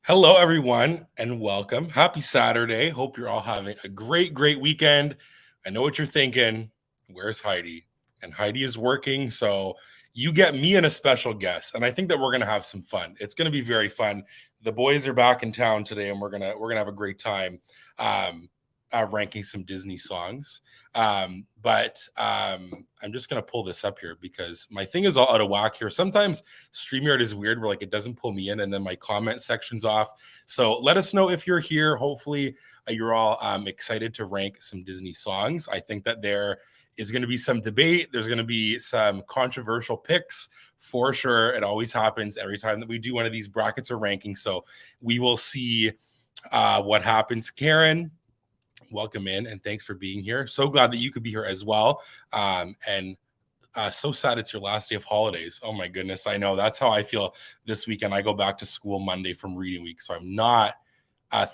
Hello, everyone, and welcome. Happy Saturday. Hope you're all having a great weekend. I know what you're thinking. Where's Heidi? And Heidi is working, so you get me and a special guest. And I think that we're gonna have some fun. It's gonna be very fun. The boys are back in town today, and we're gonna have a great time ranking some Disney songs. But I'm just gonna pull this up here because my thing is all out of whack here. Sometimes StreamYard is weird where like it doesn't pull me in and then my comment section's off. So let us know if you're here. Hopefully you're all excited to rank some Disney songs. I think that there is going to be some debate. There's going to be some controversial picks for sure. It always happens every time that we do one of these brackets or rankings. So we will see what happens. Karen, welcome in and thanks for being here. So glad that you could be here as well. And so sad it's your last day of holidays. Oh my goodness. I know that's how I feel this weekend. I go back to school Monday from reading week. So I'm not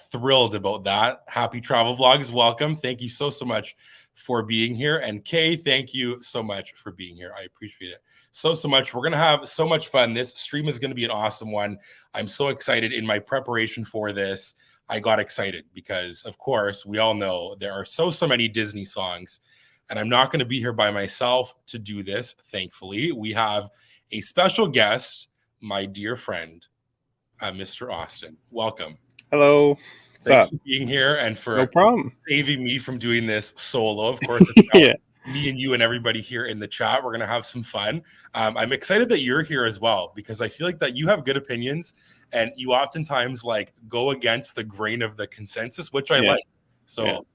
thrilled about that. Happy travel vlogs. Welcome. Thank you so much for being here. And Kay, thank you so much for being here. I appreciate it so much. We're going to have so much fun. This stream is going to be an awesome one. I'm so excited. In my preparation for this, I got excited because, of course, we all know there are so many Disney songs, and I'm not going to be here by myself to do this. Thankfully, we have a special guest, my dear friend, Mr. Austin. Welcome. Hello. What's up? Thank you for being here and for No problem. saving me from doing this solo. Of course, Yeah. Me and you and everybody here in the chat. We're going to have some fun. I'm excited that you're here as well because I feel like that you have good opinions and you oftentimes like go against the grain of the consensus, which I like. So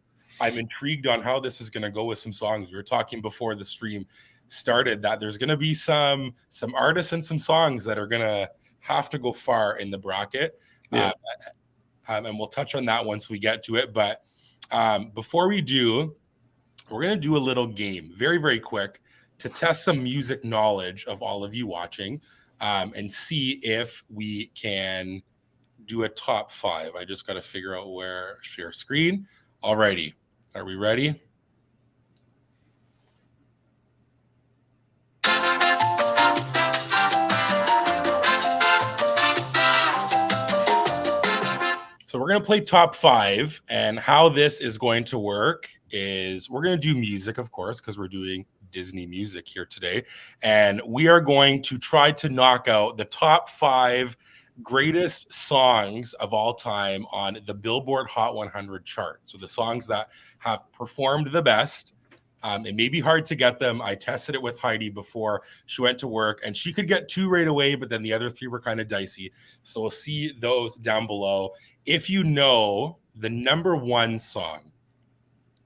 I'm intrigued on how this is going to go with some songs. We were talking before the stream started that there's going to be some artists and some songs that are going to have to go far in the bracket. And we'll touch on that once we get to it. But before we do, we're going to do a little game very quick to test some music knowledge of all of you watching and see if we can do a top 5. I just got to figure out where share screen. Alrighty. Are we ready? So we're going to play top 5, and how this is going to work is we're going to do music, of course, because we're doing Disney music here today. And we are going to try to knock out the top 5 greatest songs of all time on the Billboard Hot 100 chart. So the songs that have performed the best. It may be hard to get them. I tested it with Heidi before she went to work, and she could get 2 right away, but then the other 3 were kind of dicey. So we'll see those down below. If you know the number 1 song,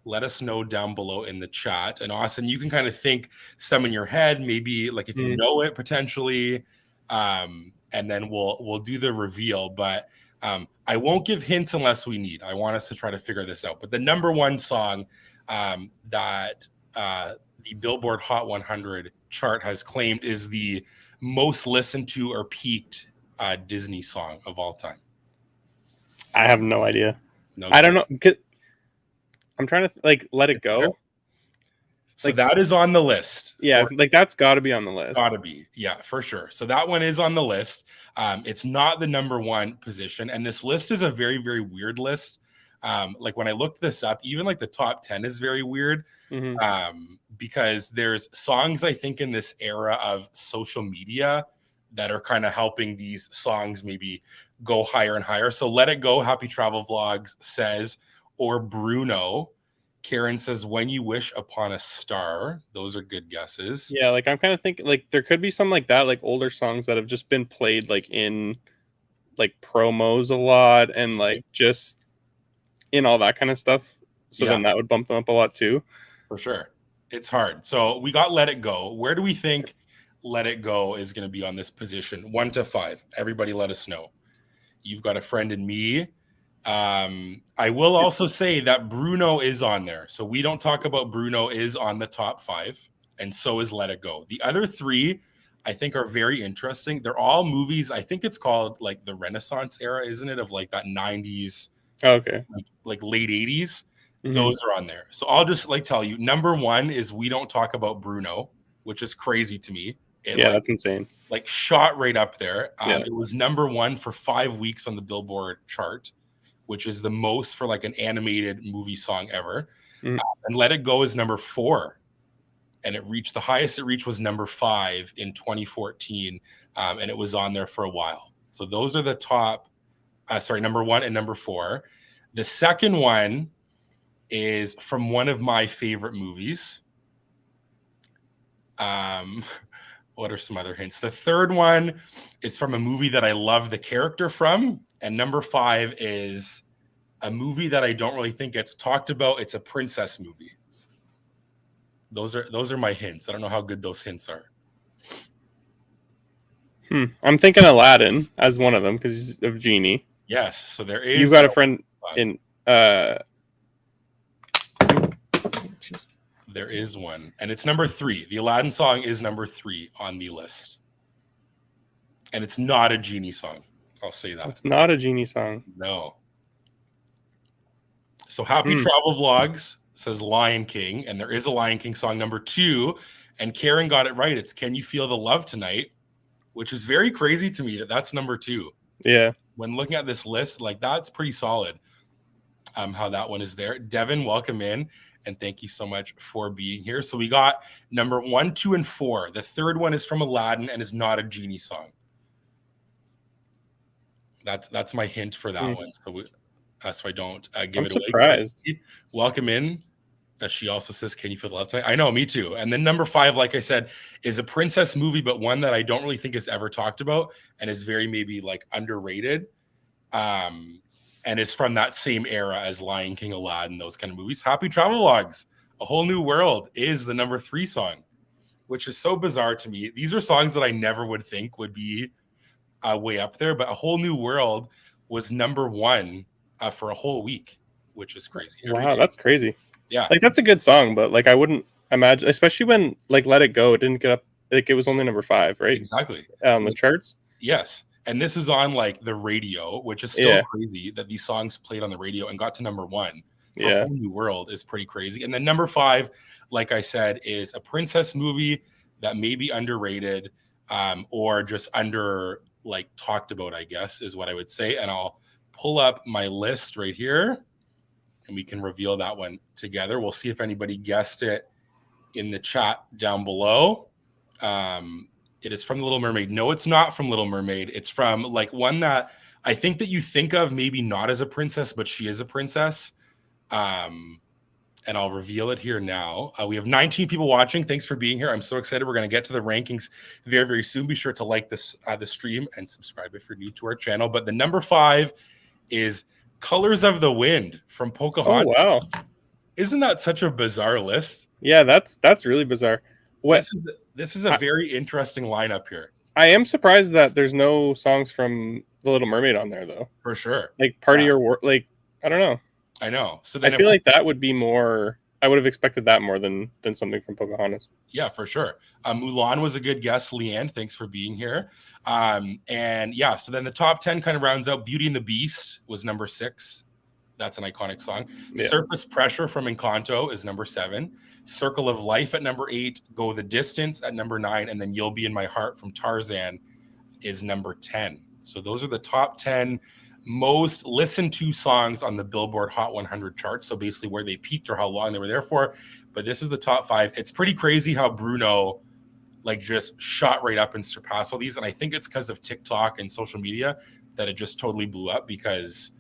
let us know down below in the chat. And Austin, you can kind of think some in your head, maybe like if you know it potentially, and then we'll do the reveal. But I won't give hints unless we need. I want us to try to figure this out. But the number 1 song that the Billboard Hot 100 chart has claimed is the most listened to or peaked Disney song of all time. I have no idea. I don't know. I'm trying to let it go. Fair. So that is on the list. Yeah, that's got to be on the list. Got to be. Yeah, for sure. So that one is on the list. It's not the number 1 position. And this list is a very weird list. When I looked this up, even the top 10 is very weird because there's songs, I think, in this era of social media that are kind of helping these songs maybe go higher and higher. So Let It Go, Happy Travel Vlogs says, or Bruno. Karen says, When You Wish Upon a Star. Those are good guesses. Yeah, I'm kind of thinking there could be some like that, older songs that have just been played in promos a lot and just in all that kind of stuff. So then that would bump them up a lot too. For sure. It's hard. So we got Let It Go. Where do we think Let It Go is going to be on this position? 1 to 5. Everybody let us know. You've got a friend in me. I will also say that Bruno is on there. So we don't talk about Bruno is on the top 5. And so is Let It Go. The other 3, I think, are very interesting. They're all movies. I think it's called the Renaissance era, isn't it? Of that 90s. Okay. Late 80s. Those are on there. So I'll just tell you, number 1 is We Don't Talk About Bruno, which is crazy to me. It Yeah, like that's insane. like shot right up there. Yeah. It was number one for 5 weeks on the Billboard chart, which is the most for like an animated movie song ever. Mm. And Let It Go is number 4, and it reached the highest it reached was number 5 in 2014, and it was on there for a while. So those are the top. Number 1 and number 4. The second one is from one of my favorite movies. What are some other hints? The third one is from a movie that I love the character from, and number 5 is a movie that I don't really think gets talked about. It's a princess movie. Those are my hints. I don't know how good those hints are. I'm thinking Aladdin as one of them because he's a genie. Yes, so there is. You got a friend in. There is one, and it's number 3. The Aladdin song is number 3 on the list, and it's not a genie song. I'll say that. It's not a genie song. No. So Happy Travel Vlogs says Lion King, and there is a Lion King song number 2, and Karen got it right. It's Can You Feel the Love Tonight, which is very crazy to me that that's number 2. Yeah. When looking at this list, like that's pretty solid. How that one is there. Devin, welcome in, and thank you so much for being here. So we got number 1, 2, and 4. The third one is from Aladdin and is not a genie song. That's my hint for that one. So I don't give it away. Surprised. Welcome in. She also says, "Can you feel the love tonight?" I know, me too. And then number 5, like I said, is a princess movie, but one that I don't really think is ever talked about and is very maybe like underrated. And is from that same era as Lion King, Aladdin, those kind of movies. Happy Travel Logs, A Whole New World is the number 3 song, which is so bizarre to me. These are songs that I never would think would be way up there, but A Whole New World was number 1 for a whole week, which is crazy. Wow, that's crazy. Yeah. Like that's a good song, but like I wouldn't imagine, especially when like Let It Go, it didn't get up, like it was only number 5, right? Exactly. On the charts. Yes. And this is on like the radio, which is still crazy that these songs played on the radio and got to number 1. A Whole New World is pretty crazy. And then number 5, like I said, is a princess movie that may be underrated or just under like talked about, I guess, is what I would say. And I'll pull up my list right here and we can reveal that one together. We'll see if anybody guessed it in the chat down below. It is from The Little Mermaid. No, it's not from Little Mermaid. It's from like one that I think that you think of maybe not as a princess, but she is a princess. And I'll reveal it here now. We have 19 people watching. Thanks for being here. I'm so excited. We're going to get to the rankings very, very soon. Be sure to like this the stream and subscribe if you're new to our channel. But the number 5 is Colors of the Wind from Pocahontas. Oh, wow. Isn't that such a bizarre list? Yeah, that's really bizarre. This is a very interesting lineup here. I am surprised that there's no songs from The Little Mermaid on there, though. For sure. Like Part of Your World, like I don't know. I know. So then I feel like that would be more. I would have expected that more than something from Pocahontas. Yeah, for sure. Mulan was a good guess. Leanne, thanks for being here. And yeah, so then the top 10 kind of rounds out. Beauty and the Beast was number 6. That's an iconic song. Yeah. Surface Pressure from Encanto is number 7. Circle of Life at number 8. Go the Distance at number 9. And then You'll Be in My Heart from Tarzan is number 10. So those are the top 10 most listened to songs on the Billboard Hot 100 charts. So basically where they peaked or how long they were there for. But this is the top 5. It's pretty crazy how Bruno like just shot right up and surpassed all these. And I think it's because of TikTok and social media that it just totally blew up, because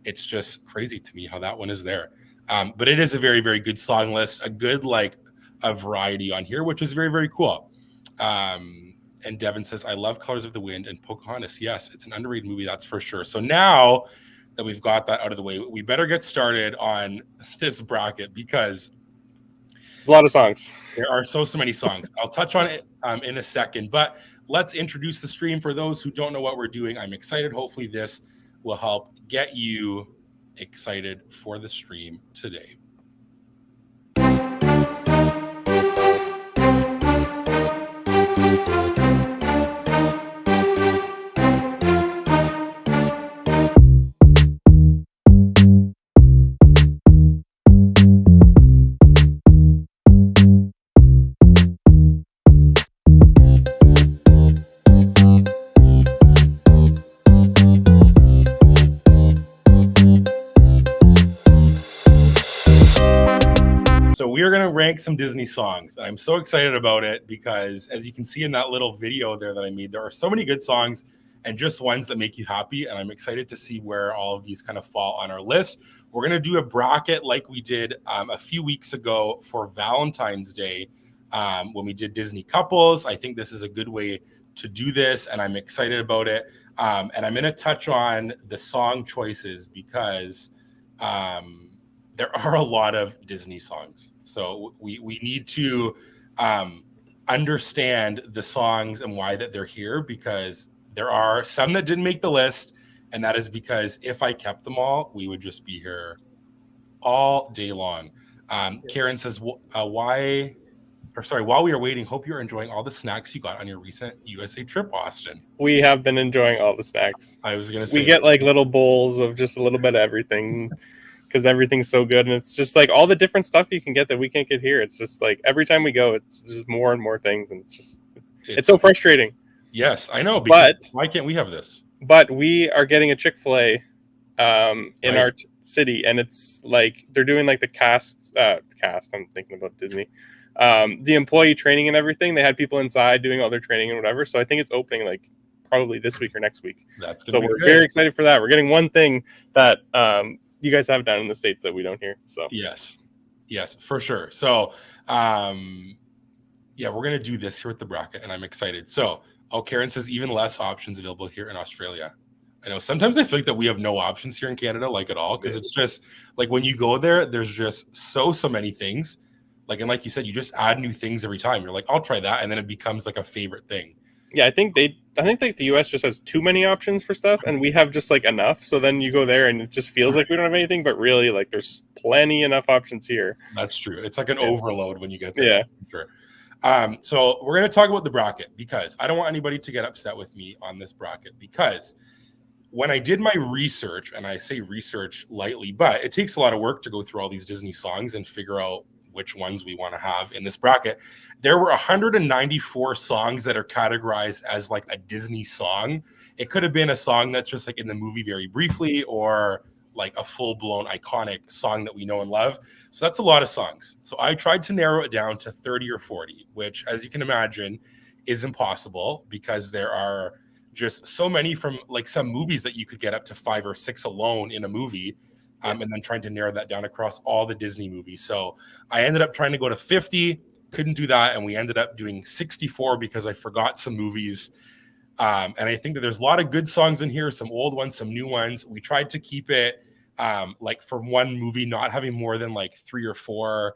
it's just crazy to me how that one is there. But it is a very, very good song list, a good like a variety on here, which is very, very cool. And Devin says, I love Colors of the Wind and Pocahontas. Yes, it's an underrated movie, that's for sure. So now that we've got that out of the way, we better get started on this bracket, because a lot of songs. There are so many songs. I'll touch on it in a second, but let's introduce the stream for those who don't know what we're doing. I'm excited. Hopefully this will help get you excited for the stream today. So we are going to rank some Disney songs. I'm so excited about it because, as you can see in that little video there that I made, there are so many good songs and just ones that make you happy. And I'm excited to see where all of these kind of fall on our list. We're going to do a bracket like we did a few weeks ago for Valentine's Day when we did Disney couples. I think this is a good way to do this, and I'm excited about it. And I'm going to touch on the song choices because there are a lot of Disney songs. So we need to understand the songs and why that they're here, because there are some that didn't make the list. And that is because if I kept them all, we would just be here all day long. Karen says, while we are waiting, hope you're enjoying all the snacks you got on your recent USA trip, Austin. We have been enjoying all the snacks. I was going to say, we get like little bowls of just a little bit of everything, because everything's so good. And it's just like all the different stuff you can get that we can't get here. It's just like every time we go, it's just more and more things. And it's so frustrating. Yes, I know. But why can't we have this? But we are getting a Chick-fil-A in our city. And it's like they're doing like the cast. I'm thinking about Disney. The employee training and everything. They had people inside doing all their training and whatever. So I think it's opening like probably this week or next week. So we're very excited for that. We're getting one thing that you guys have down in the States that we don't hear. So yes, for sure. So we're gonna do this here with the bracket, and I'm excited. So Karen says even less options available here in Australia. I know sometimes I feel like that we have no options here in Canada, like at all, because it's just like when you go there, there's just so many things. Like, and like you said, you just add new things every time. You're like, I'll try that, and then it becomes like a favorite thing. Yeah, I think like the US just has too many options for stuff, and we have just like enough. So then you go there and it just feels like we don't have anything, but really like there's plenty enough options here. That's true. It's like an overload when you get there. Yeah. Sure. So we're going to talk about the bracket because I don't want anybody to get upset with me on this bracket, because when I did my research, and I say research lightly, but it takes a lot of work to go through all these Disney songs and figure out which ones we want to have in this bracket. There were 194 songs that are categorized as like a Disney song. It could have been a song that's just like in the movie very briefly, or like a full-blown iconic song that we know and love. So that's a lot of songs. So I tried to narrow it down to 30 or 40, which, as you can imagine, is impossible because there are just so many from like some movies that you could get up to 5 or 6 alone in a movie. And then trying to narrow that down across all the Disney movies. So I ended up trying to go to 50, couldn't do that. And we ended up doing 64 because I forgot some movies. And I think that there's a lot of good songs in here, some old ones, some new ones. We tried to keep it like for one movie, not having more than like 3 or 4,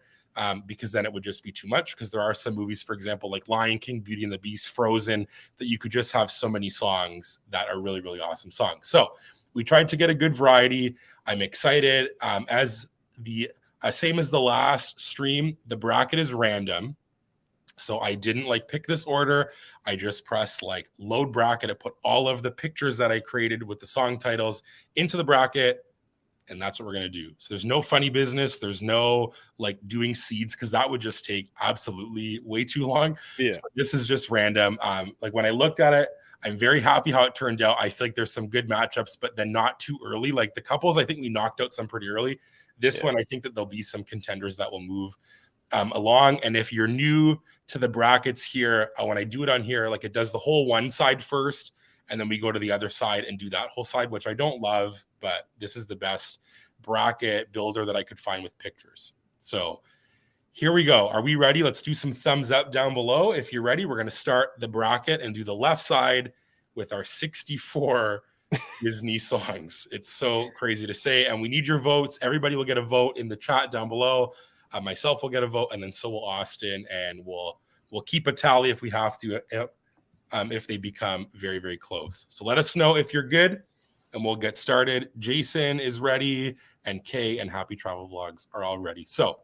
because then it would just be too much. Because there are some movies, for example, like Lion King, Beauty and the Beast, Frozen, that you could just have so many songs that are really, really awesome songs. So we tried to get a good variety. I'm excited. As the same as the last stream, the bracket is random. So I didn't like pick this order. I just pressed like load bracket. It put all of the pictures that I created with the song titles into the bracket. And that's what we're going to do. So there's no funny business. There's no like doing seeds, because that would just take absolutely way too long. Yeah. So this is just random. Like when I looked at it, I'm very happy how it turned out. I feel like there's some good matchups, but then not too early. Like the couples, I think we knocked out some pretty early. This one, I think that there'll be some contenders that will move along. And if you're new to the brackets here, when I do it on here, like it does the whole one side first, and then we go to the other side and do that whole side, which I don't love, but this is the best bracket builder that I could find with pictures. So here we go. Are we ready? Let's do some thumbs up down below. If you're ready, we're going to start the bracket and do the left side with our 64 Disney songs. It's so crazy to say. And we need your votes. Everybody will get a vote in the chat down below. Myself will get a vote, and then so will Austin. And we'll keep a tally if we have to, if they become very, very close. So let us know if you're good, and we'll get started. Jason is ready, and Kay and Happy Travel Vlogs are all ready. So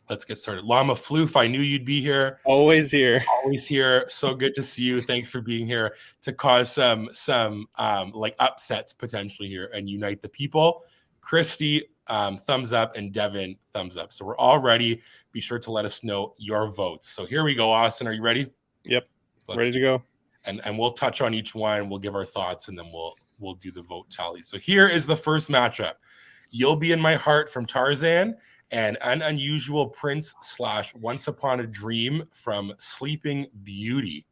let's get started. Llama Floof, I knew you'd be here. Always here. Always here. So good to see you. Thanks for being here to cause some like upsets potentially here and unite the people. Christy, thumbs up, and Devin, thumbs up. So we're all ready. Be sure to let us know your votes. So here we go. Austin, are you ready? Yep. Ready to go. And we'll touch on each one. We'll give our thoughts, and then we'll do the vote tally. So here is the first matchup. You'll Be in My Heart from Tarzan and An Unusual Prince / Once Upon a Dream from Sleeping Beauty.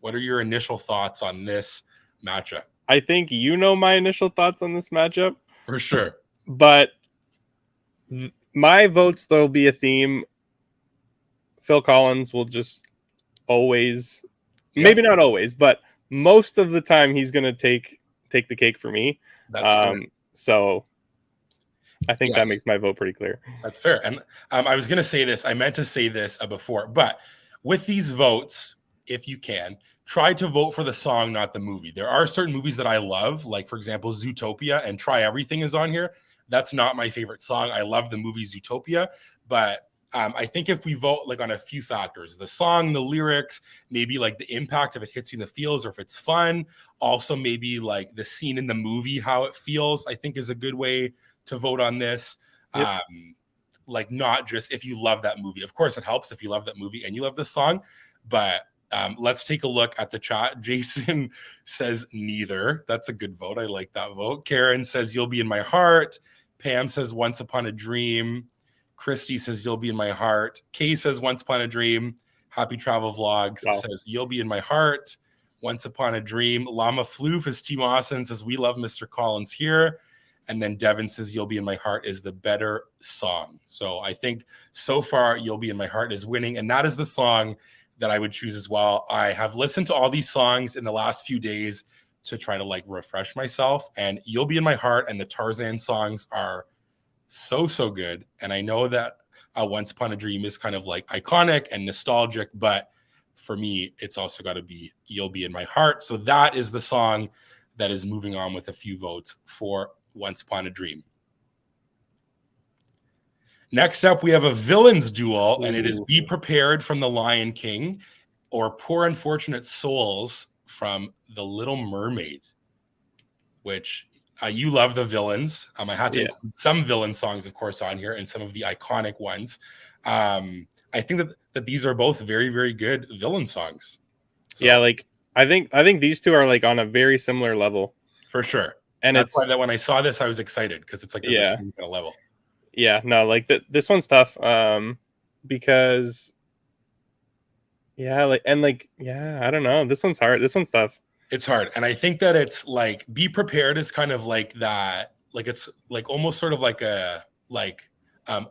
What are your initial thoughts on this matchup? I think you know my initial thoughts on this matchup, For sure. but my votes, there'll be a theme. Phil Collins will just always, maybe not always, but most of the time he's going to take the cake for me. That's fair. So I think that makes my vote pretty clear. That's fair. And I was going to say this. I meant to say this before, but with these votes, if you can, try to vote for the song, not the movie. There are certain movies that I love, like, for example, Zootopia, and Try Everything is on here. That's not my favorite song. I love the movie Zootopia, but I think if we vote like on a few factors, the song, the lyrics, maybe like the impact if it hits you in the feels or if it's fun, also maybe like the scene in the movie, how it feels, I think is a good way to vote on this. Yep. Like not just if you love that movie. Of course, it helps if you love that movie and you love this song, but let's take a look at the chat. Jason says neither. That's a good vote. I like that vote. Karen says You'll Be in My Heart. Pam says Once Upon a Dream. Christy says You'll Be in My Heart. Kay says Once Upon a Dream. Happy Travel Vlogs says You'll Be in My Heart. Once Upon a Dream. Llama Floof is Team Austin, says we love Mr. Collins here. And then Devin says You'll Be in My Heart is the better song. So I think so far You'll Be in My Heart is winning. And that is the song that I would choose as well. I have listened to all these songs in the last few days to try to like refresh myself. And You'll Be in My Heart and the Tarzan songs are so good. And I know that Once Upon a Dream is kind of like iconic and nostalgic, but for me, it's also got to be You'll Be in My Heart. So that is the song that is moving on with a few votes for Once Upon a Dream. Next up, we have a villains duel, and it is Be Prepared from The Lion King or Poor Unfortunate Souls from The Little Mermaid, which you love the villains. I had to include some villain songs, of course, on here and some of the iconic ones. I think that these are both very, very good villain songs. So, yeah, like I think these two are like on a very similar level. For sure. And that's why that when I saw this, I was excited because it's like the same kind of level. Yeah, no, like this one's tough. Because I don't know. This one's hard. This one's tough. It's hard. And I think that it's like Be Prepared is kind of like that, like it's like almost sort of like a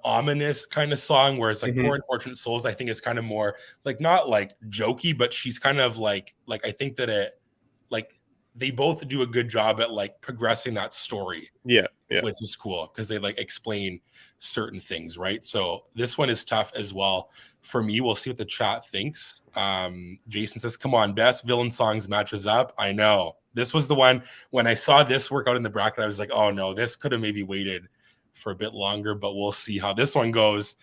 ominous kind of song, whereas like Poor Unfortunate Souls, I think is kind of more like not like jokey, but she's kind of like I think that it like they both do a good job at like progressing that story. Yeah. Which is cool because they like explain certain things, right? So this one is tough as well for me. We'll see what the chat thinks. Jason says, come on, best villain songs matches up. I know. This was the one when I saw this work out in the bracket, I was like, oh no, this could have maybe waited for a bit longer, but we'll see how this one goes.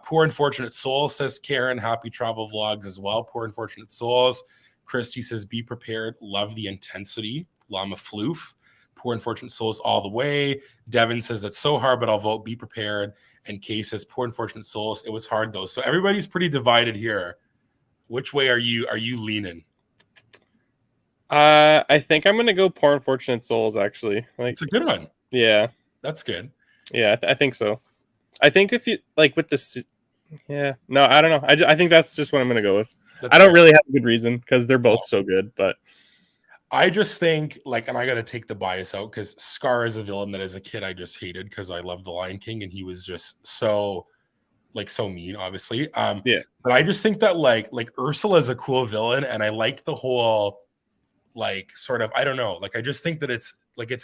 Poor Unfortunate Souls, says Karen. Happy Travel Vlogs as well. Poor Unfortunate Souls. Christy says, Be Prepared. Love the intensity. Llama Floof. Poor Unfortunate Souls all the way. Devin says that's so hard, but I'll vote Be Prepared. And Kay says Poor Unfortunate Souls. It was hard though. So everybody's pretty divided here. Which way are you leaning? I think I'm gonna go Poor Unfortunate Souls, actually. Like it's a good one. Yeah. That's good. Yeah, I think so. I think if you like with this, no, I don't know. I think that's just what I'm gonna go with. I don't really have a good reason because they're both so good, but I just think like, and I got to take the bias out because Scar is a villain that as a kid I just hated because I loved the Lion King and he was just so mean, obviously. But I just think that like Ursula is a cool villain, and I like the whole like sort of, I don't know, like I just think that it's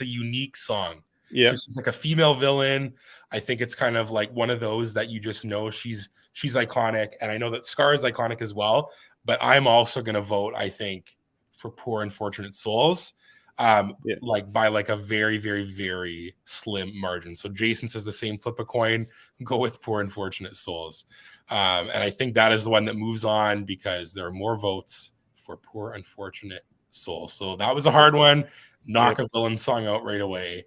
a unique song. Yeah, she's like a female villain. I think it's kind of like one of those that you just know she's iconic, and I know that Scar is iconic as well. But I'm also gonna vote, I think, for Poor Unfortunate Souls, like by like a very, very, very slim margin. So Jason says the same, flip a coin, go with Poor Unfortunate Souls. And I think that is the one that moves on because there are more votes for Poor Unfortunate Souls. So that was a hard one. Knock a villain song out right away.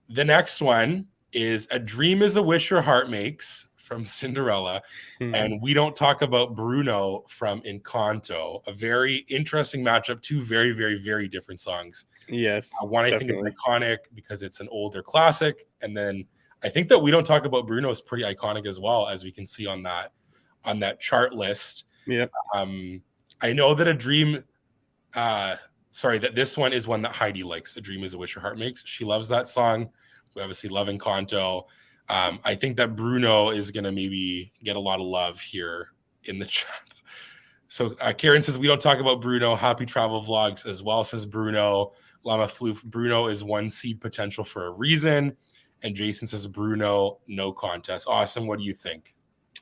The next one is A Dream is a Wish Your Heart Makes from Cinderella. And We Don't Talk About Bruno from Encanto. A very interesting matchup. Two very, very, very different songs. Yes. One I think is iconic because it's an older classic. And then I think that We Don't Talk About Bruno is pretty iconic as well, as we can see on that chart list. Yeah. I know that that this one is one that Heidi likes. A Dream Is a Wish Your Heart Makes. She loves that song. We obviously love Encanto. I think that Bruno is going to maybe get a lot of love here in the chat. So Karen says, we don't talk about Bruno. Happy travel vlogs as well, says Bruno. Llama Floof, Bruno is 1 seed potential for a reason. And Jason says, Bruno, no contest. Awesome. What do you think?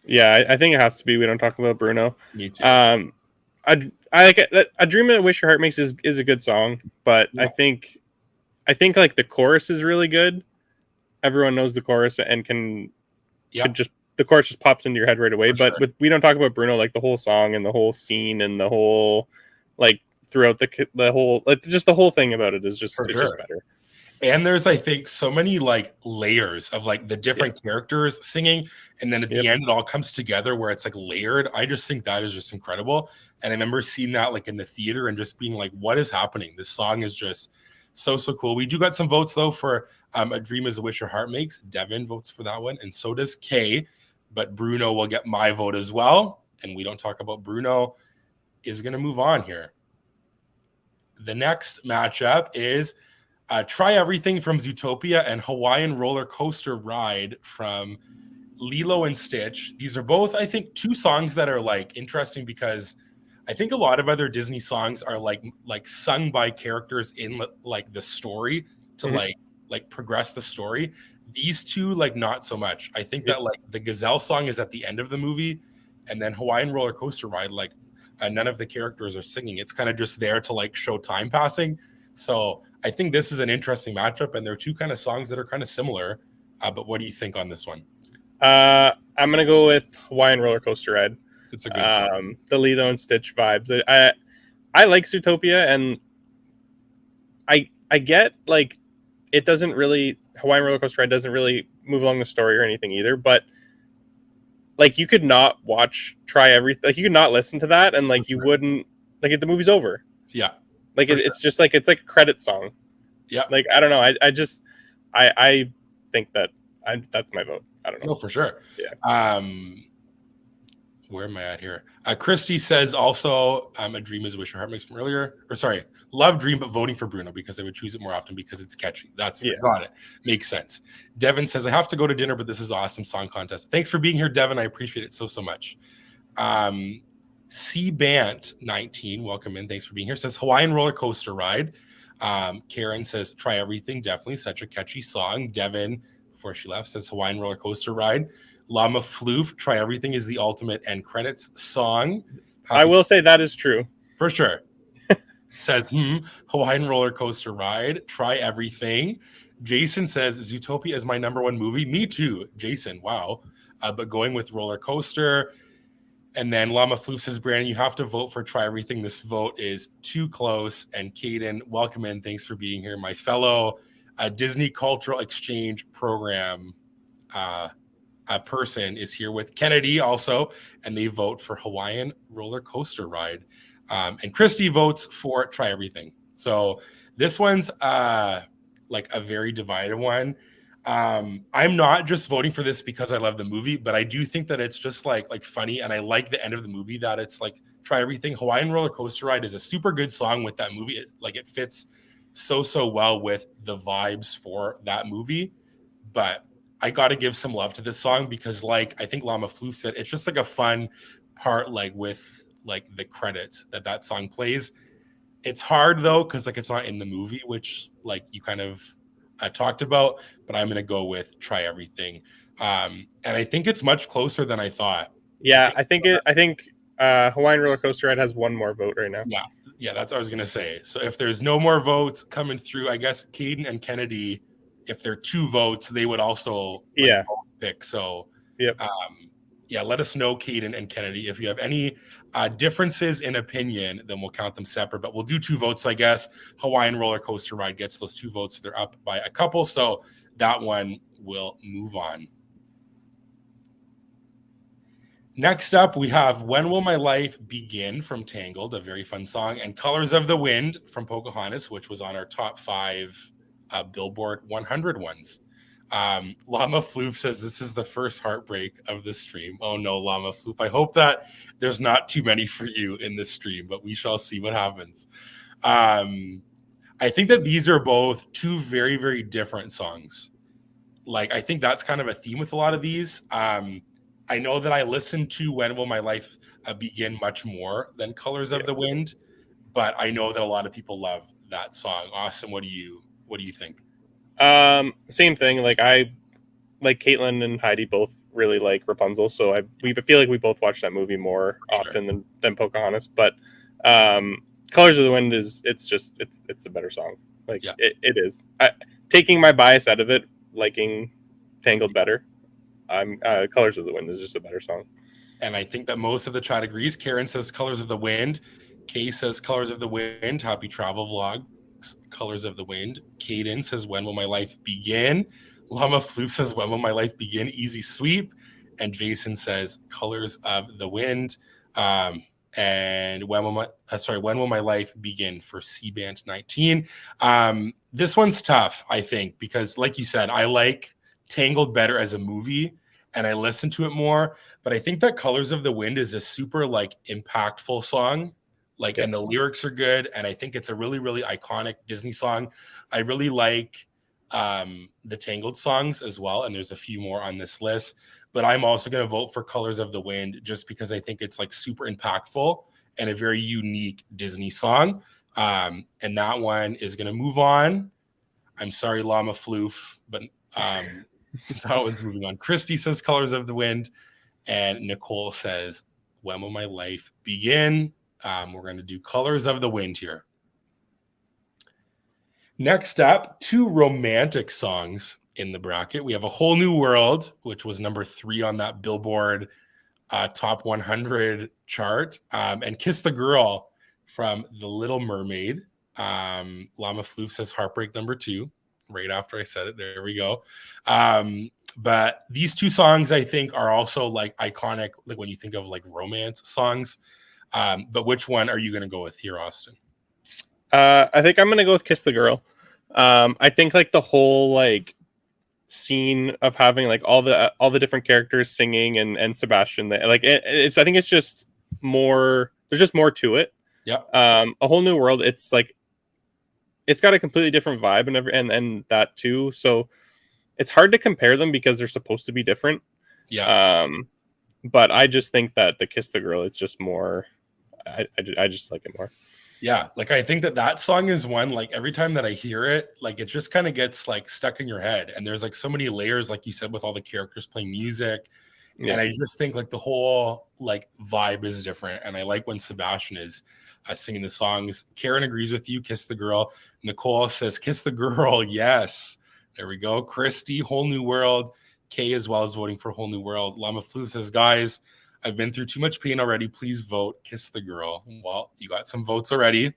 Yeah, I think it has to be We Don't Talk About Bruno. Me too. I like it. A Dream That Wish Your Heart Makes is a good song, but yeah. I think like the chorus is really good. Everyone knows the chorus and can just the chorus just pops into your head right away. For but with We Don't Talk About Bruno, like the whole song and the whole scene and the whole like throughout the whole like just the whole thing about it is just just better. And there's, I think, so many like layers of like the different characters singing, and then at the end it all comes together where it's like layered. I just think that is just incredible. And I remember seeing that like in the theater and just being like, what is happening? This song is just so cool. We do got some votes though for A Dream Is a Wish Your Heart Makes. Devin votes for that one, and so does Kay. But Bruno will get my vote as well. And We Don't Talk About Bruno is going to move on here. The next matchup is Try Everything from Zootopia and Hawaiian Roller Coaster Ride from Lilo and Stitch. These are both, I think, 2 songs that are like interesting because I think a lot of other Disney songs are like sung by characters in like the story to like progress the story. These 2 like not so much. I think that like the Gazelle song is at the end of the movie, and then Hawaiian Roller Coaster Ride, like none of the characters are singing. It's kind of just there to like show time passing. So I think this is an interesting matchup, and they're 2 kind of songs that are kind of similar. But what do you think on this one? I'm gonna go with Hawaiian Roller Coaster Ride. It's a good song. The Lilo and Stitch vibes. I like Zootopia, and I get like it doesn't really Hawaiian Roller Coaster Ride doesn't really move along the story or anything either, but like you could not Try Everything, like you could not listen to that and like you wouldn't like it, the movie's over. Yeah. Like it's just like it's like a credit song. Yeah. Like I don't know. I think that's my vote. I don't know. No, for sure. Yeah. Where am I at here? Christy says also A Dream Is a Wish Your Heart Makes from earlier. Or sorry, love Dream, but voting for Bruno because I would choose it more often because it's catchy. That's got it. Makes sense. Devin says, I have to go to dinner, but this is awesome song contest. Thanks for being here, Devin. I appreciate it so much. C-Bant 19, welcome in. Thanks for being here. Says Hawaiian Roller Coaster Ride. Karen says Try Everything. Definitely such a catchy song. Devin, before she left, says Hawaiian Roller Coaster Ride. Llama Floof, Try Everything is the ultimate end credits song. I will say that is true. For sure. Says, Hawaiian Roller Coaster Ride, Try Everything. Jason says, Zootopia is my #1 movie. Me too, Jason. Wow. But going with Roller Coaster. And then Llama Floof says, Brandon, you have to vote for Try Everything. This vote is too close. And Caden, welcome in. Thanks for being here. My fellow Disney Cultural Exchange Program a person is here with Kennedy also, and they vote for Hawaiian Roller Coaster Ride. And Christy votes for Try Everything. So this one's like a very divided one. I'm not just voting for this because I love the movie, but I do think that it's just like funny, and I like the end of the movie that it's like Try Everything. Hawaiian Roller Coaster Ride is a super good song with that movie. It fits so well with the vibes for that movie. But I got to give some love to this song because, like, I think Llama Floof said, it's just like a fun part, like with like the credits that song plays. It's hard though because like it's not in the movie, which like you kind of talked about. But I'm gonna go with Try Everything, and I think it's much closer than I thought. Yeah, I think Hawaiian Roller Coaster Ride has 1 more vote right now. Yeah, that's what I was gonna say. So if there's no more votes coming through, I guess Caden and Kennedy, if they're 2 votes, they would also pick. So let us know, Caden and Kennedy, if you have any differences in opinion, then we'll count them separate. But we'll do 2 votes. So I guess Hawaiian Roller Coaster Ride gets those 2 votes. So they're up by a couple. So that one will move on. Next up, we have When Will My Life Begin from Tangled, a very fun song, and Colors of the Wind from Pocahontas, which was on our top 5 Billboard 100 ones. Llama Floof says this is the first heartbreak of the stream. Oh no, Llama Floof. I hope that there's not too many for you in this stream, but we shall see what happens. I think that these are both two very, very different songs. Like, I think that's kind of a theme with a lot of these. I know that I listen to When Will My Life Begin much more than Colors of the Wind, but I know that a lot of people love that song. Awesome. What do you think? Same thing. Like Caitlin and Heidi both really like Rapunzel, so we feel like we both watch that movie more often than Pocahontas. But Colors of the Wind it's a better song. Like it is. Taking my bias out of it, liking Tangled better. Colors of the Wind is just a better song. And I think that most of the chat agrees. Karen says Colors of the Wind. Kay says Colors of the Wind. Happy travel vlog. Colors of the Wind. Caden says When Will My Life Begin? Llama Floof says When Will My Life Begin? Easy sweep. And Jason says Colors of the Wind. And When Will My Life Begin for C-Band 19? This one's tough, I think, because like you said, I like Tangled better as a movie and I listen to it more, but I think that Colors of the Wind is a super like impactful song. Like, and the lyrics are good, and I think it's a really, really iconic Disney song. I really like the Tangled songs as well, and there's a few more on this list. But I'm also going to vote for Colors of the Wind just because I think it's like super impactful and a very unique Disney song. And that one is going to move on. I'm sorry, Llama Floof, but that one's moving on. Christy says Colors of the Wind, and Nicole says When Will My Life Begin? We're going to do Colors of the Wind here. Next up, two romantic songs in the bracket. We have A Whole New World, which was number 3 on that Billboard Top 100 chart, and Kiss the Girl from The Little Mermaid. Llama Floof says Heartbreak number 2, right after I said it. There we go. But these two songs, I think, are also like iconic, like when you think of like romance songs. But which one are you going to go with here, Austin? I think I'm going to go with Kiss the Girl. I think like the whole like scene of having like all the different characters singing and Sebastian, like it's I think it's just more. There's just more to it. Yeah. A Whole New World. It's like it's got a completely different vibe and that too. So it's hard to compare them because they're supposed to be different. Yeah. But I just think that the Kiss the Girl, it's just more. I just like it more. Yeah, like I think that song is one, like every time that I hear it, like it just kind of gets like stuck in your head, and there's like so many layers, like you said, with all the characters playing music. And I just think like the whole like vibe is different, and I like when Sebastian is singing the songs. Karen agrees with you, Kiss the Girl. Nicole says Kiss the Girl. Yes, there we go. Christy, Whole New World. Kay as well is voting for Whole New World. Llama Floof says, guys, I've been through too much pain already. Please vote Kiss the Girl. Well, you got some votes already.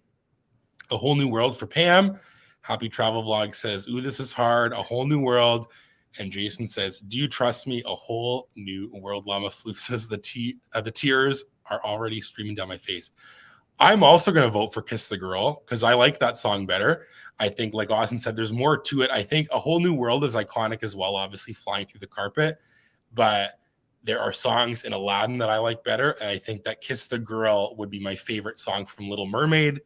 A Whole New World for Pam. Happy Travel Vlog says, ooh, this is hard. A Whole New World. And Jason says, do you trust me? A Whole New World. Llama Floof says, the tears are already streaming down my face. I'm also going to vote for Kiss the Girl because I like that song better. I think, like Austin said, there's more to it. I think A Whole New World is iconic as well, obviously flying through the carpet. But there are songs in Aladdin that I like better. And I think that Kiss the Girl would be my favorite song from Little Mermaid.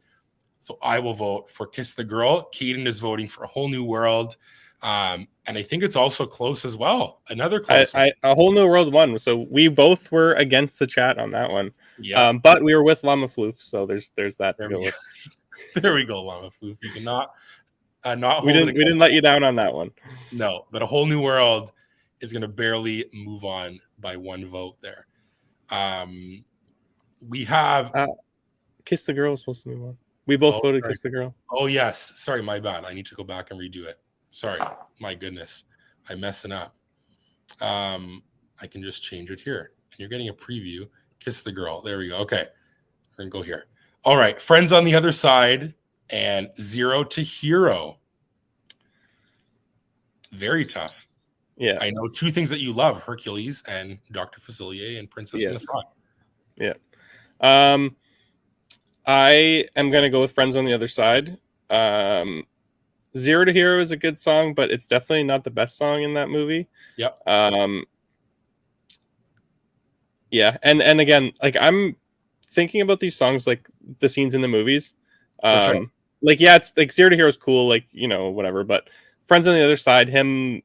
So I will vote for Kiss the Girl. Caden is voting for A Whole New World. And I think it's also close as well. Another close one. A Whole New World won. So we both were against the chat on that one. Yeah. But we were with Llama Floof. So there's that to go with. There we go, Llama Floof. You cannot we didn't let you down on that one. No, but A Whole New World is going to barely move on by one vote there. We have Kiss the Girl was supposed to move on. We both voted Kiss the Girl. Oh yes, sorry, my bad. I need to go back and redo it. Sorry, my goodness, I'm messing up. I can just change it here, and you're getting a preview. Kiss the Girl. There we go. Okay, we're gonna go here. All right, Friends on the Other Side and Zero to Hero. Very tough. Yeah, I know two things that you love: Hercules and Dr. Facilier and Princess and the Frog. Yeah. I am gonna go with Friends on the Other Side. Zero to Hero is a good song, but it's definitely not the best song in that movie. Yep. Yeah, and again, like I'm thinking about these songs like the scenes in the movies. For sure. Like yeah, it's like Zero to Hero is cool, like whatever. But Friends on the Other Side, him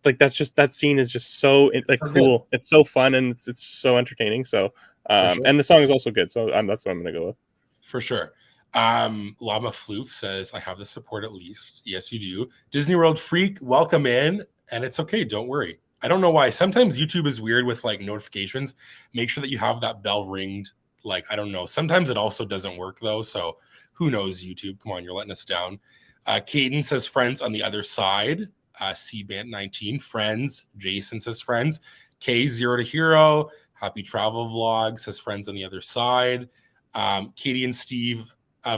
like that's just that scene is just so like So good. cool. It's so fun and it's so entertaining. So For sure. and the song is also good. So that's what I'm gonna go with. For sure. Llama Floof says, I have the support at least. Yes, you do. Disney World Freak, welcome in. And it's okay. Don't worry. I don't know why. Sometimes YouTube is weird with like notifications. Make sure that you have that bell ringed. Like, I don't know. Sometimes it also doesn't work though. So who knows, YouTube? Come on, you're letting us down. Caden says friends on the other side. C-Band 19, friends. Jason says friends. K Zero to Hero. Happy Travel Vlog says friends on the other side. Katie and Steve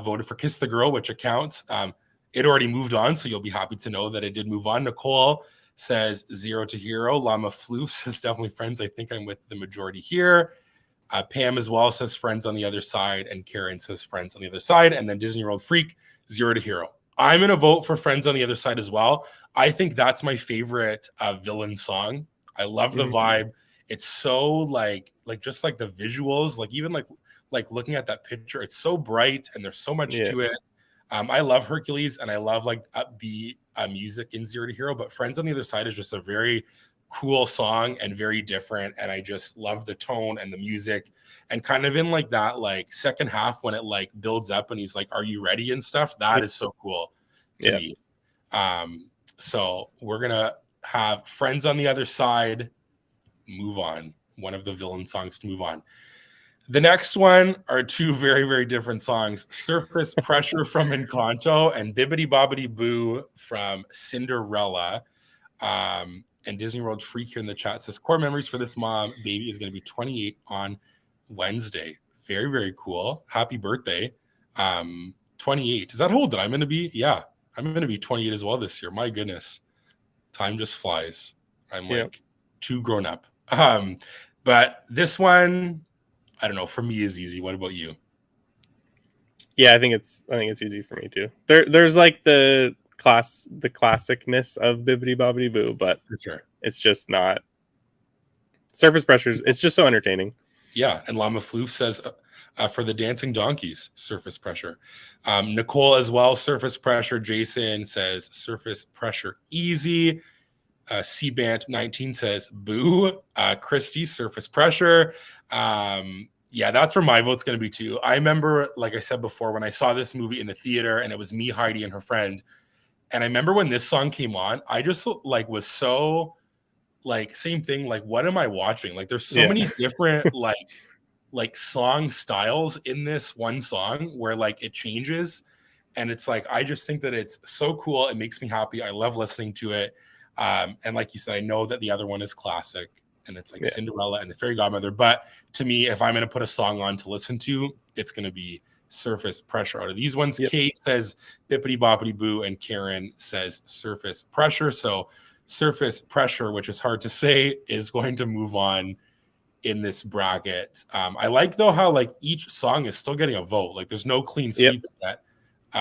voted for Kiss the Girl, which accounts. It already moved on, so you'll be happy to know that it did move on. Nicole says Zero to Hero. Llama Floof says definitely friends. I think I'm with the majority here. Pam as well says friends on the other side, and Karen says friends on the other side. And then Disney World Freak, Zero to Hero. I'm going to vote for friends on the other side as well. I think that's my favorite villain song. I love the vibe. It's so like just like the visuals, like even like looking at that picture, it's so bright and there's so much to it. I love Hercules and I love like upbeat music in Zero to Hero, but Friends on the Other Side is just a very cool song and very different. And I just love the tone and the music, and kind of in like that like second half when it like builds up and he's like, are you ready and stuff? That is so cool to me. So we're gonna have Friends on the Other Side move on, one of the villain songs to move on. The next one are two very, very different songs. Surface Pressure from Encanto and Bibbidi Bobbidi Boo from Cinderella. And Disney World Freak here in the chat says, core memories for this mom baby is going to be 28 on Wednesday. Very, very cool. Happy birthday. 28. Is that how old that I'm going to be? Yeah, I'm going to be 28 as well this year. My goodness. Time just flies. I'm like too grown up. But this one, I don't know. For me, is easy. What about you? Yeah, I think it's easy for me too. There's like the classicness of Bibbidi Bobbidi Boo, but For sure. It's just not. Surface Pressures. It's just so entertaining. Yeah, and Llama Floof says for the Dancing Donkeys, Surface Pressure. Nicole as well, Surface Pressure. Jason says Surface Pressure easy. C-Band 19 says Boo. Christy, Surface Pressure. Yeah, that's where my vote's going to be too. I remember, like I said before, when I saw this movie in the theater and it was me, Heidi, and her friend. And I remember when this song came on, I just like was so like same thing. Like, what am I watching? Like, there's so many different like song styles in this one song where like it changes. And it's like, I just think that it's so cool. It makes me happy. I love listening to it. And like you said, I know that the other one is classic and it's like Cinderella and the Fairy Godmother. But to me, if I'm going to put a song on to listen to, it's going to be Surface Pressure out of these ones. Kate says Bippity Boppity Boo and Karen says Surface Pressure. So Surface Pressure, which is hard to say, is going to move on in this bracket. I like though how like each song is still getting a vote. Like there's no clean sweeps that,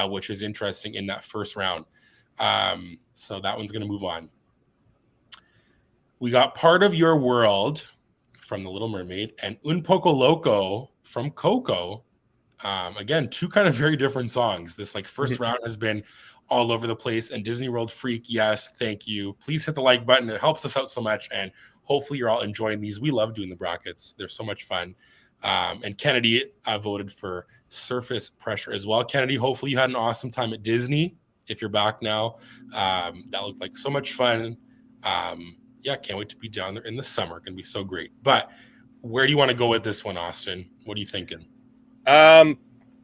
which is interesting in that first round. So that one's going to move on. We got Part of Your World from The Little Mermaid and Un Poco Loco from Coco. Again, two kind of very different songs. This like first round has been all over the place. And Disney World Freak, yes, thank you. Please hit the like button. It helps us out so much. And hopefully you're all enjoying these. We love doing the brackets. They're so much fun. And Kennedy voted for Surface Pressure as well. Kennedy, hopefully you had an awesome time at Disney. If you're back now, that looked like so much fun. Yeah, can't wait to be down there in the summer. Gonna be so great. But where do you want to go with this one, Austin? What are you thinking? Part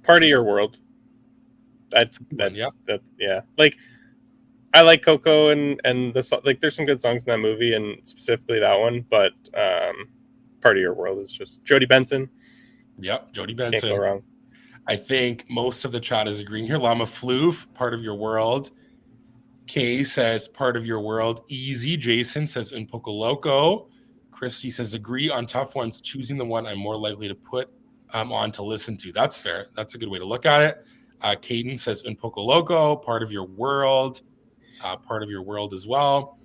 of Your World. That's yeah. Like I like Coco and the like. There's some good songs in that movie, and specifically that one. But Part of Your World is just Jodie Benson. Yep, Jodie Benson. Can't go wrong. I think most of the chat is agreeing here. Llama Floof, Part of Your World. Kay says Part of Your World. Easy. Jason says Un Poco Loco. Christy says agree on tough ones. Choosing the one I'm more likely to put on to listen to. That's fair. That's a good way to look at it. Caden says Un Poco Loco, Part of Your World, Part of Your World as well.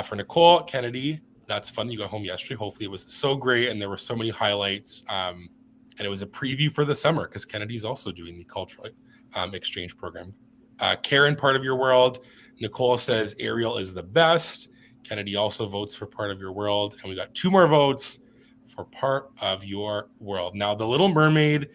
For Nicole Kennedy, that's fun. You got home yesterday. Hopefully it was so great and there were so many highlights. And it was a preview for the summer because Kennedy's also doing the cultural exchange program. Karen, Part of Your World. Nicole says Ariel is the best. Kennedy also votes for Part of Your World. And we got 2 more votes for Part of Your World. Now, The Little Mermaid,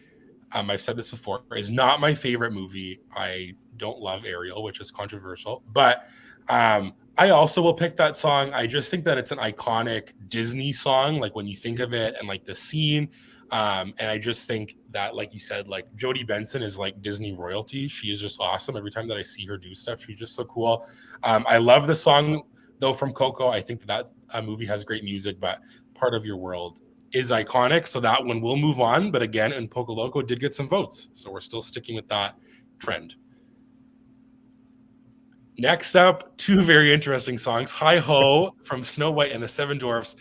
I've said this before, is not my favorite movie. I don't love Ariel, which is controversial. But I also will pick that song. I just think that it's an iconic Disney song, like when you think of it and like the scene. And I just think that, like you said, like Jodie Benson is like Disney royalty. She is just awesome. Every time that I see her do stuff, she's just so cool. I love the song though from Coco. I think that movie has great music, but Part of Your World is iconic. So that one will move on. But again, and Poco Loco did get some votes. So we're still sticking with that trend. Next up, 2 very interesting songs. Hi Ho from Snow White and the Seven Dwarfs,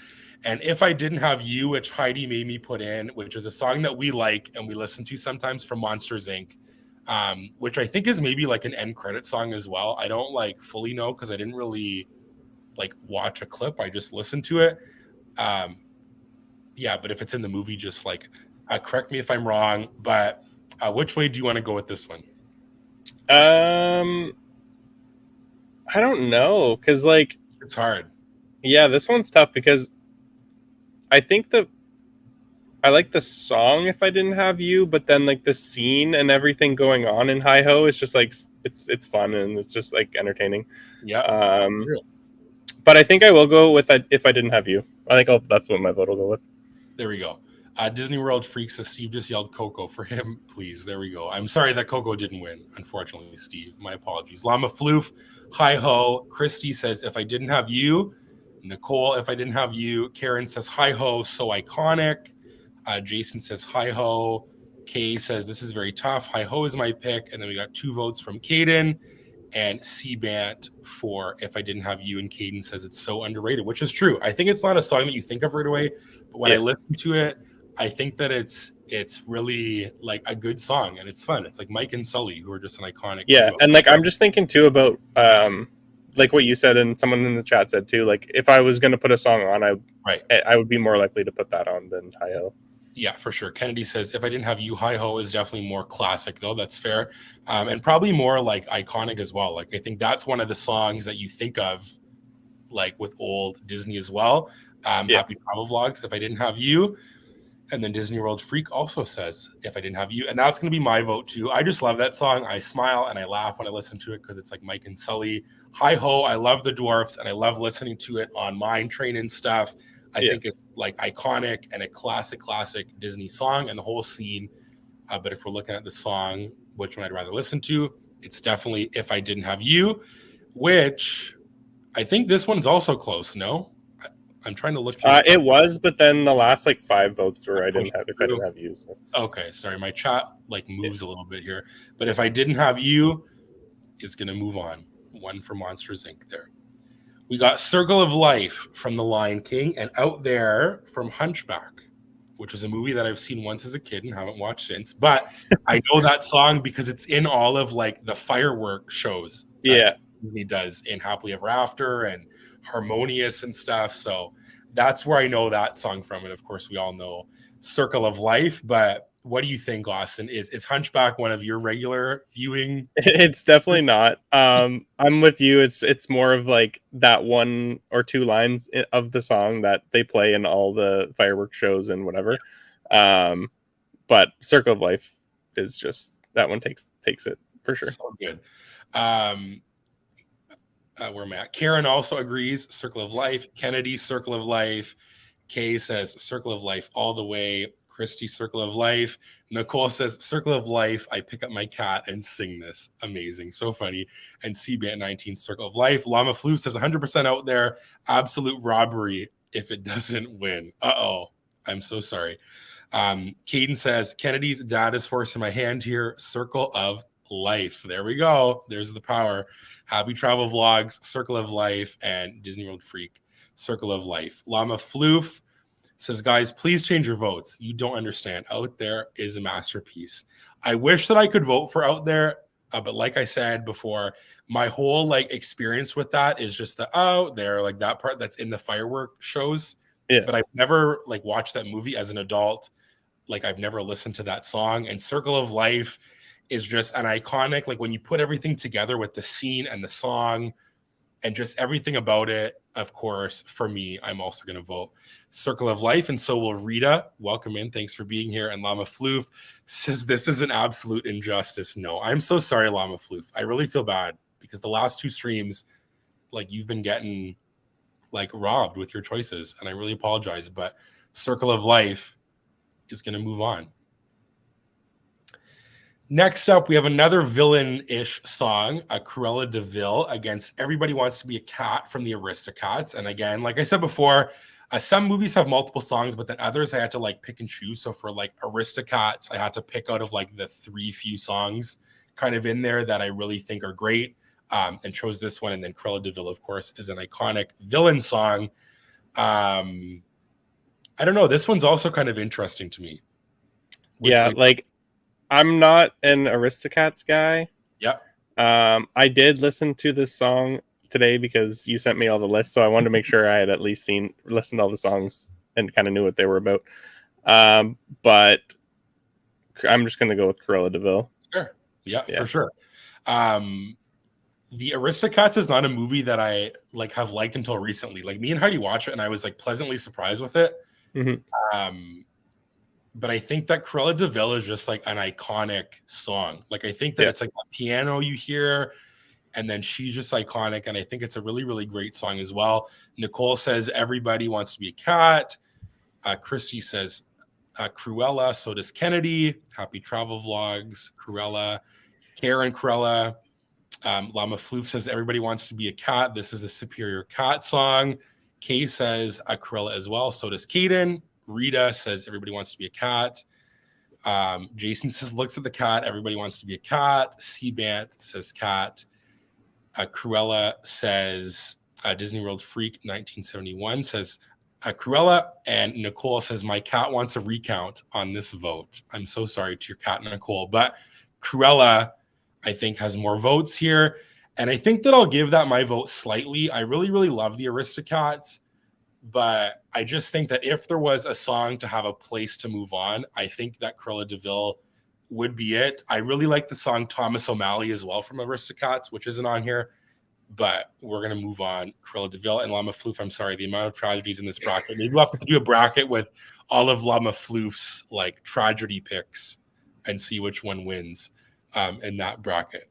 and If I Didn't Have You, which Heidi made me put in, which is a song that we like and we listen to sometimes from Monsters, Inc., which I think is maybe like an end credit song as well. I don't like fully know because I didn't really like watch a clip. I just listened to it. Yeah, but if it's in the movie, just like correct me if I'm wrong. But which way do you want to go with this one? I don't know, because like it's hard. Yeah, this one's tough because I think I like the song If I Didn't Have You, but then like the scene and everything going on in Hi Ho is just like it's fun and it's just like entertaining. Yeah. But I think I will go with If I Didn't Have You. I think that's what my vote will go with. There we go. Disney World Freaks says Steve just yelled Coco for him, please. There we go. I'm sorry that Coco didn't win, unfortunately, Steve. My apologies. Llama Floof, Hi Ho. Christy says If I Didn't Have You. Nicole, If I Didn't Have You. Karen says Hi Ho, so iconic. Jason says Hi Ho. Kay says this is very tough. Hi Ho is my pick. And then we got 2 votes from Caden and C-Bant for If I Didn't Have You. And Caden says it's so underrated, which is true. I think it's not a song that you think of right away, but when I listen to it, I think that it's really like a good song and it's fun. It's like Mike and Sully, who are just an iconic duo. And like I'm just thinking too about like what you said and someone in the chat said too. Like if I was going to put a song on, I would be more likely to put that on than Hi Ho. Yeah, for sure. Kennedy says If I Didn't Have You, Hi Ho is definitely more classic though. That's fair, and probably more like iconic as well. Like I think that's one of the songs that you think of, like with old Disney as well. Happy Travel Vlogs, If I Didn't Have You. And then Disney World Freak also says If I Didn't Have You. And that's going to be my vote too. I just love that song. I smile and I laugh when I listen to it because it's like Mike and Sully. Hi Ho, I love the Dwarfs and I love listening to it on Mine Train and stuff. I think it's like iconic and a classic Disney song and the whole scene. But if we're looking at the song, which one I'd rather listen to, it's definitely If I Didn't Have You, which I think this one's also close, no? I'm trying to look. It was, but then the last like 5 votes were If I Didn't Have You. So. Okay, sorry, my chat like moves a little bit here, but If I Didn't Have You, it's gonna move on. 1 for Monsters Inc. There. We got Circle of Life from The Lion King and Out There from Hunchback, which is a movie that I've seen once as a kid and haven't watched since. But I know that song because it's in all of like the firework shows. Disney does in Happily Ever After and Harmonious and stuff. So that's where I know that song from. And of course, we all know Circle of Life. But what do you think, Austin? Is Hunchback one of your regular viewing? It's definitely not. I'm with you. It's more of like that 1 or 2 lines of the song that they play in all the fireworks shows and whatever. But Circle of Life is just that one takes it for sure. So good. Where am I at? Karen also agrees. Circle of Life. Kennedy, Circle of Life. Kay says Circle of Life all the way. Christy, Circle of Life. Nicole says Circle of Life. I pick up my cat and sing this. Amazing. So funny. And CBAT19, Circle of Life. Llama Flu says 100% Out There. Absolute robbery if it doesn't win. Uh-oh. I'm so sorry. Caden says Kennedy's Dad is forcing my hand here. Circle of Life. There we go. There's the power. Happy Travel Vlogs, Circle of Life, and Disney World Freak, Circle of Life. Llama Floof says, guys, please change your votes. You don't understand. Out There is a masterpiece. I wish that I could vote for Out There, but like I said before, my whole like experience with that is just the Out There, like that part that's in the firework shows. Yeah. But I've never like watched that movie as an adult. Like I've never listened to that song. And Circle of Life is just an iconic, like when you put everything together with the scene and the song and just everything about it, of course, for me, I'm also going to vote Circle of Life. And so will Rita. Welcome in. Thanks for being here. And Llama Floof says, this is an absolute injustice. No, I'm so sorry, Llama Floof. I really feel bad because the last 2 streams, like you've been getting like robbed with your choices. And I really apologize. But Circle of Life is going to move on. Next up, we have another villain-ish song, a Cruella de Vil against Everybody Wants to Be a Cat from the Aristocats. And again, like I said before, some movies have multiple songs, but then others I had to like pick and choose. So for like Aristocats, I had to pick out of like the 3 few songs kind of in there that I really think are great, and chose this one. And then Cruella de Vil, of course, is an iconic villain song. I don't know. This one's also kind of interesting to me. Yeah, like I'm not an Aristocats guy. Yep. I did listen to this song today because you sent me all the lists, so I wanted to make sure I had at least listened to all the songs and kind of knew what they were about. But I'm just going to go with Cruella de Vil. Sure. Yeah, for sure. The Aristocats is not a movie that I like have liked until recently. Like me and Heidi watched it, and I was like pleasantly surprised with it. Mm-hmm. But I think that Cruella de Vil is just like an iconic song. Like I think that it's like the piano you hear, and then she's just iconic. And I think it's a really, really great song as well. Nicole says Everybody Wants to Be a Cat. Christy says Cruella. So does Kennedy. Happy Travel Vlogs. Cruella. Karen Cruella. Llama Floof says Everybody Wants to Be a Cat. This is the Superior Cat song. Kay says Cruella as well. So does Kaden. Rita says Everybody Wants to Be a Cat. Jason says looks at the cat. Everybody Wants to Be a Cat. C-Bant says cat. Cruella says Disney World Freak 1971 says Cruella. And Nicole says my cat wants a recount on this vote. I'm so sorry to your cat, Nicole. But Cruella, I think, has more votes here. And I think that I'll give that my vote slightly. I really, really love the Aristocats. But I just think that if there was a song to have a place to move on, I think that Cruella de Vil would be it. I really like the song Thomas O'Malley as well from Aristocats, which isn't on here. But we're going to move on. Cruella de Vil and Llama Floof. I'm sorry, the amount of tragedies in this bracket. Maybe we'll have to do a bracket with all of Llama Floof's like tragedy picks and see which one wins in that bracket.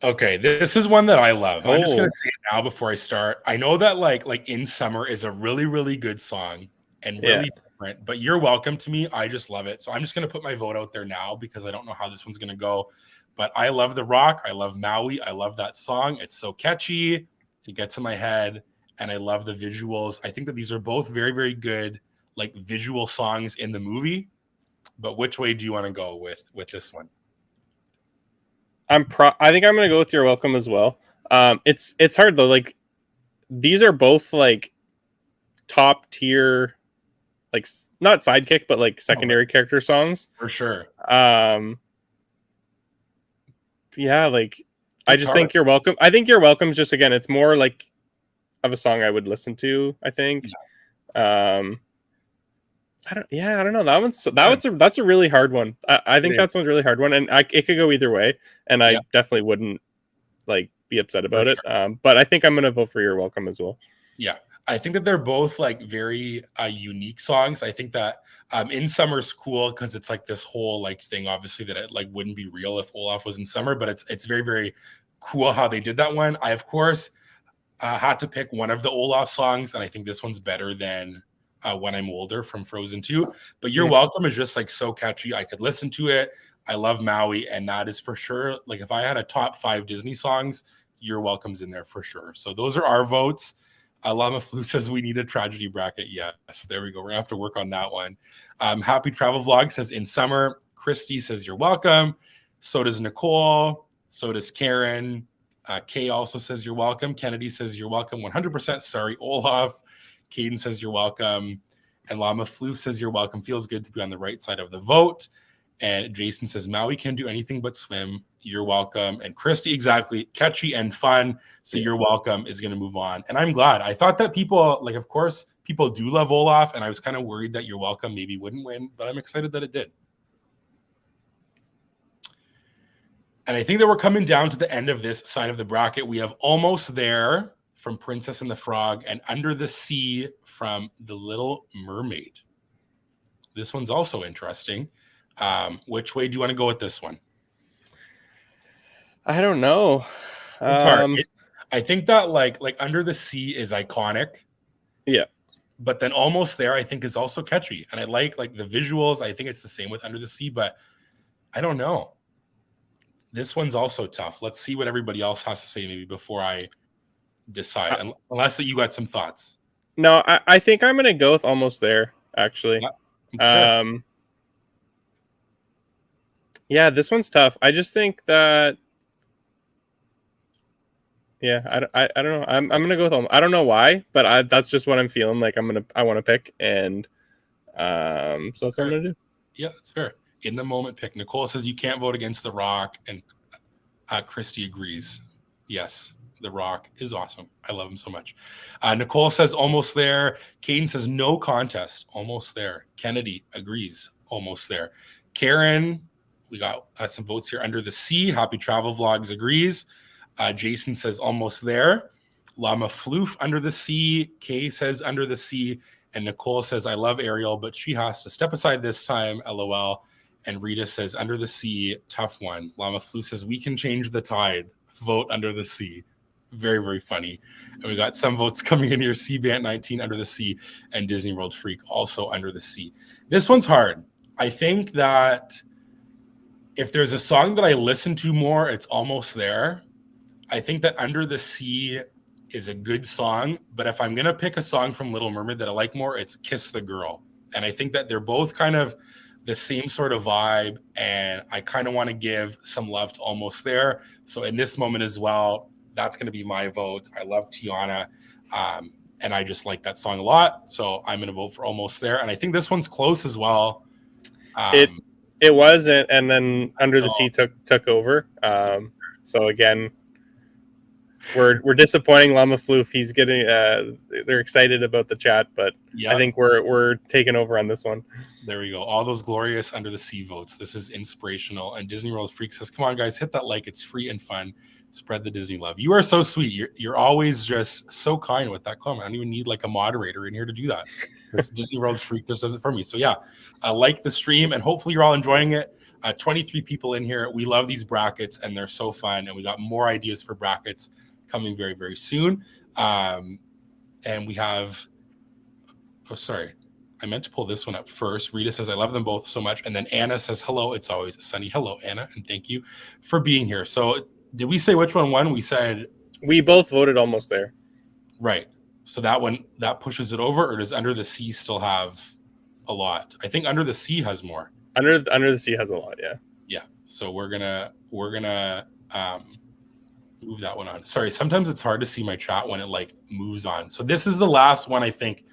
Okay, this is one that I love. I'm just gonna say it now before I start. I know that like In Summer is a really, really good song and really different, but You're Welcome to Me, I just love it. So I'm just gonna put my vote out there now because I don't know how this one's gonna go. But I love The Rock, I love Maui, I love that song. It's so catchy, it gets in my head, and I love the visuals. I think that these are both very, very good, like visual songs in the movie. But which way do you want to go with this one? I think I'm gonna go with You're Welcome as well. It's hard though. Like these are both like top tier, like not sidekick, but like secondary character songs for sure. Yeah, like I just think You're Welcome. I think You're Welcome is just again, it's more like of a song I would listen to. I think. I don't know. That's a really hard one. I think that's one's really hard one, and it could go either way. And I definitely wouldn't like be upset about it. But I think I'm gonna vote for You're Welcome as well. Yeah, I think that they're both like very unique songs. I think that In Summer's cool because it's like this whole like thing. Obviously, that it like wouldn't be real if Olaf was in summer, but it's very, very cool how they did that one. I of course had to pick one of the Olaf songs, and I think this one's better than When I'm Older from Frozen 2. But You're Welcome is just like so catchy. I could listen to it. I love Maui, and that is for sure. Like if I had a top 5 Disney songs, You're Welcome's in there for sure. So those are our votes. Llama Flu says we need a tragedy bracket. Yes, there we go. We're gonna have to work on that one. Happy Travel Vlog says In Summer. Christy says You're Welcome. So does Nicole. So does Karen. Kay also says you're welcome. Kennedy says you're welcome. 100% sorry, Olaf. Caden says you're welcome. And Llama Floof says you're welcome. Feels good to be on the right side of the vote. And Jason says Maui can do anything but swim. You're welcome. And Christy, exactly, catchy and fun. So you're welcome is going to move on. And I'm glad. I thought that people, like, of course, people do love Olaf. And I was kind of worried that you're welcome maybe wouldn't win. But I'm excited that it did. And I think that we're coming down to the end of this side of the bracket. We have Almost There from Princess and the Frog and Under the Sea from The Little Mermaid. This one's also interesting. Which way do you want to go with this one? I don't know. It's hard. I think that like Under the Sea is iconic. Yeah. But then Almost There, I think, is also catchy. And I like the visuals. I think it's the same with Under the Sea, but I don't know. This one's also tough. Let's see what everybody else has to say maybe before I decide. Unless that you got some thoughts. No, I think I'm going to go with Almost There, actually. Yeah, this one's tough. I just think that, yeah, I don't know. I'm gonna go with Almost. I don't know why, but that's just what I'm feeling like. I want to pick, and so that's what I'm gonna do. Yeah, that's fair. In the moment pick. Nicole says you can't vote against The Rock, and Christy agrees. Yes, The Rock is awesome. I love him so much. Nicole says Almost There. Caden says no contest. Almost There. Kennedy agrees. Almost There. Karen, we got some votes here. Under the Sea. Happy Travel Vlogs agrees. Jason says Almost There. Llama Floof, Under the Sea. Kay says Under the Sea. And Nicole says, I love Ariel, but she has to step aside this time. LOL. And Rita says, Under the Sea, tough one. Llama Floof says, we can change the tide. Vote Under the Sea. Very, very funny. And we got some votes coming in here. C-Band 19, Under the Sea. And Disney World Freak, also Under the Sea. This one's hard. I think that if there's a song that I listen to more, it's Almost There. I think that Under the Sea is a good song. But if I'm going to pick a song from Little Mermaid that I like more, it's Kiss the Girl. And I think that they're both kind of the same sort of vibe, and I kind of want to give some love to Almost There. So in this moment as well, that's going to be my vote. I love Tiana, and I just like that song a lot. So I'm going to vote for Almost There. And I think this one's close as well. It wasn't, and then Under the Sea took over. So again, we're disappointing Llama Floof. He's getting they're excited about the chat, but I think we're taking over on this one. There we go. All those glorious Under the Sea votes. This is inspirational. And Disney World Freak says, come on, guys, hit that like. It's free and fun. Spread the Disney love. You are so sweet. You're always just so kind with that comment. I don't even need like a moderator in here to do that. Disney World Freak just does it for me. So yeah, like the stream, and hopefully you're all enjoying it. 23 people in here. We love these brackets, and they're so fun. And we got more ideas for brackets coming very, very soon. And we have, sorry, I meant to pull this one up first. Rita says, I love them both so much. And then Anna says, hello, it's always sunny. Hello, Anna, and thank you for being here. So did we say which one won? We said... We both voted Almost There. Right. So that one, that pushes it over, or does Under the Sea still have a lot? I think Under the Sea has more. Under the Sea has a lot, yeah. Yeah. So we're gonna move that one on. Sorry, sometimes it's hard to see my chat when it like moves on. So this is the last one, I think,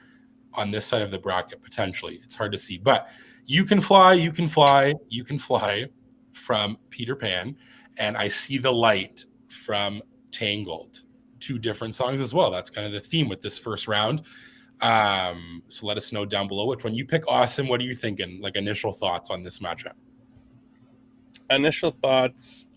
on this side of the bracket, potentially. It's hard to see, but You Can Fly, You Can Fly, You Can Fly from Peter Pan, and I See the Light from Tangled. Two different songs as well. That's kind of the theme with this first round. So let us know down below which one you pick. Awesome. What are you thinking? Like initial thoughts on this matchup? Initial thoughts,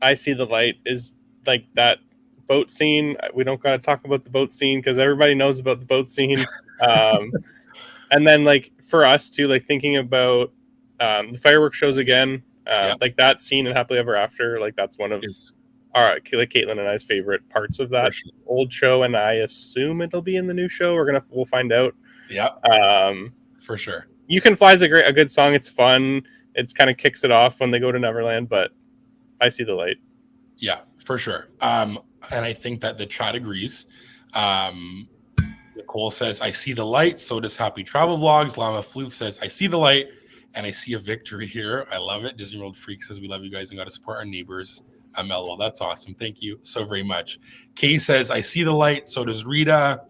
I See the Light is like that boat scene. We don't got to talk about the boat scene because everybody knows about the boat scene. And then like for us too, like thinking about the fireworks shows again, like that scene in Happily Ever After, like that's one of like Caitlin and I's favorite parts of that old show, and I assume it'll be in the new show. We'll find out. Yeah. For sure. You Can Fly is a good song. It's fun. It's kind of kicks it off when they go to Neverland, but I See the Light. Yeah, for sure. And I think that the chat agrees. Nicole says, I see the light. So does Happy Travel Vlogs. Llama Floof says, I see the light and I see a victory here. I love it. Disney World Freak says, we love you guys and got to support our neighbors. LOL. That's awesome. Thank you so very much. Kay says, I see the light. So does Rita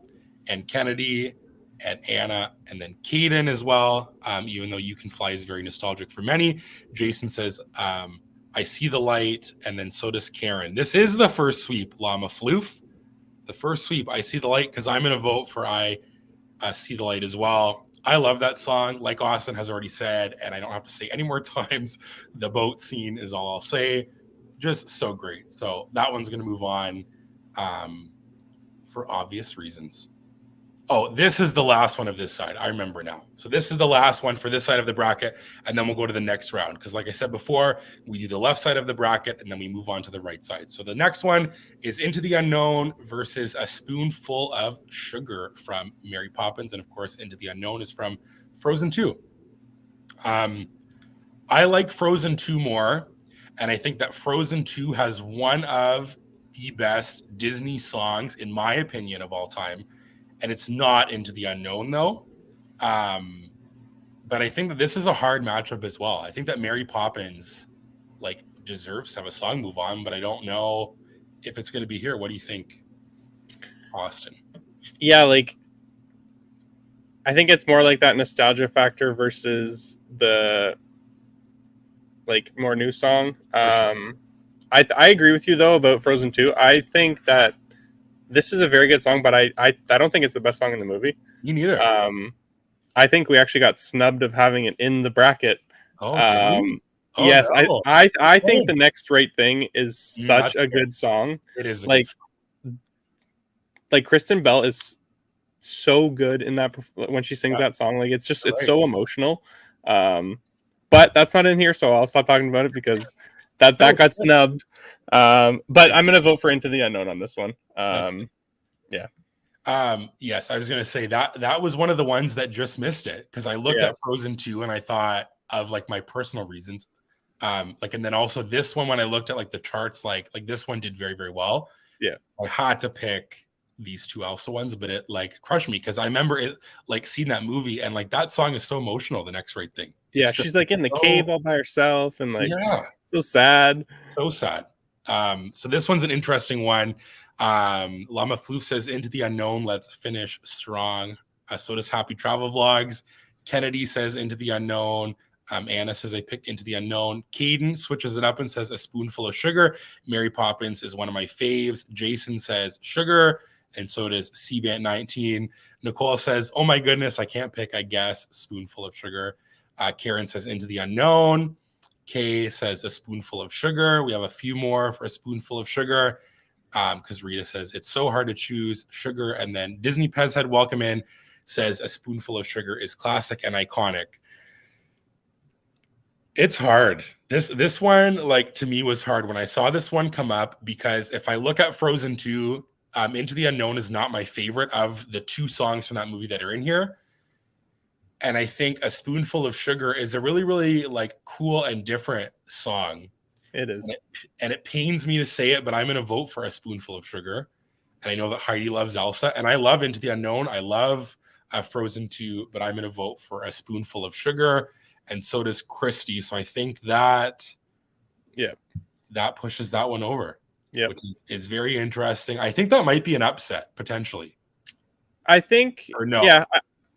and Kennedy and Anna, and then Caden as well. Even though You Can Fly is very nostalgic for many. Jason says, I see the light, and then so does Karen. This is the first sweep, Llama Floof. The first sweep, I see the light, because I'm going to vote for I see the light as well. I love that song, like Austin has already said, and I don't have to say any more times. The boat scene is all I'll say. Just so great. So that one's going to move on for obvious reasons. Oh, this is the last one of this side. I remember now. So this is the last one for this side of the bracket, and then we'll go to the next round. Because like I said before, we do the left side of the bracket, and then we move on to the right side. So the next one is Into the Unknown versus A Spoonful of Sugar from Mary Poppins. And of course, Into the Unknown is from Frozen 2. I like Frozen 2 more, and I think that Frozen 2 has one of the best Disney songs, in my opinion, of all time. And it's not Into the Unknown, though. But I think that this is a hard matchup as well. I think that Mary Poppins deserves to have a song move on, but I don't know if it's going to be here. What do you think, Austin? Yeah, I think it's more like that nostalgia factor versus the more new song. I agree with you though about Frozen 2. I think that this is a very good song, but I don't think it's the best song in the movie. Me neither. I think we actually got snubbed of having it in the bracket. Oh, did we? Oh, yes, no. I think The Next Right Thing is such a good song. It is a good song. Kristen Bell is so good in that when she sings that song. It's just it's so emotional. But that's not in here, so I'll stop talking about it because that got snubbed. But I'm gonna vote for Into the Unknown on this one. Yeah. Yes, I was gonna say that was one of the ones that just missed it because I looked at Frozen 2 and I thought of my personal reasons. And then also this one, when I looked at the charts, this one did very, very well. Yeah. I had to pick these two Elsa ones, but it crushed me because I remember it seeing that movie and that song is so emotional. The Next Right Thing. Yeah, she's in the cave all by herself and so sad. So sad. So this one's an interesting one. Llama Floof says Into the Unknown, let's finish strong. So does Happy Travel Vlogs. Kennedy says Into the Unknown. Anna says I picked Into the Unknown. Caden switches it up and says A Spoonful of Sugar. Mary Poppins is one of my faves. Jason says Sugar, and so does CBANT 19. Nicole says, oh my goodness, I can't pick, I guess, Spoonful of Sugar. Karen says Into the Unknown. Kay says A Spoonful of Sugar. We have a few more for A Spoonful of Sugar because Rita says it's so hard to choose Sugar. And then Disney Pez Head Welcome In says A Spoonful of Sugar is classic and iconic. It's hard. This one, to me, was hard when I saw this one come up because if I look at Frozen 2, Into the Unknown is not my favorite of the two songs from that movie that are in here. And I think A Spoonful of Sugar is a really, really cool and different song. It is. And it pains me to say it, but I'm going to vote for A Spoonful of Sugar. And I know that Heidi loves Elsa, and I love Into the Unknown. I love Frozen 2, but I'm going to vote for A Spoonful of Sugar. And so does Christy. So I think that pushes that one over. Yeah. Which is very interesting. I think that might be an upset, potentially. I think, or no. Yeah,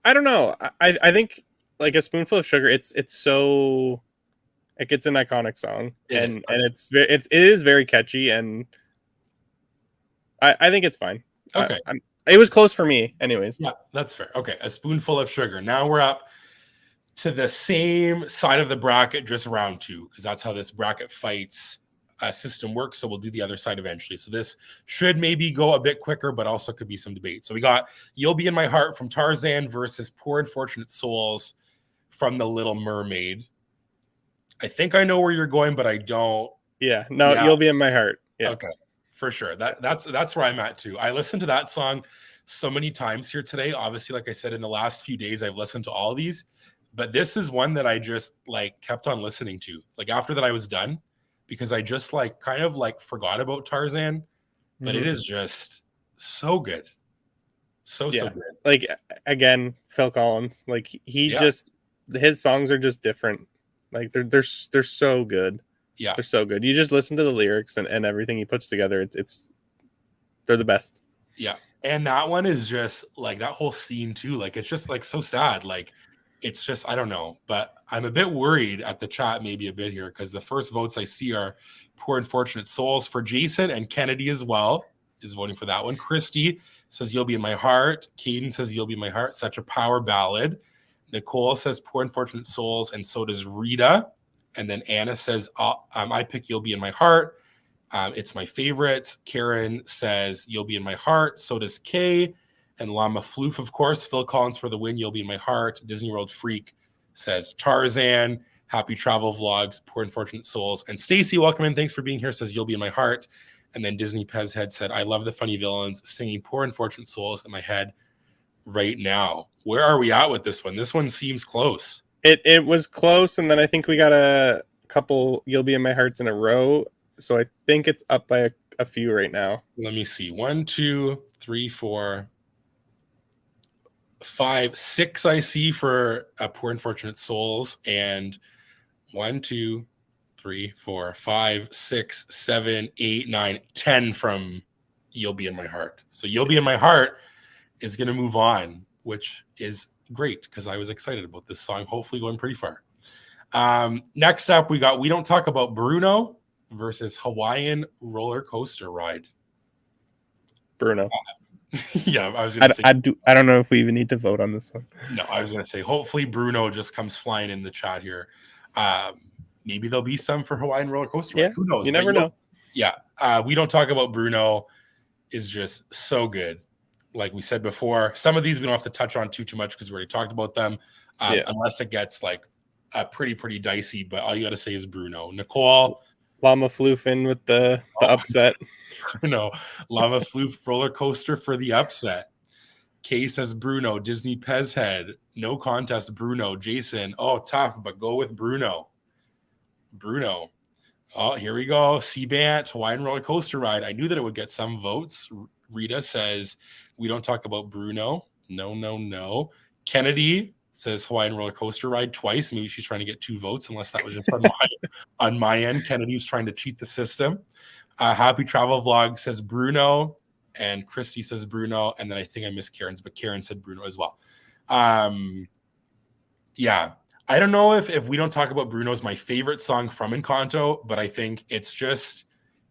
I don't know. I think A Spoonful of Sugar, it's so it's an iconic song. And it is very catchy, and I think it's fine. Okay. It was close for me anyways. Yeah, that's fair. Okay, A Spoonful of Sugar. Now we're up to the same side of the bracket, just round two, because that's how this bracket fights system works. So we'll do the other side eventually. So this should maybe go a bit quicker, but also could be some debate. So we got You'll Be in My Heart from Tarzan versus Poor Unfortunate Souls from The Little Mermaid. I think I know where you're going, but I don't. Yeah, no, yeah. You'll Be in My Heart. Yeah. Okay, for sure. That's where I'm at too. I listened to that song so many times here today. Obviously, like I said, in the last few days, I've listened to all of these, but this is one that I just kept on listening to. After that, I was done because I just kind of forgot about Tarzan, but it is just so good. So good. Again, Phil Collins, he just, his songs are just different. They're so good. Yeah. They're so good. You just listen to the lyrics and everything he puts together. It's they're the best. Yeah. And that one is just like that whole scene too. Like it's just like so sad. Like it's just I don't know, but I'm a bit worried at the chat maybe a bit here because the first votes I see are Poor Unfortunate Souls for Jason, and Kennedy as well is voting for that one. Christy says You'll Be in My Heart. Caden says You'll Be in My Heart. Such a power ballad. Nicole says Poor Unfortunate Souls, and so does Rita. And then Anna says I pick You'll Be in My Heart. It's my favorite. Karen says You'll Be in My Heart. So does Kay. And Llama Floof, of course. Phil Collins for the win. You'll Be in My Heart. Disney World Freak says Tarzan. Happy Travel Vlogs. Poor Unfortunate Souls. And Stacy, welcome in. Thanks for being here. Says You'll Be in My Heart. And then Disney Pez Head said, I love the funny villains singing Poor Unfortunate Souls in my head right now. Where are we at with this one? This one seems close. It was close, and then I think we got a couple You'll Be in My Hearts in a row. So I think it's up by a few right now. Let me see. 1, 2, 3, 4, 5, 6 I see for Poor Unfortunate Souls, and 1, 2, 3, 4, 5, 6, 7, 8, 9, 10 from You'll Be in My Heart. So You'll Be in My Heart is going to move on, which is great because I was excited about this song, hopefully going pretty far. Next up, we got We Don't Talk About Bruno versus Hawaiian Roller Coaster Ride. Bruno. Yeah, I was going to say. I don't know if we even need to vote on this one. No, I was going to say, hopefully Bruno just comes flying in the chat here. Maybe there'll be some for Hawaiian Roller Coaster Ride. Yeah, who knows? You never know. Yeah, We Don't Talk About Bruno is just so good. Like we said before, some of these we don't have to touch on too much because we already talked about them. Unless it gets like pretty dicey, but all you got to say is Bruno. Nicole. Llama Floof in with the upset. Bruno. Llama Floof roller coaster for the upset. Kay says Bruno. Disney Pez Head. No contest, Bruno. Jason. Oh, tough, but go with Bruno. Bruno. Oh, here we go. C-Bant, Hawaiian Roller Coaster Ride. I knew that it would get some votes. Rita says, We Don't Talk About Bruno. No. Kennedy says Hawaiian Roller Coaster Ride twice. Maybe she's trying to get 2 votes, unless that was just on my end. Kennedy's trying to cheat the system. Happy Travel Vlog says Bruno, and Christy says Bruno, and then I think I missed Karen's, but Karen said Bruno as well. Yeah, I don't know if We Don't Talk About Bruno is my favorite song from Encanto, but I think it's just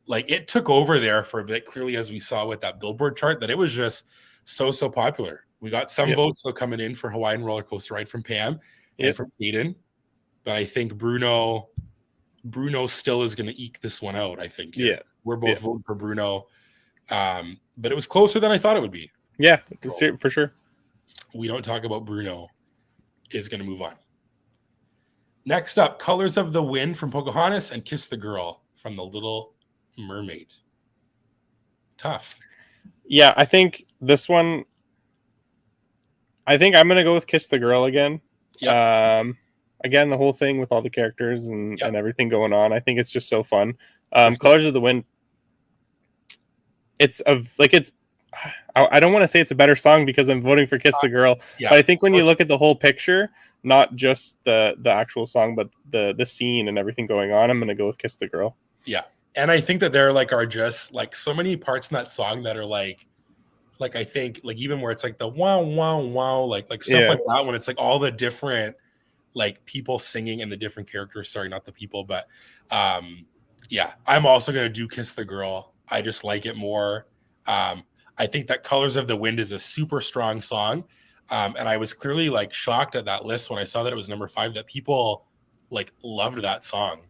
like it took over there for a bit, clearly, as we saw with that Billboard chart, that it was just so popular. We got some votes though coming in for Hawaiian Roller Coaster Ride from Pam and from Aiden, but I think Bruno still is going to eke this one out. I think. Yeah, we're both voting for Bruno, but it was closer than I thought it would be. Yeah, for sure. We Don't Talk About Bruno is going to move on. Next up, Colors of the Wind from Pocahontas and Kiss the Girl from The Little Mermaid. Tough. Yeah, I think this one. I think I'm gonna go with Kiss the Girl again. Yeah. Again, the whole thing with all the characters and everything going on. I think it's just so fun. Colors of the Wind. I don't want to say it's a better song because I'm voting for Kiss the Girl. But I think when you look at the whole picture, not just the actual song, but the scene and everything going on, I'm gonna go with Kiss the Girl. Yeah. And I think that there are just like so many parts in that song that are like I think like even where it's like the wow like stuff like that, when it's like all the different like people singing and the different characters. Sorry, not the people, but I'm also gonna do Kiss the Girl. I just like it more. I think that Colors of the Wind is a super strong song. And I was clearly like shocked at that list when I saw that it was number 5, that people like loved that song.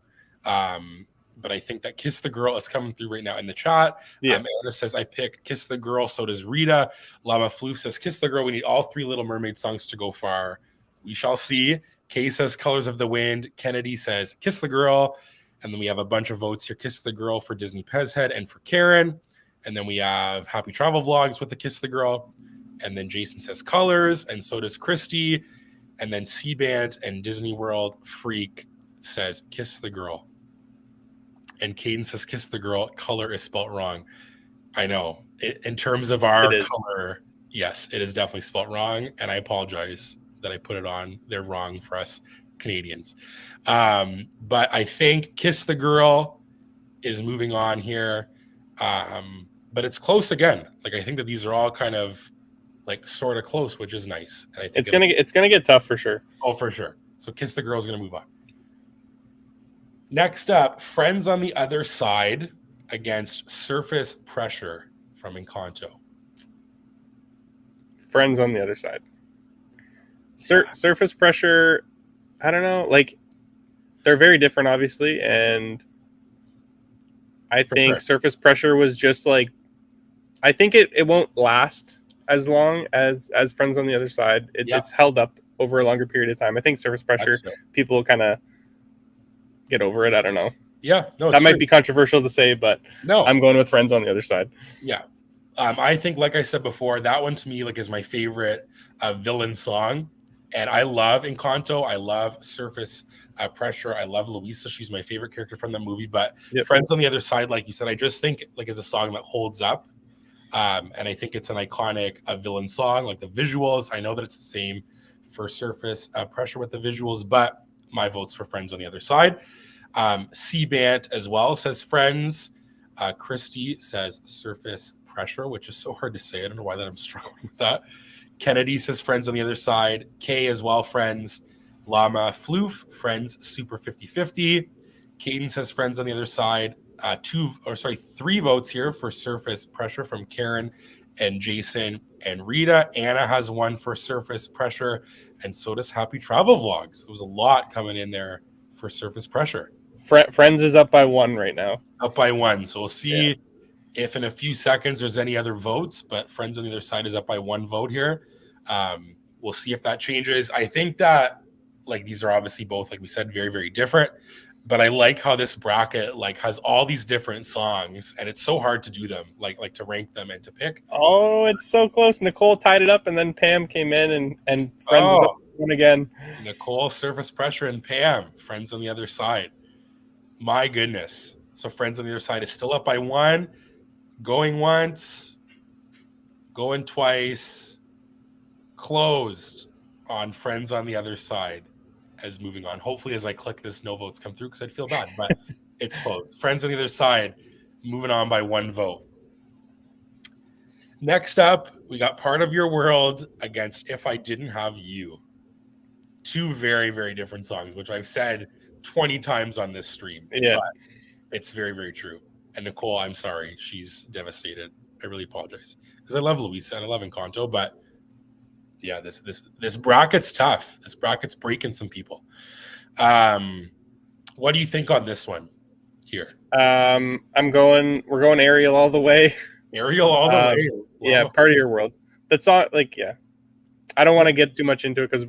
But I think that Kiss the Girl is coming through right now in the chat. Anna says, I pick Kiss the Girl. So does Rita. Lava Floof says, Kiss the Girl. We need all 3 Little Mermaid songs to go far. We shall see. Kay says, Colors of the Wind. Kennedy says, Kiss the Girl. And then we have a bunch of votes here. Kiss the Girl for Disney Pez Head and for Karen. And then we have Happy Travel Vlogs with the Kiss the Girl. And then Jason says Colors. And so does Christy. And then C-Band and Disney World Freak says Kiss the Girl. And Caden says Kiss the Girl. Color is spelt wrong. I know. In terms of our color, yes, it is definitely spelt wrong. And I apologize that I put it on there wrong for us Canadians. But I think Kiss the Girl is moving on here. But it's close again. Like, I think that these are all kind of like sort of close, which is nice. And I think it's gonna get tough for sure. Oh, for sure. So Kiss the Girl is going to move on. Next up, Friends on the Other Side against Surface Pressure from Encanto. Friends on the Other Side. Surface Pressure, I don't know. Like, they're very different, obviously, and I think Surface Pressure was just like, I think it won't last as long as Friends on the Other Side. It's held up over a longer period of time. I think Surface Pressure, people kind of get over it. I don't know. Yeah, no, that might be controversial to say, but no, I'm going with Friends on the Other Side. Yeah, I think, like I said before, that one to me like is my favorite villain song, and I love Encanto. I love Surface Pressure. I love Luisa. She's my favorite character from the movie. But Friends on the Other Side, like you said, I just think like is a song that holds up, and I think it's an iconic villain song. Like the visuals, I know that it's the same for Surface Pressure with the visuals, but my vote's for Friends on the Other Side. C-Bant as well says Friends. Christy says Surface Pressure, which is so hard to say. I don't know why that I'm struggling with that. Kennedy says Friends on the Other Side. Kay as well, Friends. Llama Floof, Friends, Super 50-50. Caden says Friends on the Other Side. 3 votes here for Surface Pressure from Karen and Jason and Rita. Anna has 1 for Surface Pressure, and so does Happy Travel Vlogs. There was a lot coming in there for Surface Pressure. Friends is up by 1 right now. Up by 1. So we'll see if in a few seconds there's any other votes, but Friends on the Other Side is up by 1 vote here. We'll see if that changes. I think that like these are obviously both, like we said, very, very different. But I like how this bracket like has all these different songs, and it's so hard to do them, like to rank them and to pick. Oh, it's so close. Nicole tied it up, and then Pam came in, and Friends is up 1 again. Nicole, Surface Pressure, and Pam, Friends on the Other Side. My goodness. So Friends on the Other Side is still up by 1. Going once, going twice, closed on Friends on the Other Side as moving on. Hopefully as I click this, no votes come through because I'd feel bad, but it's closed. Friends on the Other Side moving on by 1 vote. Next up, we got Part of Your World against If I Didn't Have You. 2 very, very different songs, which I've said 20 times on this stream. Yeah. But it's very, very true. And Nicole, I'm sorry. She's devastated. I really apologize. Because I love Luisa and I love Encanto, but yeah, this bracket's tough. This bracket's breaking some people. What do you think on this one here? we're going Ariel all the way. Ariel all the way. Yeah, Part of Your World. That's all like, yeah. I don't want to get too much into it because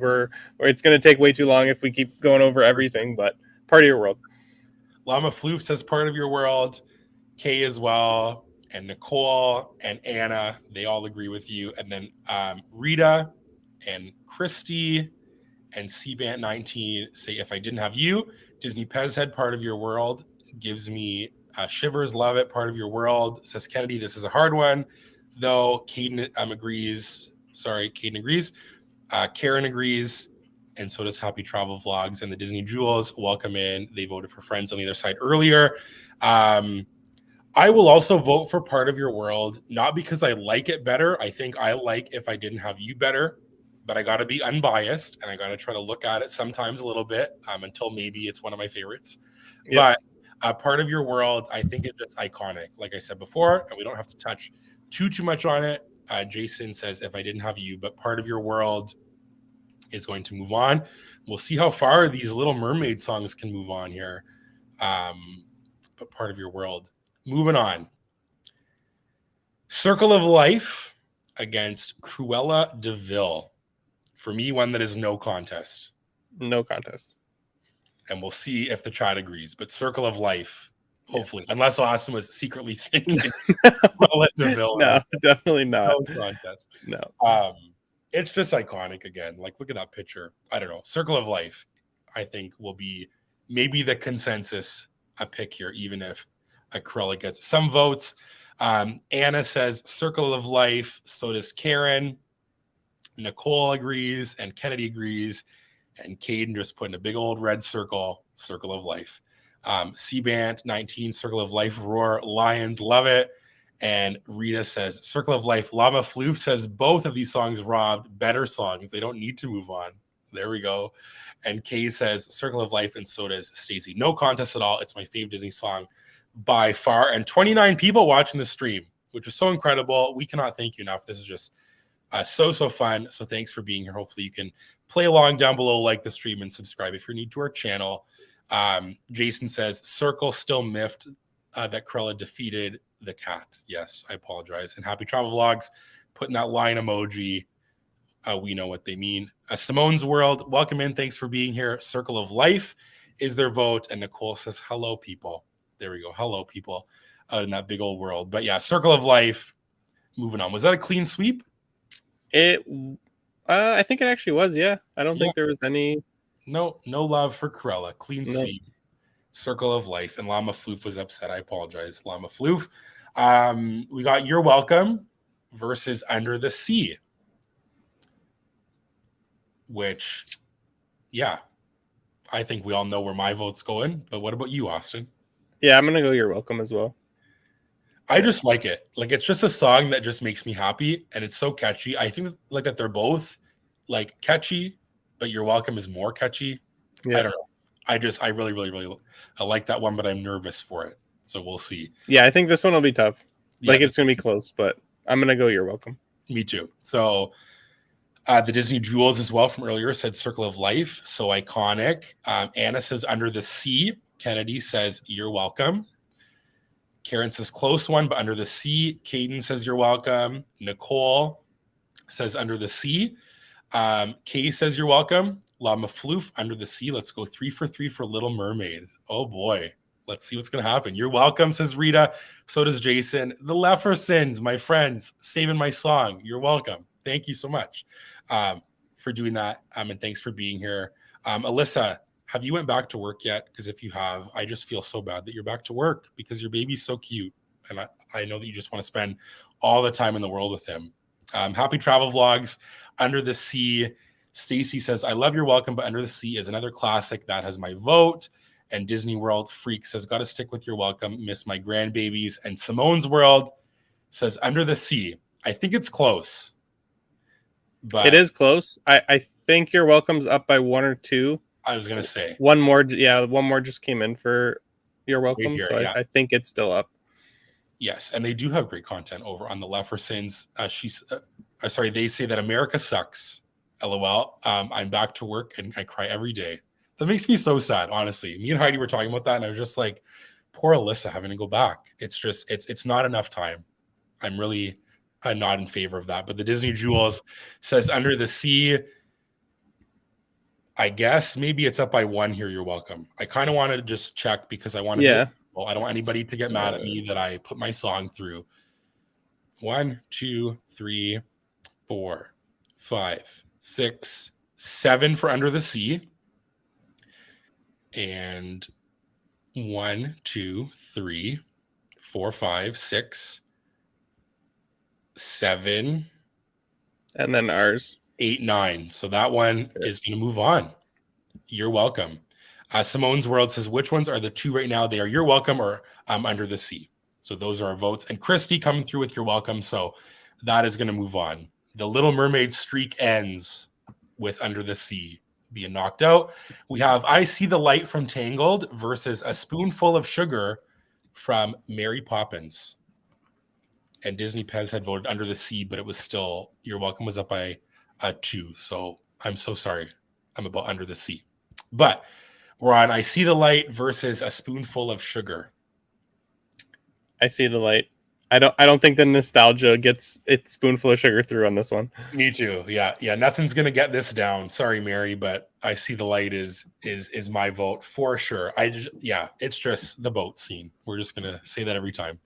it's going to take way too long if we keep going over everything, but Part of Your World. Llama Floof says Part of Your World. Kay as well. And Nicole and Anna, they all agree with you. And then Rita and Christy and CBant19 say If I Didn't Have You. Disney Pez Head, Part of Your World gives me shivers. Love it. Part of Your World. Says Kennedy, this is a hard one. Though Caden agrees. Sorry, Caden agrees. Karen agrees. And so does Happy Travel Vlogs and the Disney Jewels. Welcome in. They voted for Friends on the Other Side earlier. I will also vote for Part of Your World, not because I like it better. I think I like If I Didn't Have You better, but I got to be unbiased and I got to try to look at it sometimes a little bit until maybe it's one of my favorites. Yep. But Part of Your World, I think it's just iconic. Like I said before, and we don't have to touch too much on it. Jason says If I Didn't Have You, but Part of Your World is going to move on. We'll see how far these Little Mermaid songs can move on here. But Part of Your World. Moving on. Circle of Life against Cruella de Vil. For me, one that is no contest. No contest. And we'll see if the chat agrees. But Circle of Life, hopefully. Yeah. Unless Austin was secretly thinking Cruella de Vil. No, definitely not. No contest. No. It's just iconic again. Like, look at that picture. I don't know. Circle of Life, I think, will be maybe the consensus pick here, even if Cruella gets some votes. Anna says Circle of Life. So does Karen. Nicole agrees, and Kennedy agrees. And Caden just put in a big old red circle of life. C-Band 19, Circle of Life, Roar, Lions, love it. And Rita says, Circle of Life. Llama Floof says, both of these songs robbed, better songs. They don't need to move on. There we go. And Kay says, Circle of Life, and so does Stacy. No contest at all. It's my favorite Disney song by far. And 29 people watching the stream, which is so incredible. We cannot thank you enough. This is just so fun. So thanks for being here. Hopefully you can play along down below, like the stream, and subscribe if you're new to our channel. Jason says, Circle still miffed that Cruella defeated the cat. Yes, I apologize. And happy travel vlogs, putting that lion emoji. We know what they mean. Simone's World, welcome in. Thanks for being here. Circle of Life is their vote. And Nicole says, hello, people. There we go. Hello, people out in that big old world. But yeah, Circle of Life, moving on. Was that a clean sweep? I think it actually was, yeah. I don't think there was any... No love for Cruella. Clean sweep. Circle of Life. And Llama Floof was upset. I apologize, Llama Floof. We got You're Welcome versus Under the Sea. Which, yeah, I think we all know where my vote's going. But what about you, Austin? Yeah, I'm going to go You're Welcome as well. I just like it. Like, it's just a song that just makes me happy, and it's so catchy. I think like that they're both like catchy, but You're Welcome is more catchy. Yeah. I don't know. I really I like that one, but I'm nervous for it. So we'll see. Yeah, I think this one will be tough. Like, it's going to be close, but I'm going to go You're Welcome. Me too. So the Disney Jewels as well from earlier said Circle of Life. So iconic. Anna says Under the Sea. Kennedy says You're Welcome. Karen says close one, but Under the Sea. Caden says You're Welcome. Nicole says Under the Sea. Kay says You're Welcome. Llama Floof, Under the Sea. Let's go 3 for 3 for Little Mermaid. Oh boy. Let's see what's going to happen. You're welcome, says Rita. So does Jason. The Leffersons, my friends, saving my song. You're welcome. Thank you so much for doing that. And thanks for being here. Alyssa, have you went back to work yet? Because if you have, I just feel so bad that you're back to work because your baby's so cute. And I know that you just want to spend all the time in the world with him. Happy travel vlogs. Under the Sea. Stacy says, I love You're Welcome, but Under the Sea is another classic. That has my vote. And Disney World Freak says, got to stick with You're Welcome. Miss my grandbabies. And Simone's World says Under the Sea. I think it's close. But it is close. I think You're Welcome's up by 1 or 2. I was going to say. One more just came in for You're Welcome. Here, so yeah. I think it's still up. Yes, and they do have great content over on the Leffersons. They say that America sucks. LOL. I'm back to work and I cry every day. That makes me so sad, honestly. Me and Heidi were talking about that, and I was just like, poor Alyssa having to go back. It's just, it's not enough time. I'm really not in favor of that. But the Disney Jewels says Under the Sea. I guess maybe it's up by 1 here. You're welcome. I kind of wanted to just check because I want to. Yeah. Well, I don't want anybody to get mad at me that I put my song through. 1, 2, 3, 4, 5, 6, 7 for Under the Sea. And 1, 2, 3, 4, 5, 6, 7. And then ours. 8, 9. So that one is going to move on. You're welcome. Simone's World says, which ones are the 2 right now? They are You're Welcome or Under the Sea. So those are our votes. And Christy coming through with You're Welcome. So that is going to move on. The Little Mermaid streak ends with Under the Sea being knocked out. We have I See the Light from Tangled versus A Spoonful of Sugar from Mary Poppins. And Disney Pez had voted Under the Sea, but it was still You're Welcome was up by 2. So I'm so sorry. I'm about Under the Sea. But we're on I See the Light versus A Spoonful of Sugar. I See the Light. I don't think the nostalgia gets its Spoonful of Sugar through on this one. Me too. Yeah. Nothing's gonna get this down. Sorry, Mary, but I See the Light is my vote for sure. It's just the boat scene. We're just gonna say that every time.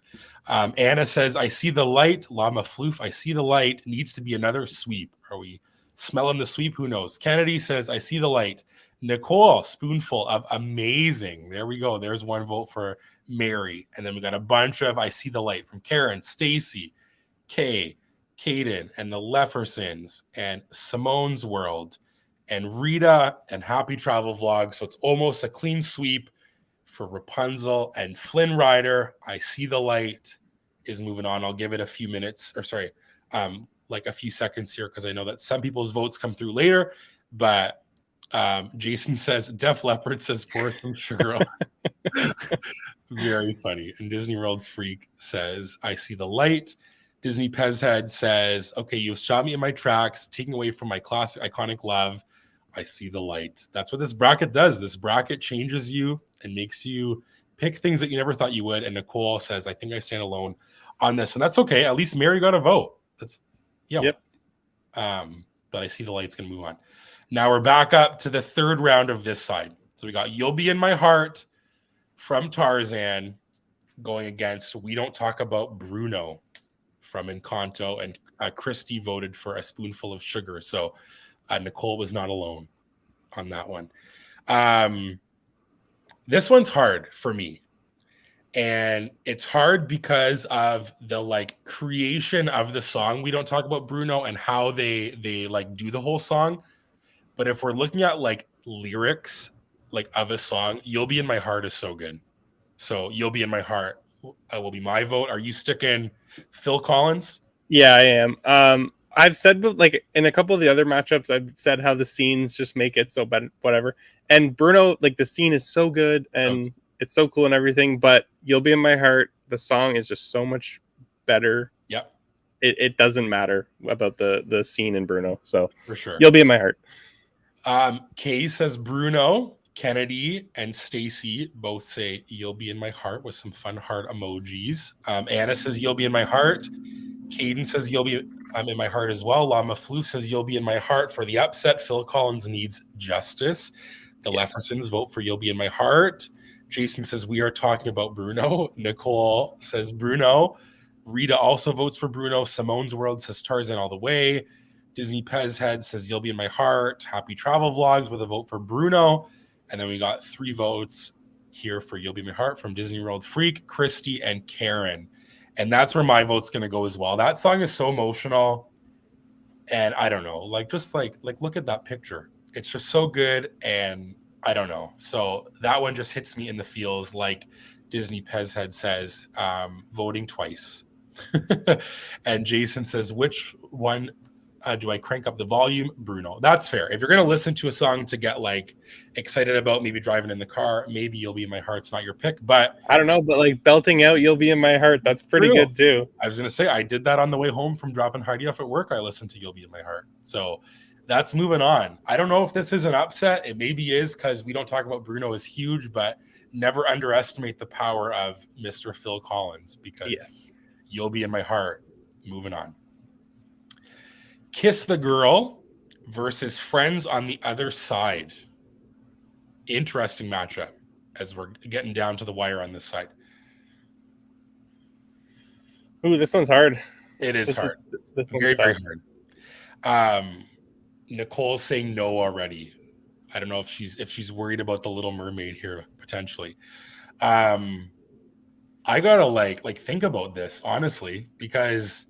Anna says, I See the Light. Llama Floof, I See the Light. Needs to be another sweep. Are we smelling the sweep? Who knows? Kennedy says, I See the Light. Nicole, Spoonful of Amazing. There we go. There's one vote for Mary. And then we got a bunch of I See the Light from Karen, Stacy, Kay, Caden, and the Leffersons, and Simone's World, and Rita and Happy Travel Vlog. So it's almost a clean sweep for Rapunzel and Flynn Rider. I See the Light is moving on. I'll give it a few minutes, or sorry, like a few seconds here, because I know that some people's votes come through later. But Jason says Def Leppard says pour some sugar on. Very funny. And Disney World Freak says I See the Light. Disney Pez Head says, okay, you've shot me in my tracks, taking away from my classic iconic love. I See the Light. That's what this bracket does. This bracket changes you and makes you pick things that you never thought you would. And Nicole says, I think I stand alone on this. And that's okay. At least Mary got a vote. That's, Yep. But I See the Light's going to move on. Now we're back up to the third round of this side. So we got You'll Be in My Heart from Tarzan going against We Don't Talk About Bruno from Encanto. And Christy voted for A Spoonful of Sugar. So Nicole was not alone on that one. This one's hard for me. And it's hard because of the like creation of the song We Don't Talk About Bruno and how they like do the whole song. But if we're looking at like lyrics like of a song, You'll Be in My Heart is so good. So You'll Be in My Heart will be my vote. Are you sticking Phil Collins? Yeah, I am. I've said, like, in a couple of the other matchups, I've said how the scenes just make it so bad, whatever. And Bruno, like, the scene is so good and it's so cool and everything, but You'll Be in My Heart, the song is just so much better. Yep. It doesn't matter about the scene in Bruno. So for sure. You'll Be in My Heart. Kay says Bruno. Kennedy and Stacy both say You'll Be in My Heart with some fun heart emojis. Anna says You'll Be in My Heart. Caden says You'll Be in My Heart as well. Llama Flu says You'll Be in My Heart for the upset. Phil Collins needs justice. The Leffersons vote for You'll Be in My Heart. Jason says We Are Talking About Bruno. Nicole says Bruno. Rita also votes for Bruno. Simone's World says Tarzan all the way. Disney Pez Head says You'll Be in My Heart. Happy Travel Vlogs with a vote for Bruno. And then we got 3 votes here for You'll Be in My Heart from Disney World Freak, Christy, and Karen. And that's where my vote's going to go as well. That song is so emotional. And I don't know, like, just like look at that picture. It's just so good. And I don't know. So that one just hits me in the feels, like Disney Pez Head says, voting twice. And Jason says, which one do I crank up the volume? Bruno. That's fair. If you're going to listen to a song to get like excited about, maybe driving in the car, maybe You'll Be in My Heart's not your pick, but I don't know, but like belting out You'll Be in My Heart, that's pretty good too. I was going to say, I did that on the way home from dropping Heidi off at work. I listened to You'll Be in My Heart. So that's moving on. I don't know if this is an upset. It maybe is, because We Don't Talk About Bruno is huge, but never underestimate the power of Mr. Phil Collins, because You'll Be in My Heart. Moving on. Kiss the Girl versus Friends on the Other Side. Interesting matchup as we're getting down to the wire on this side. Ooh, this one's hard. It is hard. This one's very, very hard. Nicole's saying no already. I don't know if she's worried about the Little Mermaid here, potentially. I gotta like think about this, honestly, because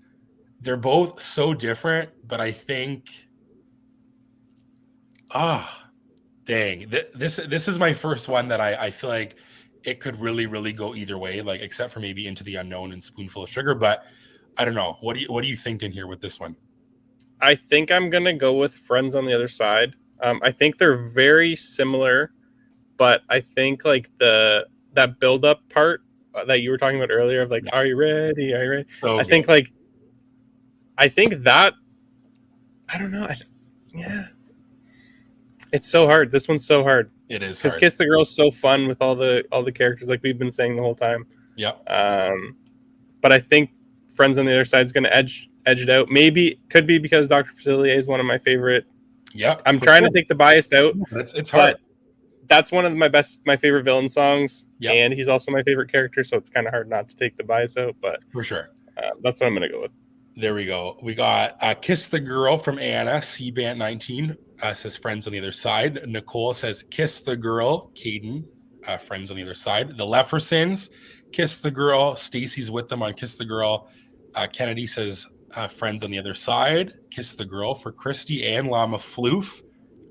they're both so different, but I think, dang, this is my first one that I feel like it could really, really go either way, like, except for maybe Into the Unknown and Spoonful of Sugar. But I don't know. What are you thinking here with this one? I think I'm gonna go with Friends on the Other Side. I think they're very similar, but I think like that build up part that you were talking about earlier of like, Are you ready? Are you ready? So I think that, I don't know. It's so hard. This one's so hard. It is because hard. Kiss the Girl's so fun with all the characters, like we've been saying the whole time. Yeah. But I think Friends on the Other Side is going to edge it out. Maybe could be because Dr. Facilier is one of my favorite. Yeah. I'm trying to take the bias out. It's hard. That's one of my favorite villain songs. Yeah. And he's also my favorite character, so it's kind of hard not to take the bias out. But for sure, that's what I'm going to go with. There we go. We got Kiss the Girl from Anna, C-Band 19, says Friends on the Other Side. Nicole says Kiss the Girl. Caden, Friends on the Other Side. The Leffersons, Kiss the Girl. Stacy's with them on Kiss the Girl. Kennedy says Friends on the Other Side. Kiss the Girl for Christy and Llama Floof.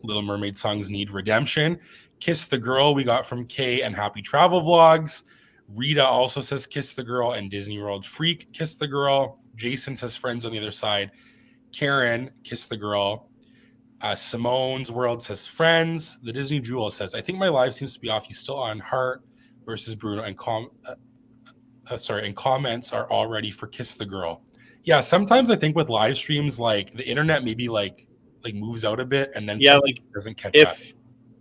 Little Mermaid songs need redemption. Kiss the Girl we got from Kay and Happy Travel Vlogs. Rita also says Kiss the Girl, and Disney World Freak, Kiss the Girl. Jason says Friends on the Other Side. Karen, Kiss the Girl. Simone's World says Friends. The Disney Jewel says, I think my live seems to be off. You still on Heart versus Bruno, and comments are all ready for Kiss the Girl. Yeah, sometimes I think with live streams, like the internet maybe like moves out a bit, and then like doesn't catch up.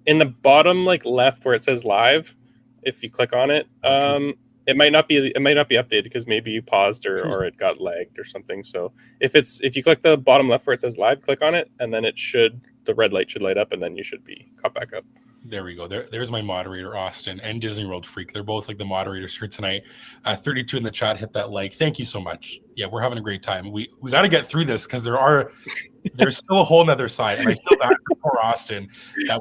In the bottom like left where it says live, if you click on it, it might not be updated because maybe you paused or it got lagged or something. So if you click the bottom left where it says live, click on it, and then the red light should light up, and then you should be caught back up. There we go. There's my moderator, Austin, and Disney World Freak. They're both like the moderators here tonight. 32 in the chat, hit that like. Thank you so much. Yeah, we're having a great time. We got to get through this because there's still a whole nother side, and I feel bad for poor Austin.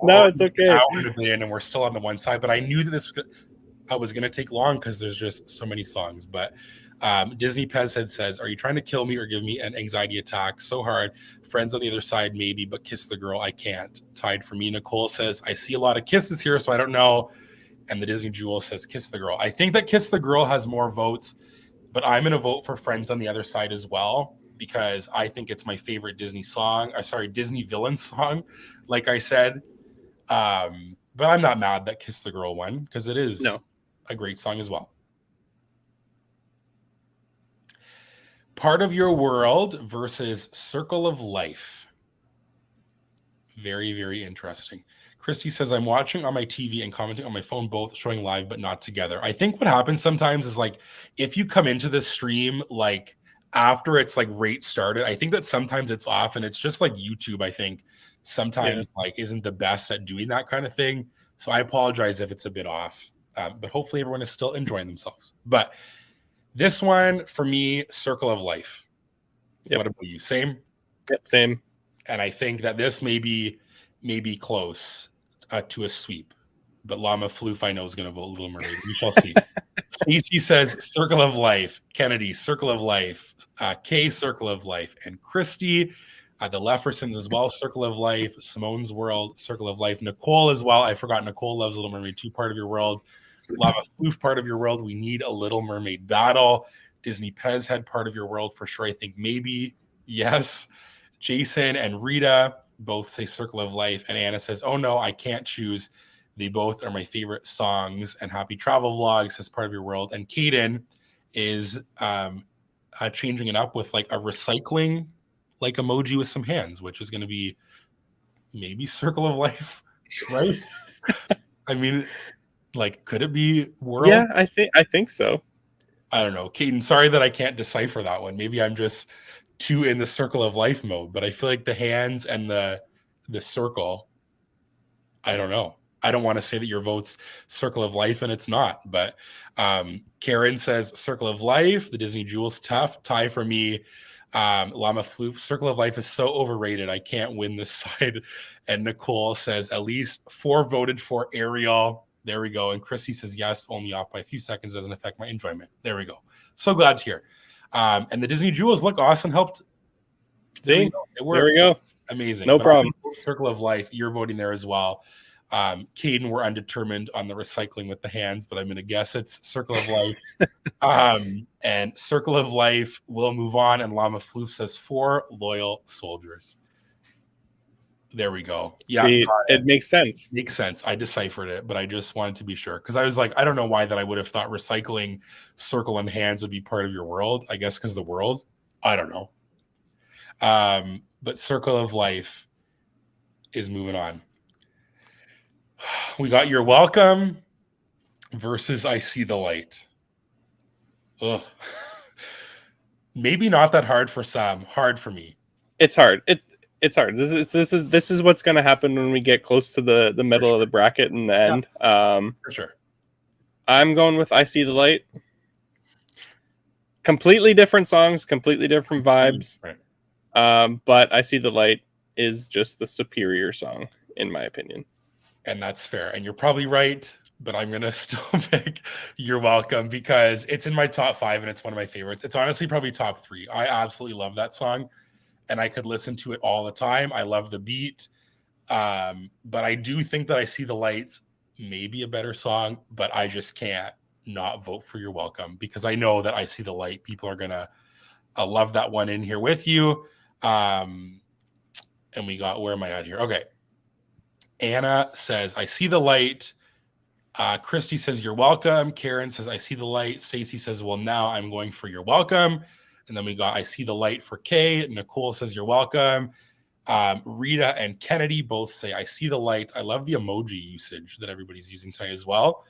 No, it's okay. And we're still on the one side, but I knew that I was going to take long because there's just so many songs. But Disney Pezhead says, are you trying to kill me or give me an anxiety attack? So hard. Friends on the Other Side, maybe, but Kiss the Girl, I can't. Tied for me. Nicole says, I see a lot of kisses here, so I don't know. And the Disney Jewel says, Kiss the Girl. I think that Kiss the Girl has more votes, but I'm going to vote for Friends on the Other Side as well, because I think it's my favorite Disney villain song, like I said. But I'm not mad that Kiss the Girl won, because it is a great song as well. Part of Your World versus Circle of Life. Very, very interesting. Christy says, I'm watching on my TV and commenting on my phone, both showing live, but not together. I think what happens sometimes is like, if you come into the stream, like after it's like rate started, I think that sometimes it's off, and it's just like YouTube, I think sometimes like isn't the best at doing that kind of thing. So I apologize if it's a bit off, but hopefully everyone is still enjoying themselves. But this one for me, Circle of Life. Yep. What about you? Same? Yep, same. And I think that this may be close to a sweep. But Llama Floof, I know, is going to vote Little Mermaid. We shall see. Stacey says Circle of Life. Kennedy, Circle of Life. Kay, Circle of Life. And Christy, the Leffersons as well, Circle of Life. Simone's World, Circle of Life. Nicole as well. I forgot Nicole loves Little Mermaid 2, Part of Your World. Llama Floof, Part of Your World. We need a Little Mermaid battle. Disney Pezhead, Part of Your World for sure. I think maybe yes. Jason and Rita both say Circle of Life, and Anna says, oh no, I can't choose. They both are my favorite songs. And Happy Travel Vlogs says Part of Your World. And Kaden is changing it up with like a recycling like emoji with some hands, which is going to be maybe Circle of Life, right? I mean, like, could it be World? Yeah, I think so. I don't know. Kaden, sorry that I can't decipher that one. Maybe I'm just too in the Circle of Life mode, but I feel like the hands and the circle, I don't know. I don't want to say that your vote's Circle of Life and it's not, but Karen says Circle of Life. The Disney Jewel's tough. Tie for me. Llama Floof, Circle of Life is so overrated. I can't win this side. And Nicole says at least 4 voted for Ariel. There we go. And Chrissy says yes, only off by a few seconds, doesn't affect my enjoyment. There we go. So glad to hear. And the Disney Jewels, look, Austin helped. See, there we go. Amazing. No problem. Circle of Life, you're voting there as well. Caden, we're undetermined on the recycling with the hands, but I'm going to guess it's Circle of Life. And Circle of Life will move on. And Llama Floof says 4 loyal soldiers. There we go. Yeah, see, it makes sense. Makes sense. I deciphered it, but I just wanted to be sure because I was like, I don't know why that I would have thought recycling, circle, and hands would be part of your world. I guess because the world. I don't know. But Circle of Life is moving on. We got You're Welcome versus I See the Light. Ugh. Maybe not that hard for some. Hard for me. It's hard. It's hard. This is what's going to happen when we get close to the middle of the bracket and the end. For sure. I'm going with I See the Light. Completely different songs, completely different vibes. Right. But I See the Light is just the superior song, in my opinion. And that's fair. And you're probably right, but I'm going to still pick You're Welcome because it's in my top 5 and it's one of my favorites. It's honestly probably top 3. I absolutely love that song and I could listen to it all the time. I love the beat. But I do think that I See the Lights may be a better song, but I just can't not vote for You're Welcome because I know that I See the Light. People are gonna love that one in here with you. And we got, where am I at here? Okay. Anna says, I See the Light. Christy says, You're Welcome. Karen says, I See the Light. Stacy says, well, now I'm going for You're Welcome. And then we got I See the Light for Kay. Nicole says, You're Welcome. Rita and Kennedy both say, I See the Light. I love the emoji usage that everybody's using tonight as well.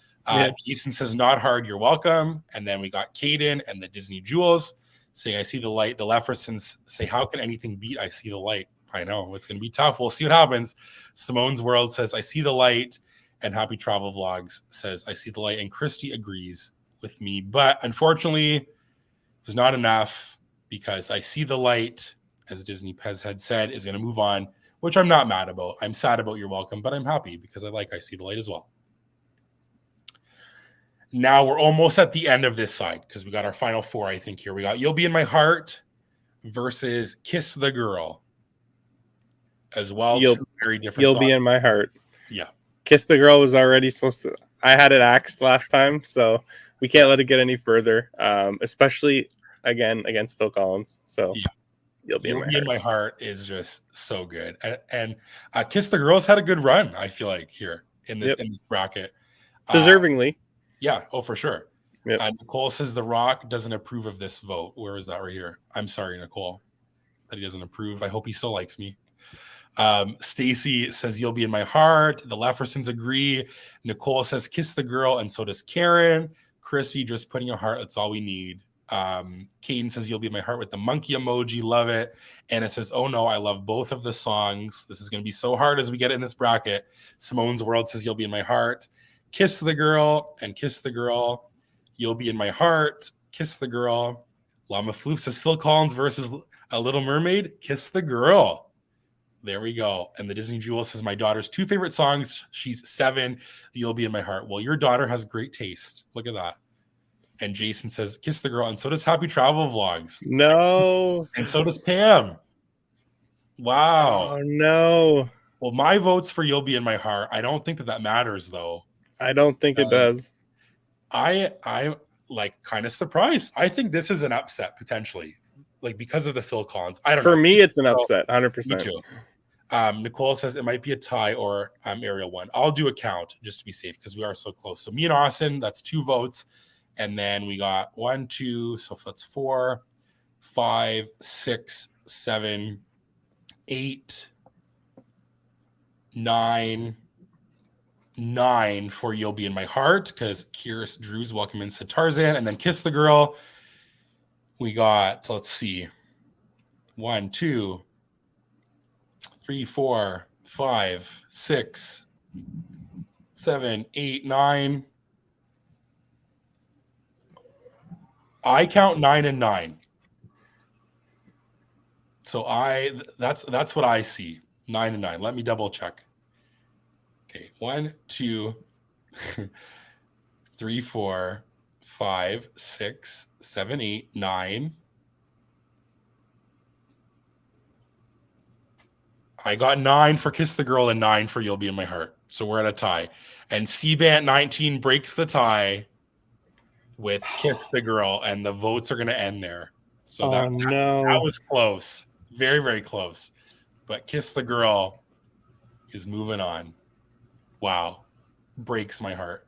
Jason says, Not Hard, You're Welcome. And then we got Caden and the Disney Jewels saying, I See the Light. The Leffersons say, how can anything beat I See the Light? I know it's going to be tough. We'll see what happens. Simone's World says, I See the Light. And Happy Travel Vlogs says, I See the Light. And Christy agrees with me. But unfortunately, there's not enough because I See the Light, as Disney Pez had said, is going to move on, which I'm not mad about. I'm sad about You're Welcome, but I'm happy because I like I See the Light as well. Now we're almost at the end of this side because we got our final four, I think, here. We got You'll Be in My Heart versus Kiss the Girl as well. Two very different You'll songs. Be in My Heart. Yeah. Kiss the Girl was already supposed to... I had it axed last time, so we can't let it get any further, especially, again, against Phil Collins. So yeah. You'll Be in My Heart is just so good. And Kiss the Girl's had a good run, I feel like, here in this bracket. Deservingly. Yeah. Oh, for sure. Yep. Nicole says The Rock doesn't approve of this vote. Where is that right here? I'm sorry, Nicole, that he doesn't approve. I hope he still likes me. Stacy says You'll Be in My Heart. The Leffersons agree. Nicole says Kiss the Girl, and so does Karen. Chrissy just putting a heart. That's all we need. Caden says You'll Be in My Heart with the monkey emoji. Love it. And it says, oh no, I love both of the songs. This is going to be so hard as we get in this bracket. Simone's World says You'll Be in My Heart. Kiss the Girl and Kiss the Girl. You'll Be in My Heart. Kiss the Girl. Llama Floof says Phil Collins versus A Little Mermaid. Kiss the Girl. There we go. And the Disney Jewel says, my daughter's two favorite songs. She's 7. You'll Be in My Heart. Well, your daughter has great taste. Look at that. And Jason says, Kiss the Girl. And so does Happy Travel Vlogs. No. And so does Pam. Wow. Oh, no. Well, my vote's for You'll Be in My Heart. I don't think that matters, though. I don't think it does. I'm like kind of surprised. I think this is an upset, potentially. Like, because of the Phil Collins. I don't know. For me, it's an upset, 100%. Me too. Nicole says it might be a tie or Ariel won. I'll do a count just to be safe because we are so close. So me and Austin, that's 2 votes. And then we got 1, 2, so that's 4, 5, 6, 7, 8, 9 for You'll Be in My Heart because Kyrus Drew's welcome in said Tarzan. And then Kiss the Girl. We got, let's see, 1, 2, 3, 4, 5, 6, 7, 8, 9. I count 9 and 9. So that's what I see. 9 and 9. Let me double check. Okay, 1, 2, 3, 4, 5, 6, 7, 8, 9. I got 9 for Kiss the Girl and 9 for You'll Be in My Heart. So we're at a tie. And C-Band 19 breaks the tie with Kiss the Girl, and the votes are going to end there. So that was close. Very, very close. But Kiss the Girl is moving on. Wow. Breaks my heart.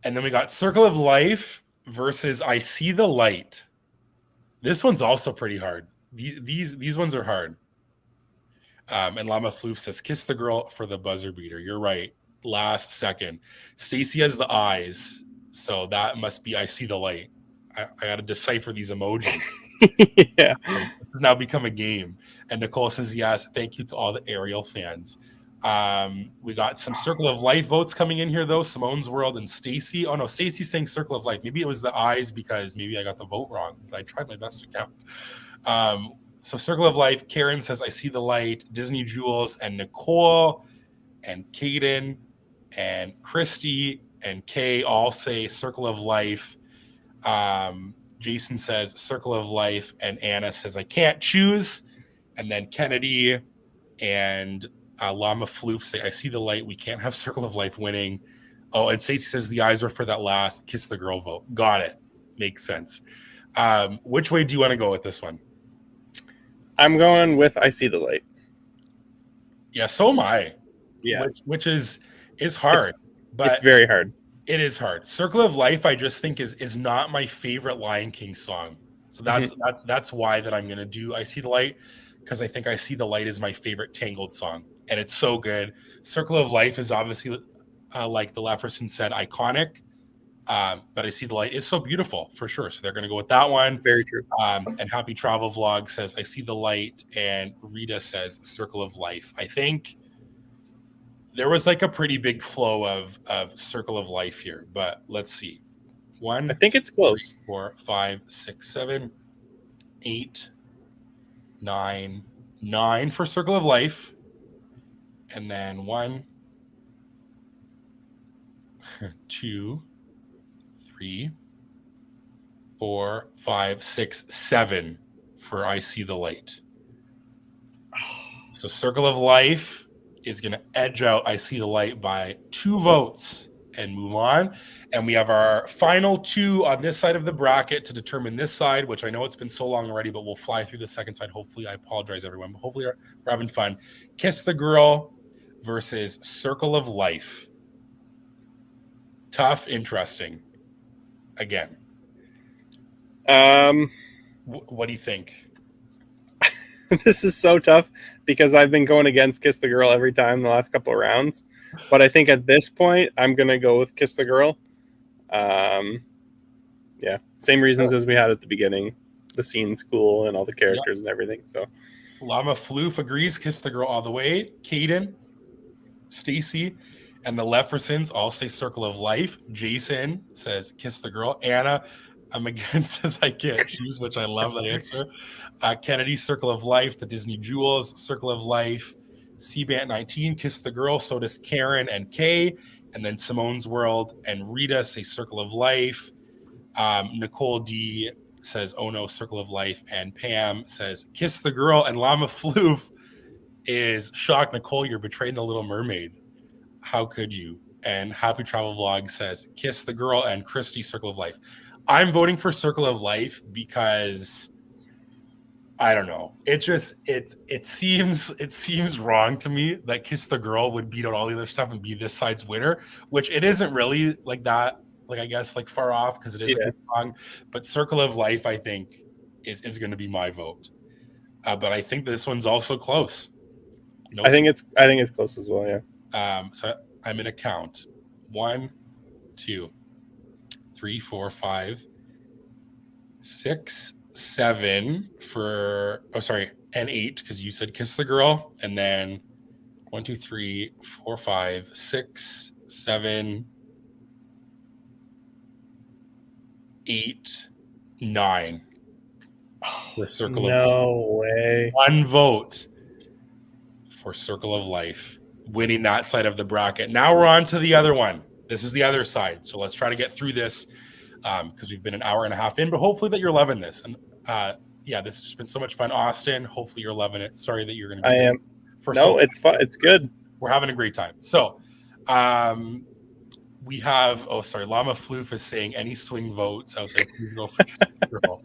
And then we got Circle of Life versus I See the Light. This one's also pretty hard. These ones are hard. And Llama Floof says, Kiss the Girl for the buzzer beater. You're right. Last second. Stacy has the eyes. So that must be I See the Light. I got to decipher these emojis. Yeah. It's now become a game. And Nicole says, yes, thank you to all the Ariel fans. We got some Circle of Life votes coming in here, though. Simone's World and Stacy. Oh, no, Stacy's saying Circle of Life. Maybe it was the eyes because maybe I got the vote wrong. But I tried my best to count. So Circle of Life, Karen says, I See the Light. Disney Jewels and Nicole and Caden and Christy and Kay all say Circle of Life. Jason says Circle of Life, and Anna says I can't choose. And then Kennedy and Llama Floof say, I see the light. We can't have Circle of Life winning. Oh, and Stacey says the eyes were for that last Kiss the Girl vote. Got it. Makes sense. Which way do you want to go with this one? I'm going with I See the Light. Yeah, so am I. Yeah. Which is hard. But it's very hard. It is hard. Circle of Life, I just think is not my favorite Lion King song. So that's why that I'm gonna do I See the Light, because I think I See the Light is my favorite Tangled song, and it's so good. Circle of Life is obviously, like the Lefferson said, iconic. But I See the Light is so beautiful for sure. So they're gonna go with that one. Very true. And Happy Travel Vlog says I See the Light, and Rita says Circle of Life. I think there was like a pretty big flow of Circle of Life here, but let's see. 1, I think it's close. 3, 4, 5, 6, 7, 8, 9, 9 for Circle of Life. And then 1, 2, 3, 4, 5, 6, 7 for I See the Light. So Circle of Life is going to edge out I See the Light by 2 votes and move on. And we have our final 2 on this side of the bracket to determine this side, which I know it's been so long already, but we'll fly through the second side. Hopefully, I apologize, everyone, but hopefully we're having fun. Kiss the Girl versus Circle of Life. Tough, interesting. Again. What do you think? This is so tough because I've been going against Kiss the Girl every time the last couple of rounds. But I think at this point, I'm going to go with Kiss the Girl. Yeah, same reasons as we had at the beginning. The scene's cool and all the characters and everything. So Llama Floof agrees, Kiss the Girl all the way. Caden, Stacy, and the Leffersons all say Circle of Life. Jason says Kiss the Girl. Anna, I'm against as I can't choose, which I love that answer. Kennedy, Circle of Life. The Disney Jewels, Circle of Life. C-Bant 19, Kiss the Girl. So does Karen and Kay. And then Simone's World and Rita say Circle of Life. Nicole D says, oh no, Circle of Life. And Pam says, Kiss the Girl. And Llama Floof is shocked. Nicole, you're betraying the Little Mermaid. How could you? And Happy Travel Vlog says, Kiss the Girl. And Christy, Circle of Life. I'm voting for Circle of Life because I don't know. It seems wrong to me that Kiss the Girl would beat out all the other stuff and be this side's winner, which it isn't really like that. Like, I guess like far off because it is a good song, but Circle of Life, I think, is going to be my vote. But I think this one's also close. I think it's close as well. Yeah. So I'm going to count 1, 2, 3, 4, 5, 6, 7 for and 8 because you said Kiss the Girl, and then 1, 2, 3, 4, 5, 6, 7, 8, 9 for Circle of Life. No way. 1 vote for Circle of Life, winning that side of the bracket. Now we're on to the other one. This is the other side. So let's try to get through this because we've been an hour and a half in, but hopefully that you're loving this. And this has been so much fun. Austin, hopefully you're loving it. Sorry that you're going to be. I am. It's fun. It's good. We're having a great time. So we have, Llama Floof is saying any swing votes out there. Please go for Girl.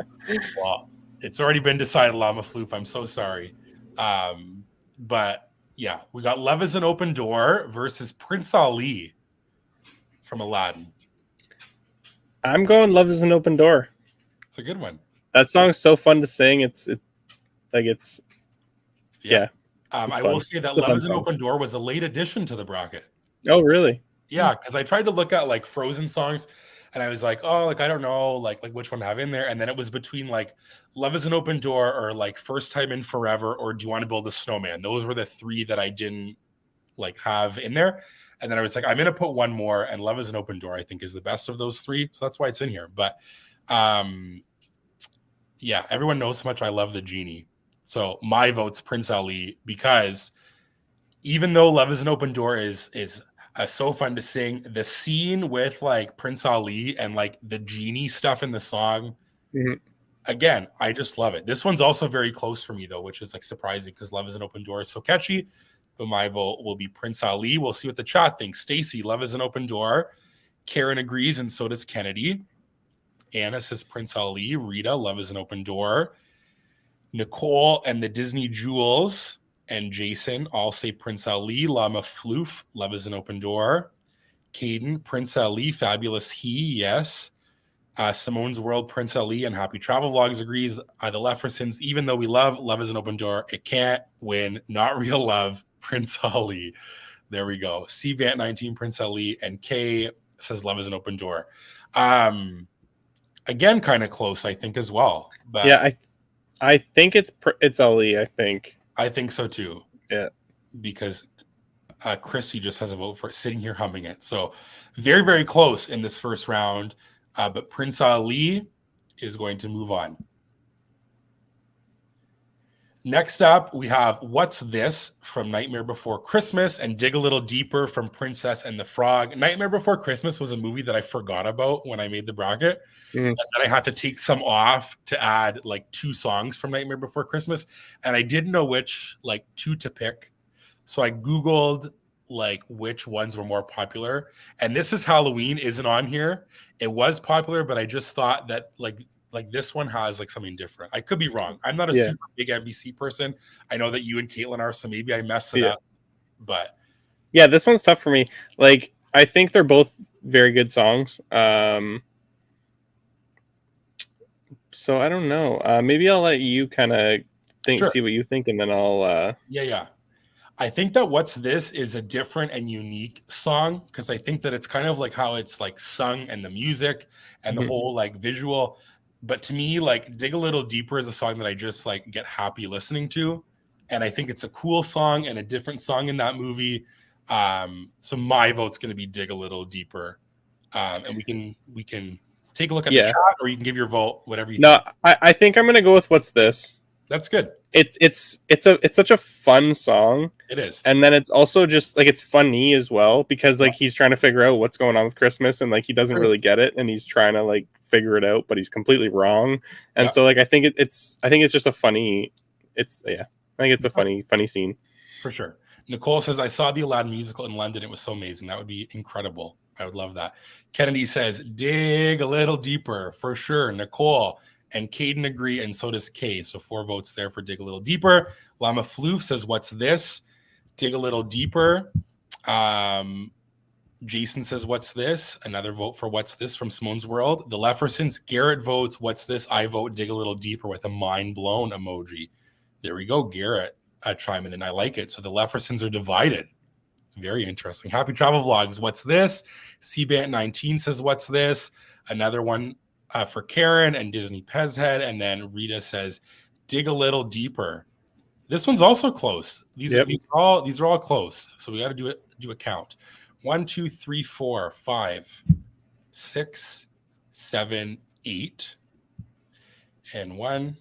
Well, it's already been decided, Llama Floof. I'm so sorry. But yeah, we got Love is an Open Door versus Prince Ali from Aladdin. I'm going Love is an Open Door. It's a good one. That song's so fun to sing. I will say that Love is an Open Door was a late addition to the bracket. Oh, really? Yeah, because I tried to look at like Frozen songs and I was like, I don't know, like which one to have in there. And then it was between like Love is an Open Door or like First Time in Forever or Do You Want to Build a Snowman? Those were the 3 that I didn't like have in there. And then I was like, I'm going to put one more, and Love is an Open Door, I think, is the best of those 3. So that's why it's in here. But everyone knows how much I love the Genie. So my vote's Prince Ali, because even though Love is an Open Door is so fun to sing, the scene with like Prince Ali and like the Genie stuff in the song, again, I just love it. This one's also very close for me though, which is like surprising because Love is an Open Door is so catchy. but my vote will be Prince Ali. We'll see what the chat thinks. Stacy, love is an open door. Karen agrees, and so does Kennedy. Anna says Prince Ali. Rita, love is an open door. Nicole and the Disney Jewels and Jason all say Prince Ali. Lama Floof, love is an open door. Caden, Prince Ali, fabulous he, yes. Simone's World, Prince Ali, and Happy Travel Vlogs agrees. The Leffersons, even though we love is an open door, it can't win. Not real love, Prince Ali. There we go. CVAT 19, Prince Ali, and Kay says love is an open door. Again, kind of close, I think, as well. But yeah, I think it's Ali. I think so too. Yeah, because Chrissy just has a vote for it, sitting here humming it. So very, very close in this first round. But Prince Ali is going to move on. Next up, we have What's This from Nightmare Before Christmas and Dig a Little Deeper from Princess and the Frog. Nightmare Before Christmas was a movie that I forgot about when I made the bracket. And then I had to take some off to add like 2 songs from Nightmare Before Christmas. And I didn't know which like 2 to pick. So I Googled like which ones were more popular. And This Is Halloween isn't on here. It was popular, but I just thought that like this one has like something different. I could be wrong. I'm not a super big NBC person. I know that you and Caitlin are, so maybe I messed it up. But yeah, this one's tough for me. Like, I think they're both very good songs. So I don't know. Maybe I'll let you kind of see what you think, and then I'll. Yeah. I think that What's This is a different and unique song because I think that it's kind of like how it's like sung and the music and the whole like visual. But to me, like Dig a Little Deeper is a song that I just like get happy listening to. And I think it's a cool song and a different song in that movie. So my vote's going to be Dig a Little Deeper. And we can take a look at the chat, or you can give your vote, whatever you think. I think I'm going to go with What's This. That's good. It's such a fun song. It is. And then it's also just like it's funny as well because like he's trying to figure out what's going on with Christmas and like he doesn't really get it and he's trying to like figure it out, but he's completely wrong. And so like I think it's just a funny I think it's a funny scene. For sure. Nicole says, I saw the Aladdin musical in London. It was so amazing. That would be incredible. I would love that. Kennedy says, Dig a Little Deeper, for sure. Nicole and Caden agree, and so does Kay. So 4 votes there for Dig a Little Deeper. Lama Floof says, What's This? Dig a Little Deeper. Jason says, What's This? Another vote for What's This from Simone's World. The Leffersons, Garrett votes, What's This? I vote Dig a Little Deeper with a mind blown emoji. There we go, Garrett chiming in. I like it. So the Leffersons are divided. Very interesting. Happy Travel Vlogs. What's This? CBAT 19 says, What's This? Another one for Karen and Disney Pezhead. And then Rita says, Dig a Little Deeper. This one's also close. These are all close. So we got to do a count. 1, 2, 3, 4, 5, 6, 7, 8. And 1,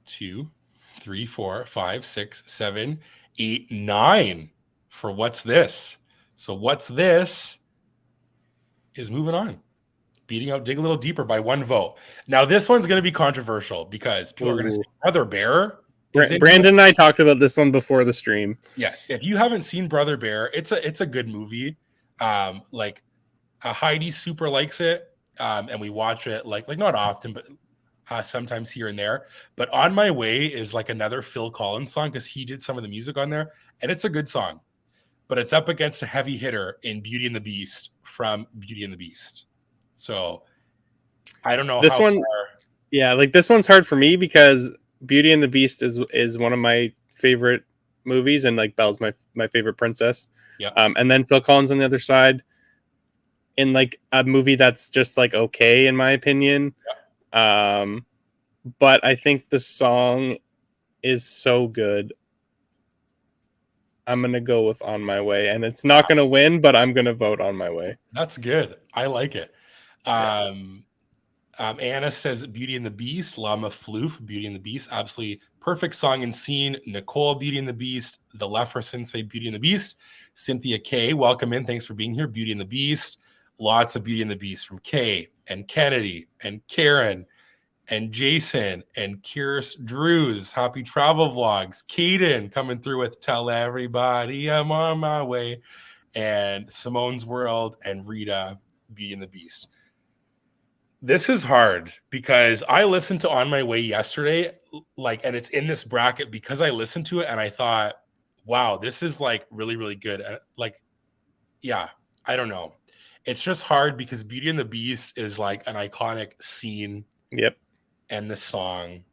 2, 3, 4, 5, 6, 7, 8, 9 for What's This? So What's This is moving on, beating out Dig a Little Deeper by 1 vote. Now this one's going to be controversial because people are going to say Brother Bear. Brandon and I talked about this one before the stream. Yes, if you haven't seen Brother Bear, it's a good movie. Like Heidi super likes it, and we watch it like not often, but sometimes here and there. But On My Way is like another Phil Collins song because he did some of the music on there, and it's a good song. But it's up against a heavy hitter in Beauty and the Beast from Beauty and the Beast. So I don't know this one. Yeah, like this one's hard for me because Beauty and the Beast is one of my favorite movies, and like Belle's my favorite princess. Yeah. And then Phil Collins on the other side in like a movie that's just like okay in my opinion. Yeah. But I think the song is so good. I'm gonna go with On My Way, and it's not gonna win, but I'm gonna vote On My Way. That's good. I like it. Anna says Beauty and the Beast. Lama Floof, Beauty and the Beast. Absolutely perfect song and scene. Nicole, Beauty and the Beast. The Leffersons say Beauty and the Beast. Cynthia K, welcome in. Thanks for being here. Beauty and the Beast. Lots of Beauty and the Beast from Kay and Kennedy and Karen and Jason and Kirst Drews, Happy Travel Vlogs, Kaden coming through with Tell Everybody I'm on my way, and Simone's World and Rita, Beauty and the Beast. This is hard because I listened to On My Way yesterday, like, and it's in this bracket because I listened to it and I thought, wow, this is like really, really good. Like, yeah, I don't know. It's just hard because Beauty and the Beast is like an iconic scene. Yep. And the song.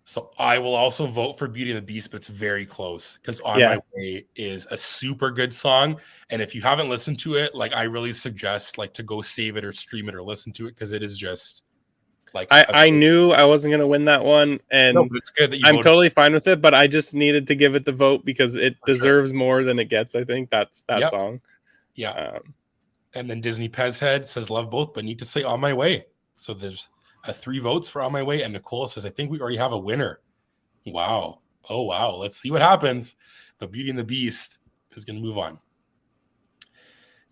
So I will also vote for Beauty and the Beast, but it's very close because On My Way is a super good song. And if you haven't listened to it, like I really suggest like to go save it or stream it or listen to it because it is just like I knew I wasn't gonna win that one, and no, but it's good that you I'm voted. totally fine with it, but I just needed to give it the vote because it deserves more than it gets. I think that's that song. Yeah. And then Disney Pez Head says love both, but need to say On My Way. So there's 3 votes for On My Way, and Nicole says, I think we already have a winner. Wow. Oh, wow. Let's see what happens. But Beauty and the Beast is going to move on.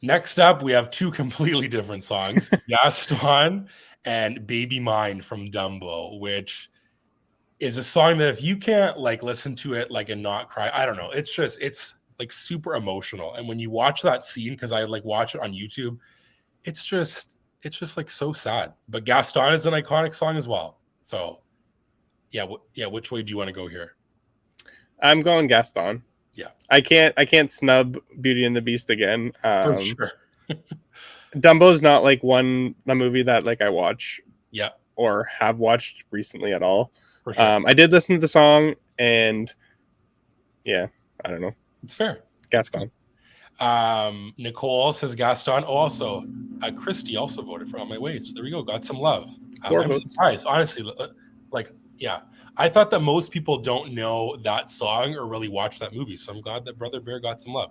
Next up, we have 2 completely different songs, Gaston and Baby Mine from Dumbo, which is a song that if you can't like listen to it like and not cry, I don't know. It's like super emotional. And when you watch that scene, because I like watch it on YouTube, it's just like so sad. But Gaston is an iconic song as well. So yeah, which way do you want to go here? I'm going Gaston. Yeah. I can't snub Beauty and the Beast again. For sure. Dumbo's not like a movie that like I watch or have watched recently at all. For sure. I did listen to the song and I don't know. It's fair. Gaston. Nicole says Gaston. Oh, also, Christy also voted for On My Way. So there we go. Got some love. I'm surprised, honestly. Like, yeah, I thought that most people don't know that song or really watch that movie. So I'm glad that Brother Bear got some love.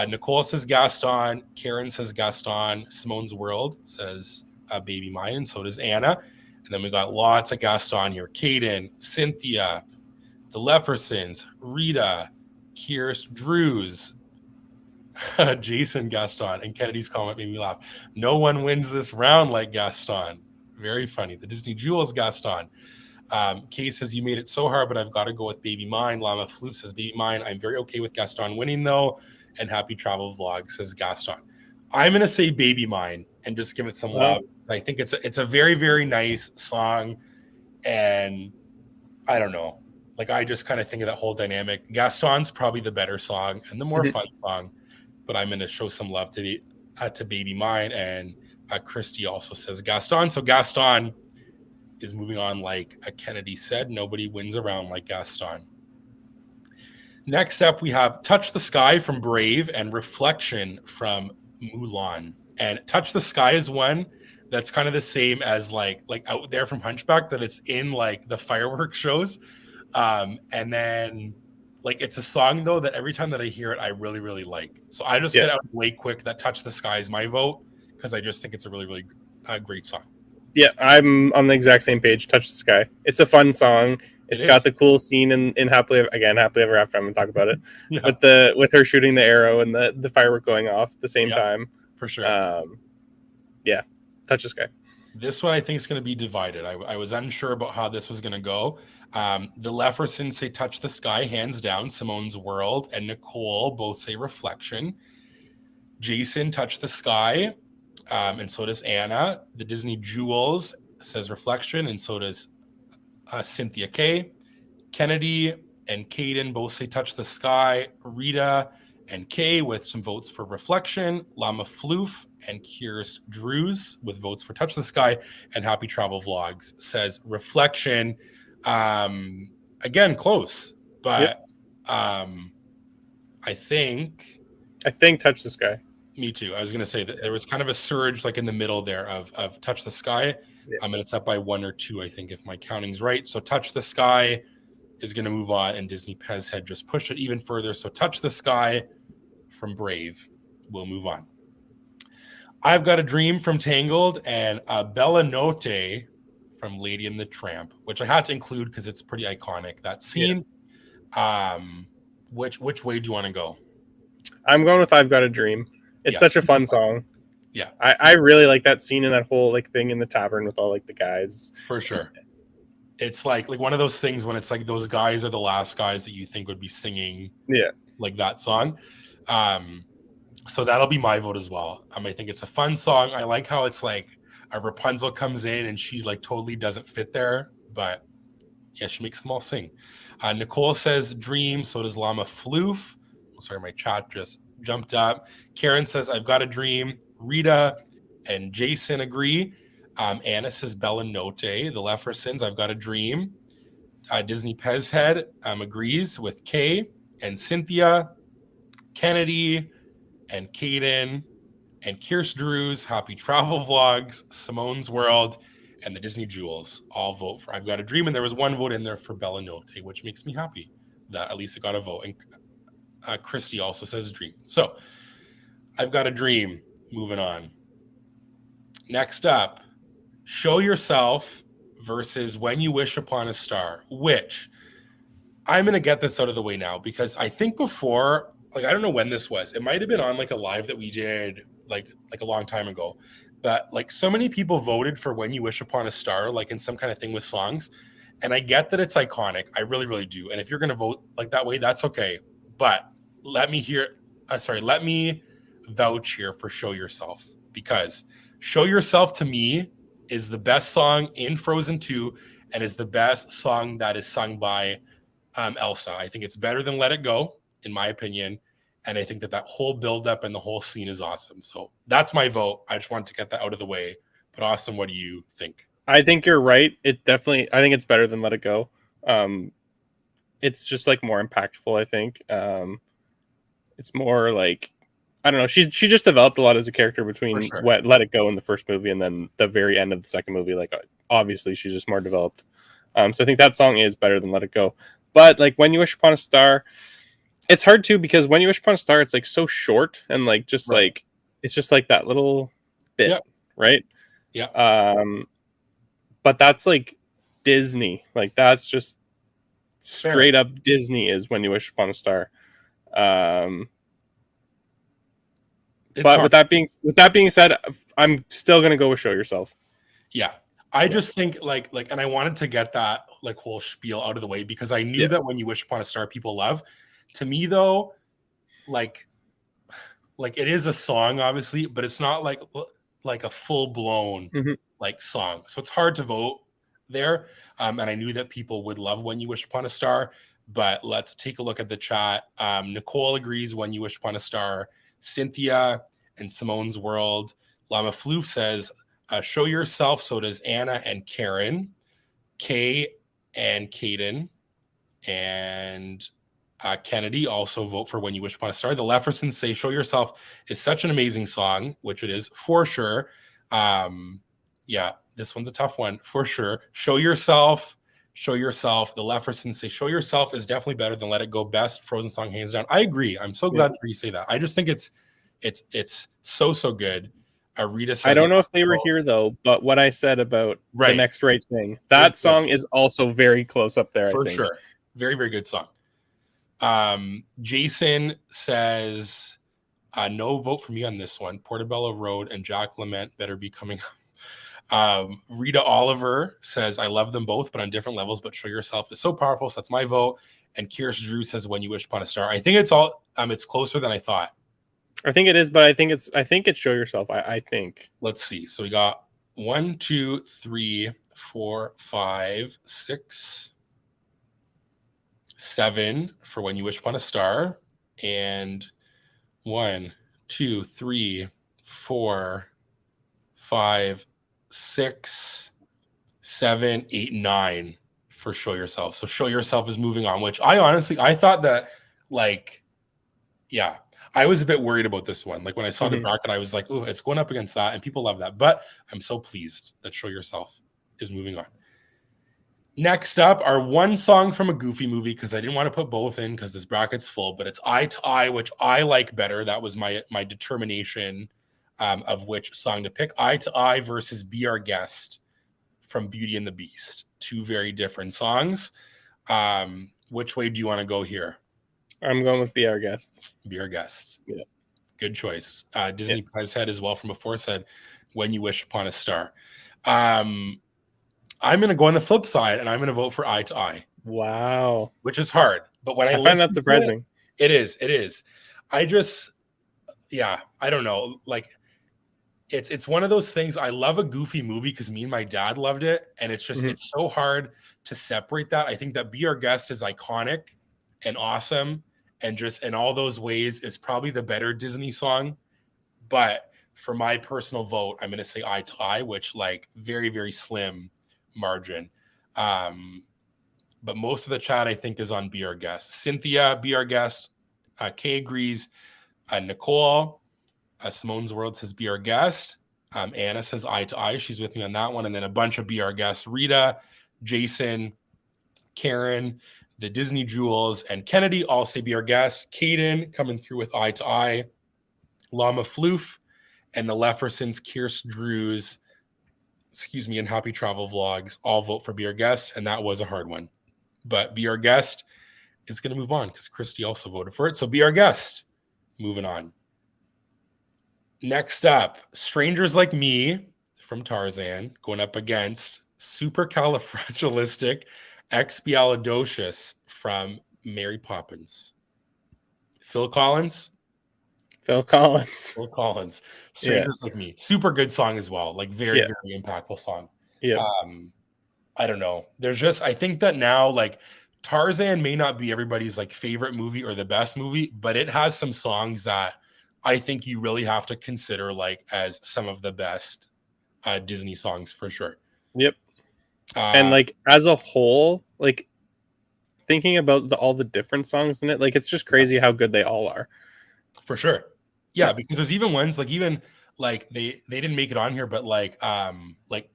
Nicole says Gaston. Karen says Gaston. Simone's World says Baby Mine. And so does Anna. And then we got lots of Gaston here. Kaden, Cynthia, the Leffersons, Rita, Kirst Drews, Jason Gaston, and Kennedy's comment made me laugh. No one wins this round like Gaston. Very funny. The Disney Jewels Gaston. Kay says you made it so hard, but I've got to go with Baby Mine. Llama Flute says Baby Mine. I'm very okay with Gaston winning though. And Happy Travel Vlog says Gaston. I'm gonna say Baby Mine and just give it some love. I think it's a very, very nice song, and I don't know. Like I just kind of think of that whole dynamic. Gaston's probably the better song and the more fun song, but I'm going to show some love to Baby Mine. And Christy also says Gaston. So Gaston is moving on. Like Kennedy said, nobody wins around like Gaston. Next up, we have Touch the Sky from Brave and Reflection from Mulan. And Touch the Sky is one that's kind of the same as like Out There from Hunchback, that it's in like the fireworks shows. And then like it's a song though that every time that I hear it, I really, really like. So I just get out way quick that Touch the Sky is my vote because I just think it's a really, really great song. Yeah, I'm on the exact same page. Touch the Sky. It's a fun song. It's got the cool scene in Happily Ever After. I'm gonna talk about it. Yeah. With her shooting the arrow and the firework going off at the same time. For sure. Touch the Sky. This one I think is going to be divided. I was unsure about how this was going to go. The Leffersons say Touch the Sky, hands down. Simone's World and Nicole both say Reflection. Jason, Touch the Sky. And so does Anna. The Disney Jewels says Reflection, and so does Cynthia K. Kennedy and Kaden both say Touch the Sky. Rita and Kay with some votes for Reflection. Llama Floof and Kirst Drews with votes for Touch the Sky. And Happy Travel Vlogs says Reflection. Again, close. But I think Touch the Sky. Me too. I was going to say that there was kind of a surge like in the middle there of Touch the Sky. And it's up by 1 or 2, I think, if my counting's right. So Touch the Sky is going to move on, and Disney Pez had just pushed it even further. So Touch the Sky from Brave will move on. I've Got a Dream from Tangled and Bella Notte from Lady and the Tramp, which I had to include because it's pretty iconic, that scene. Which way do you want to go? I'm going with I've Got a Dream. It's such a fun song. Yeah, I really like that scene and that whole like thing in the tavern with all like the guys. for sure. It's like one of those things when it's like those guys are the last guys that you think would be singing Yeah. like that song. So that'll be my vote as well. I think it's a fun song. I like how it's like a Rapunzel comes in and she like totally doesn't fit there, but yeah, she makes them all sing. Nicole says Dream. So does Llama Floof. Oh, sorry, my chat just jumped up. Karen says I've got a dream. Rita and Jason agree. Anna says Bella Note. The Leffersons, I've got a dream. Disney Pez Head agrees with Kay and Cynthia, Kennedy, and Caden, and Kirst Drews, Happy Travel Vlogs, Simone's World, and the Disney Jewels all vote for I've Got a Dream. And there was one vote in there for Bella Note, which makes me happy that at least it got a vote. And Christy also says Dream. So I've Got a Dream. Moving on. Next up, Show Yourself versus When You Wish Upon a Star, which I'm going to get this out of the way now because I think before, like, I don't know when this was. It might have been on like a live that we did like a long time ago. But like so many people voted for When You Wish Upon a Star, like in some kind of thing with songs. And I get that it's iconic. I really, really do. And if you're going to vote like that way, that's okay. But let me vouch here for Show Yourself, because Show Yourself to me is the best song in Frozen 2 and is the best song that is sung by Elsa. I think it's better than Let It Go, in my opinion. And I think that whole buildup and the whole scene is awesome. So that's my vote. I just wanted to get that out of the way. But Austin, what do you think? I think you're right. I think it's better than Let It Go. It's just like more impactful, I think. It's more like, I don't know. She just developed a lot as a character between sure. Let It Go in the first movie and then the very end of the second movie. Like, obviously, she's just more developed. So I think that song is better than Let It Go. But like When You Wish Upon a Star, it's hard too because When You Wish Upon a Star, it's like so short and like just Right. like it's just like that little bit, Yep. right? Yeah. But that's like Disney. Like that's just straight Fair. up Disney is When You Wish Upon a Star. But with that being said, I'm still gonna go with Show Yourself. Yeah. I just think like, and I wanted to get that like whole spiel out of the way because I knew that When You Wish Upon a Star people love. To me though, like it is a song, obviously, but it's not like a full blown like song. So it's hard to vote there. And I knew that people would love When You Wish Upon a Star, but let's take a look at the chat. Nicole agrees When You Wish Upon a Star. Cynthia and Simone's World. Llama Floof says, Show Yourself. So does Anna and Karen. Kay and Caden. And Kennedy also vote for When You Wish Upon a Star. The Leffersons say Show Yourself is such an amazing song, which it is for sure. Yeah, this one's a tough one for sure. Show Yourself. The Leffersons say Show Yourself is definitely better than Let It Go. Best Frozen song, hands down. I agree. I'm so glad to hear you say that. I just think it's so good. Rita says, I don't know if they were here though, but what I said about the Next Right Thing, that song is also very close up there. For I think. sure. Very, very good song. Jason says, no vote for me on this one. Portobello Road and Jack Lament better be coming up. Rita Oliver says, I love them both, but on different levels, but Show Yourself is so powerful. So that's my vote. And Kirst Drew says, When You Wish Upon a Star. I think it's closer than I thought. I think it is, but I think it's Show Yourself. I think. Let's see. So we got 1, 2, 3, 4, 5, 6, 7 for When You Wish Upon a Star, and 1, 2, 3, 4, 5, 6, 7, 8, 9 for Show Yourself. So Show Yourself is moving on, which I thought that I was a bit worried about this one. Like when I saw the bracket, I was like, oh, it's going up against that. And people love that. But I'm so pleased that Show Yourself is moving on. Next up, our one song from a Goofy movie, because I didn't want to put both in because this bracket's full, but it's Eye to Eye, which I like better. That was my determination of which song to pick. Eye to Eye versus Be Our Guest from Beauty and the Beast. Two very different songs. Which way do you want to go here? I'm going with Be Our Guest. Be Our Guest. Yeah. Good choice. Disney Yeah. Plus Head as well from before said, "When You Wish Upon a Star." I'm going to go on the flip side, and I'm going to vote for Eye to Eye, Wow. which is hard. But when I I find that listen to it, surprising. it is. I just, yeah, I don't know. Like, it's one of those things. I love a goofy movie because me and my dad loved it, and it's just Mhm. it's so hard to separate that. I think that Be Our Guest is iconic and awesome, and just in all those ways is probably the better Disney song. But for my personal vote, I'm going to say Eye to Eye, which like very, very slim margin. But most of the chat, I think, is on Be Our Guest. Cynthia, Be Our Guest. Kay agrees. Nicole, Simone's World says Be Our Guest. Anna says Eye to Eye. She's with me on that one. And then a bunch of Be Our Guests. Rita, Jason, Karen, the Disney Jewels, and Kennedy all say Be Our Guest. Caden coming through with Eye to Eye. Llama Floof and the Leffersons, Kierst Drews, and Happy Travel Vlogs all vote for Be Our Guest. And that was a hard one. But Be Our Guest is going to move on because Christy also voted for it. So Be Our Guest. Moving on. Next up, Strangers Like Me from Tarzan going up against Supercalifragilisticexpialidocious from Mary Poppins. Phil Collins. Phil Collins. Strangers Like Me. Super good song as well. Like very, very impactful song. Yeah. I don't know. There's just, I think that now, like, Tarzan may not be everybody's like favorite movie or the best movie, but it has some songs that I think you really have to consider like as some of the best Disney songs for sure. Yep. And like as a whole, like thinking about all the different songs in it, like it's just crazy how good they all are. For sure. Yeah, because there's even ones like they didn't make it on here, but like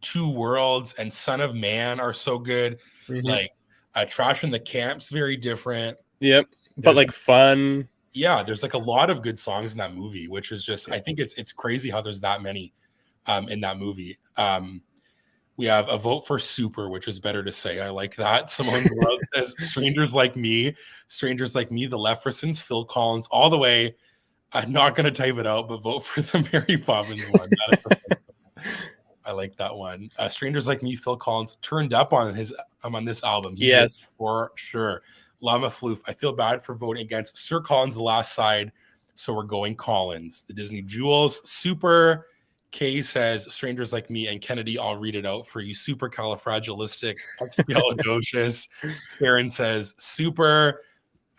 Two Worlds and Son of Man are so good. Mm-hmm. Like Trash in the Camp's very different. Yep. But like fun. Yeah, there's like a lot of good songs in that movie, which is just I think it's crazy how there's that many in that movie. We have a vote for Super, which is better to say. I like that. Simone World says Strangers Like Me, the Leffersons, Phil Collins, all the way. I'm not going to type it out, but vote for the Mary Poppins one. I like that one. Strangers Like Me, Phil Collins, turned up on this album. Yes, for sure. Llama Floof. I feel bad for voting against Sir Collins, The Last Side, so we're going Collins. The Disney Jewels, Super. Kay says Strangers Like Me, and Kennedy, I'll read it out for you. Supercalifragilisticexpialidocious. Karen says Super.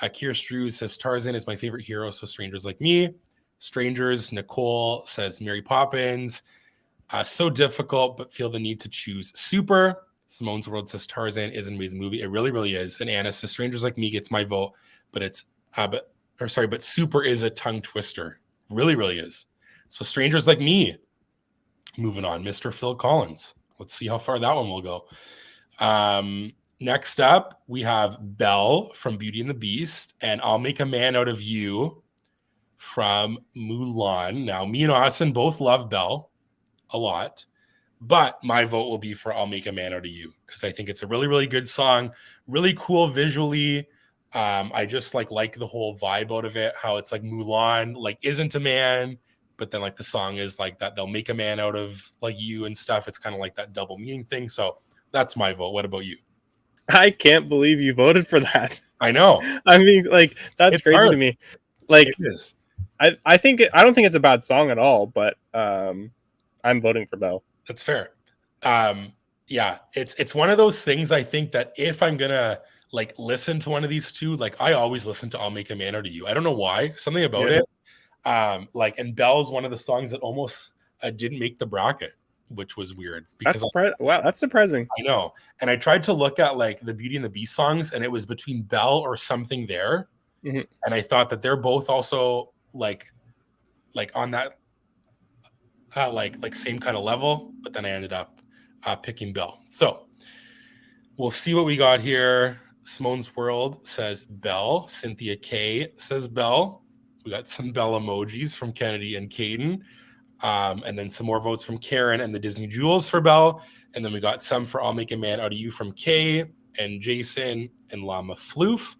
Kierst Drews says Tarzan is my favorite hero, so Strangers Like Me. Strangers. Nicole says Mary Poppins. So difficult, but feel the need to choose Super. Simone's World says Tarzan is an amazing movie. It really, really is. And Anna says Strangers Like Me gets my vote, but but Super is a tongue twister. Really, really is. So Strangers Like Me. Moving on, Mr. Phil Collins. Let's see how far that one will go. Next up, we have Belle from Beauty and the Beast, and I'll Make a Man Out of You from Mulan. Now, me and Austin both love Belle a lot, but my vote will be for I'll Make a Man Out of You because I think it's a really, really good song, really cool visually. I just like the whole vibe out of it, how it's like Mulan, like isn't a man, but then like the song is like that they'll make a man out of like you and stuff. It's kind of like that double meaning thing. So that's my vote. What about you? I can't believe you voted for that. I know. I mean, like that's It's crazy hard. to me. Like it is. I don't think it's a bad song at all, but I'm voting for Belle. That's fair. Yeah, it's one of those things. I think that if I'm gonna like listen to one of these two, like I always listen to I'll Make a Man Out of You. I don't know why. Something about it. And Belle's one of the songs that almost didn't make the bracket, which was weird. Because wow, that's surprising. I know. And I tried to look at like the Beauty and the Beast songs, and it was between Belle or Something There. Mm-hmm. And I thought that they're both also like on that like same kind of level, but then I ended up picking Belle. So we'll see what we got here. Simone's World says Belle. Cynthia K says Belle. We got some Belle emojis from Kennedy and Caden. And then some more votes from Karen and the Disney Jewels for Belle. And then we got some for I'll Make a Man Out of You from Kay and Jason and Llama Floof.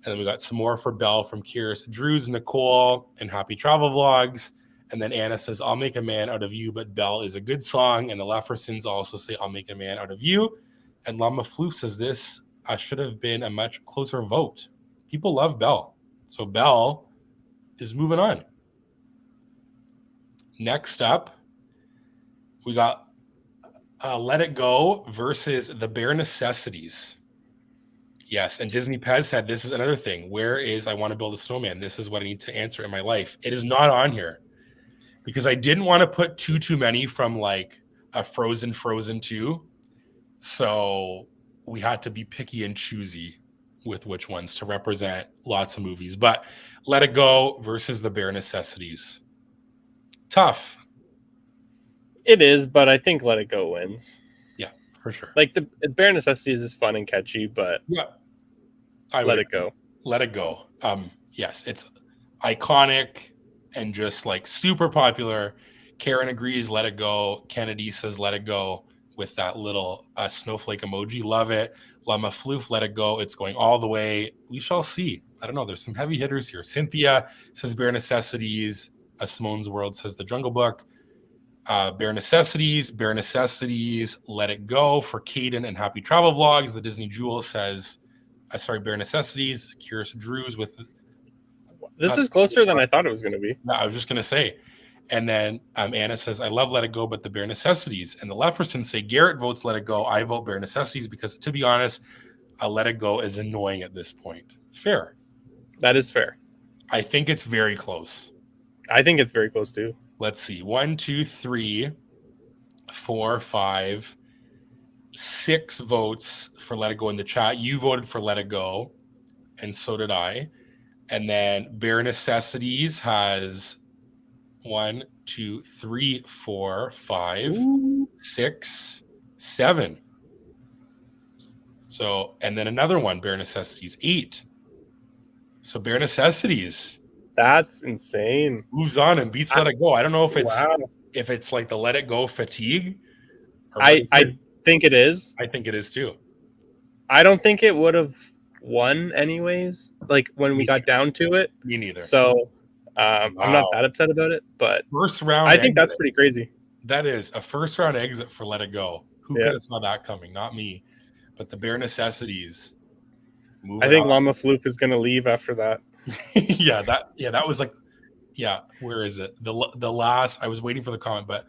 And then we got some more for Belle from Curious Drews, Nicole, and Happy Travel Vlogs. And then Anna says, I'll make a man out of you, but Belle is a good song. And the Leffersons also say, I'll make a man out of you. And Llama Floof says, this should have been a much closer vote. People love Belle. So Belle is moving on. Next up, we got Let It Go versus The Bare Necessities. Yes, and Disney Pez said this is another thing. Where is I Want to Build a Snowman? This is what I need to answer in my life. It is not on here because I didn't want to put too many from like a Frozen 2. So we had to be picky and choosy with which ones to represent lots of movies. But Let It Go versus The Bare Necessities. Tough. It is, but I think Let It Go wins. Yeah, for sure. Like the Bare Necessities is fun and catchy, but yeah, Let It Go. Let It Go. Yes, it's iconic and just like super popular. Karen agrees, Let It Go. Kennedy says Let It Go with that little snowflake emoji. Love it. Llama Floof, Let It Go. It's going all the way. We shall see. I don't know. There's some heavy hitters here. Cynthia says Bare Necessities. Simone's World says The Jungle Book. Bare Necessities, Let It Go for Caden and Happy Travel Vlogs. The Disney Jewel says, Bare Necessities. Curious Drews with. This is closer than I thought it was going to be. I was just going to say. And then Anna says, I love Let It Go, but the Bare Necessities. And the Leffersons say, Garrett votes Let It Go. I vote Bare Necessities because, to be honest, Let It Go is annoying at this point. Fair. That is fair. I think it's very close. I think it's very close too. Let's see. 1, 2, 3, 4, 5, 6 votes for Let It Go in the chat. You voted for Let It Go, and so did I. And then Bare Necessities has 1, 2, 3, 4, 5, 6, 7. So, and then another one, Bare Necessities, 8. So Bare Necessities. That's insane. Moves on and beats Let It Go. I don't know if it's like the Let It Go fatigue. I think it is. I think it is too. I don't think it would have won anyways. Like when we got down to it. Me neither. So I'm not that upset about it, but first round. I think that's pretty crazy. That is a first round exit for Let It Go. Who could have saw that coming? Not me. But the Bare Necessities. I think Llama Floof is going to leave after that. that was like, where is it? The last, I was waiting for the comment, but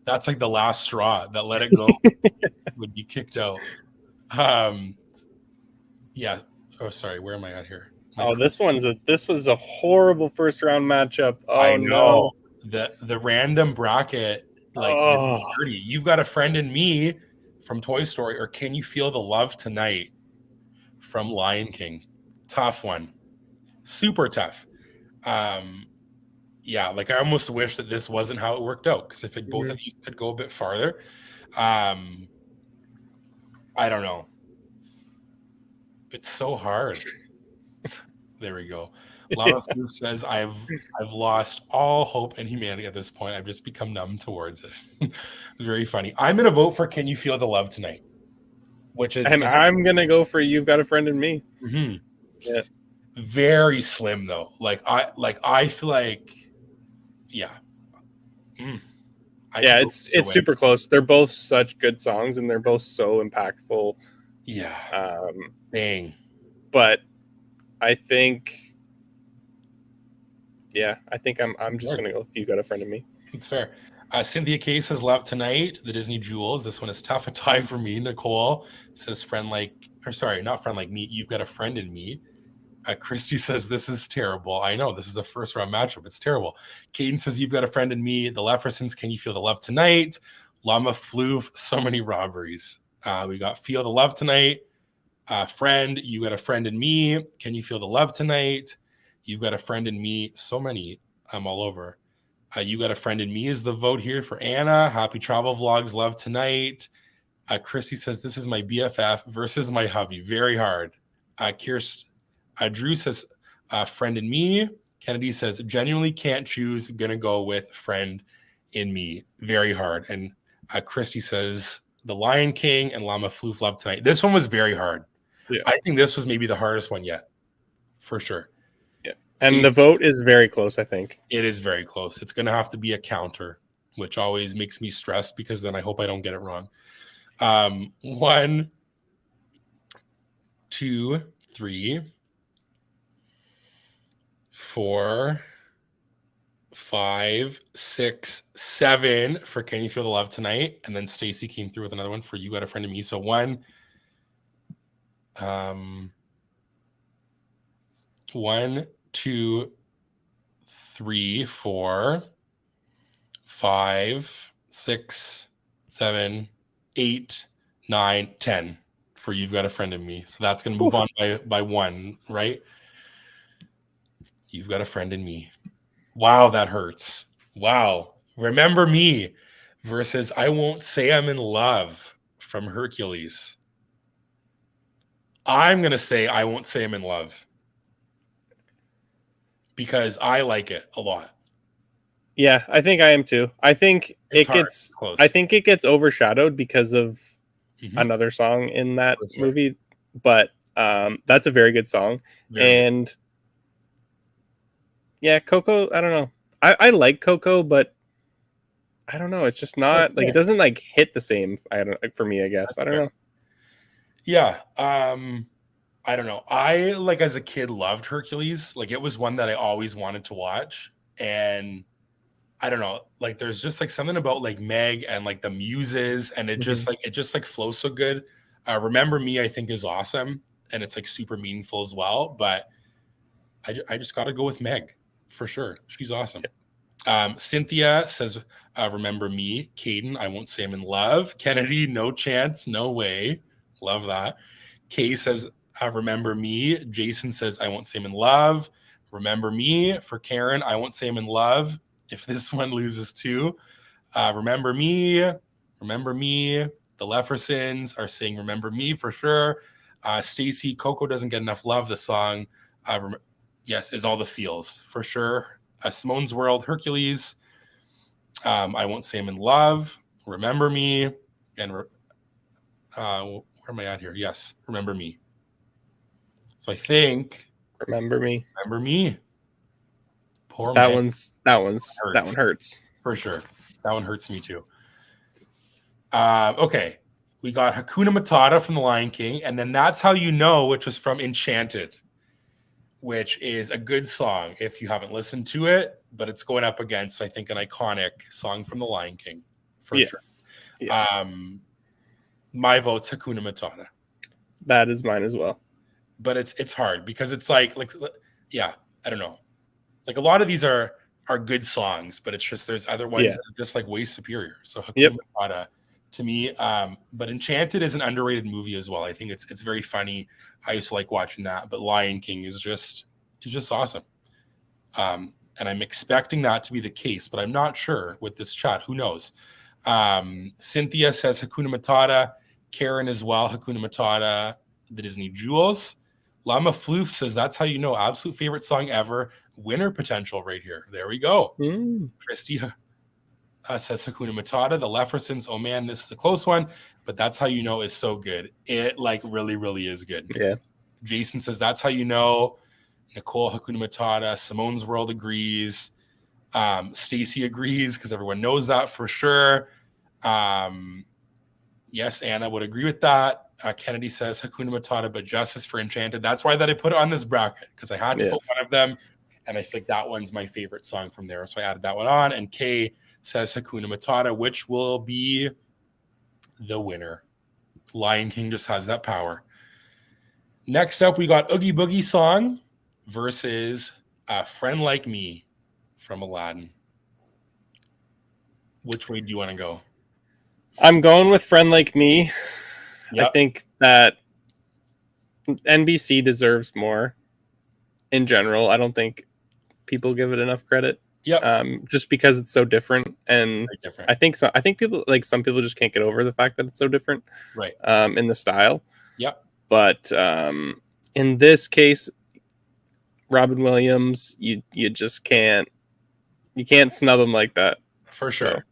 that's like the last straw that Let It Go would be kicked out. Oh, sorry, where am I at here? This was a horrible first round matchup. Oh, I know. The random bracket, like You've Got a Friend in Me from Toy Story, or Can You Feel the Love Tonight from Lion King. Tough one. Super tough. I almost wish that this wasn't how it worked out, because if both of you could go a bit farther, I don't know. It's so hard. There we go. Lava Floof says, I've lost all hope in humanity at this point. I've just become numb towards it. It's very funny. I'm going to vote for Can You Feel the Love Tonight? And I'm going to go for You've Got a Friend in Me. Mm-hmm. Yeah. Very slim though. I feel like, it's super close. They're both such good songs, and they're both so impactful. Yeah. Dang. But I think I'm just gonna go with You Got a Friend in Me. It's fair. Cynthia K says Love Tonight, the Disney Jewels. This one is tough. A tie for me. Nicole says not friend like me. You've Got a Friend in Me. Christy says this is terrible. I know this is the first round matchup. It's terrible. Caden says You've Got a Friend in Me. The Leffersons, Can You Feel the Love Tonight? Llama Floof, So Many Robberies. We got Feel the Love Tonight. Friend, You Got a Friend in Me. Can You Feel the Love Tonight? You've Got a Friend in Me. So many. I'm all over. You Got a Friend in Me is the vote here for Anna. Happy Travel Vlogs, Love Tonight. Christy says this is my BFF versus my hubby. Very hard. Drew says Friend in Me. Kennedy says genuinely can't choose. Gonna go with Friend in Me. Very hard. And Christy says The Lion King and Llama Floof, Love Tonight. This one was very hard. Yeah. I think this was maybe the hardest one yet. for sure. Yeah. And the vote is very close, I think. It is very close. It's going to have to be a counter, which always makes me stressed because then I hope I don't get it wrong. 1, 2, 3, 4, 5, 6, 7 for Can You Feel the Love Tonight? And then Stacy came through with another one for You Got a Friend in Me. So 1, 2, 3, 4, 5, 6, 7, 8, 9, 10 for You've Got a Friend in Me. So that's going to move on by 1, right? You've Got a Friend in Me. Wow, that hurts. Wow. Remember Me versus I Won't Say I'm in Love from Hercules. I'm going to say I Won't Say I'm in Love because I like it a lot. Yeah, I think I am too. I think it gets overshadowed because of another song in that movie, but that's a very good song. And yeah, Coco, I don't know. I like Coco, but I don't know. It's just not like it doesn't like hit the same. I don't for me. I guess I don't know. Yeah, I don't know. I like as a kid loved Hercules. Like it was one that I always wanted to watch, and I don't know. Like there's just like something about like Meg and like the muses, and it just like flows so good. Remember Me, I think is awesome, and it's like super meaningful as well. But I just got to go with Meg for sure. She's awesome. Cynthia says, Remember Me. Caden, I Won't Say I'm in Love. Kennedy, No Chance, No Way. Love that. Kay says, Remember Me. Jason says, I Won't Say I'm in Love. Remember Me. For Karen, I Won't Say I'm in Love. If this one loses too. Remember Me. Remember Me. The Leffersons are saying Remember Me for sure. Stacy, Coco doesn't get enough love. The song, yes, is All the Feels for sure. Simone's World, Hercules. I Won't Say I'm in Love. Remember Me. And where am I at here? Yes, Remember Me. So I think Remember Me. Remember Me. Poor that man. That one hurts for sure. That one hurts me too. Okay, we got Hakuna Matata from The Lion King, and then That's How You Know, which was from Enchanted, which is a good song if you haven't listened to it, but it's going up against, I think, an iconic song from The Lion King for sure. Yeah. My vote's Hakuna Matata. That is mine as well. But it's hard because it's like yeah, I don't know. Like a lot of these are good songs, but it's just there's other ones that are just like way superior. So Hakuna Matata to me, but Enchanted is an underrated movie as well. I think it's very funny. I used to like watching that, but Lion King is just awesome. And I'm expecting that to be the case, but I'm not sure with this chat. Who knows? Cynthia says Hakuna Matata. Karen as well. Hakuna Matata. The Disney Jewels. Lama Floof says That's How You Know. Absolute favorite song ever. Winner potential right here. There we go. Christy says Hakuna Matata. The Leffersons, oh man, this is a close one, but That's How You Know is so good. It like really, really is good. Yeah. Jason says That's How You Know. Nicole, Hakuna Matata. Simone's World agrees. Stacy agrees because everyone knows that for sure. Yes, Anna would agree with that. Kennedy says Hakuna Matata, but Justice for Enchanted. That's why that I put it on this bracket because I had to put one of them, and I think that one's my favorite song from there, so I added that one on. And Kay says Hakuna Matata, which will be the winner. Lion King just has that power. Next up, we got Oogie Boogie Song versus A Friend Like Me from Aladdin. Which way do you want to go? I'm going with Friend Like Me. Yep. I think that NBC deserves more in general. I don't think people give it enough credit. Yeah. Just because it's so different. And I think so. I think people like some people just can't get over the fact that it's so different. Right. In the style. Yep. But in this case, Robin Williams, you just can't snub him like that. For sure.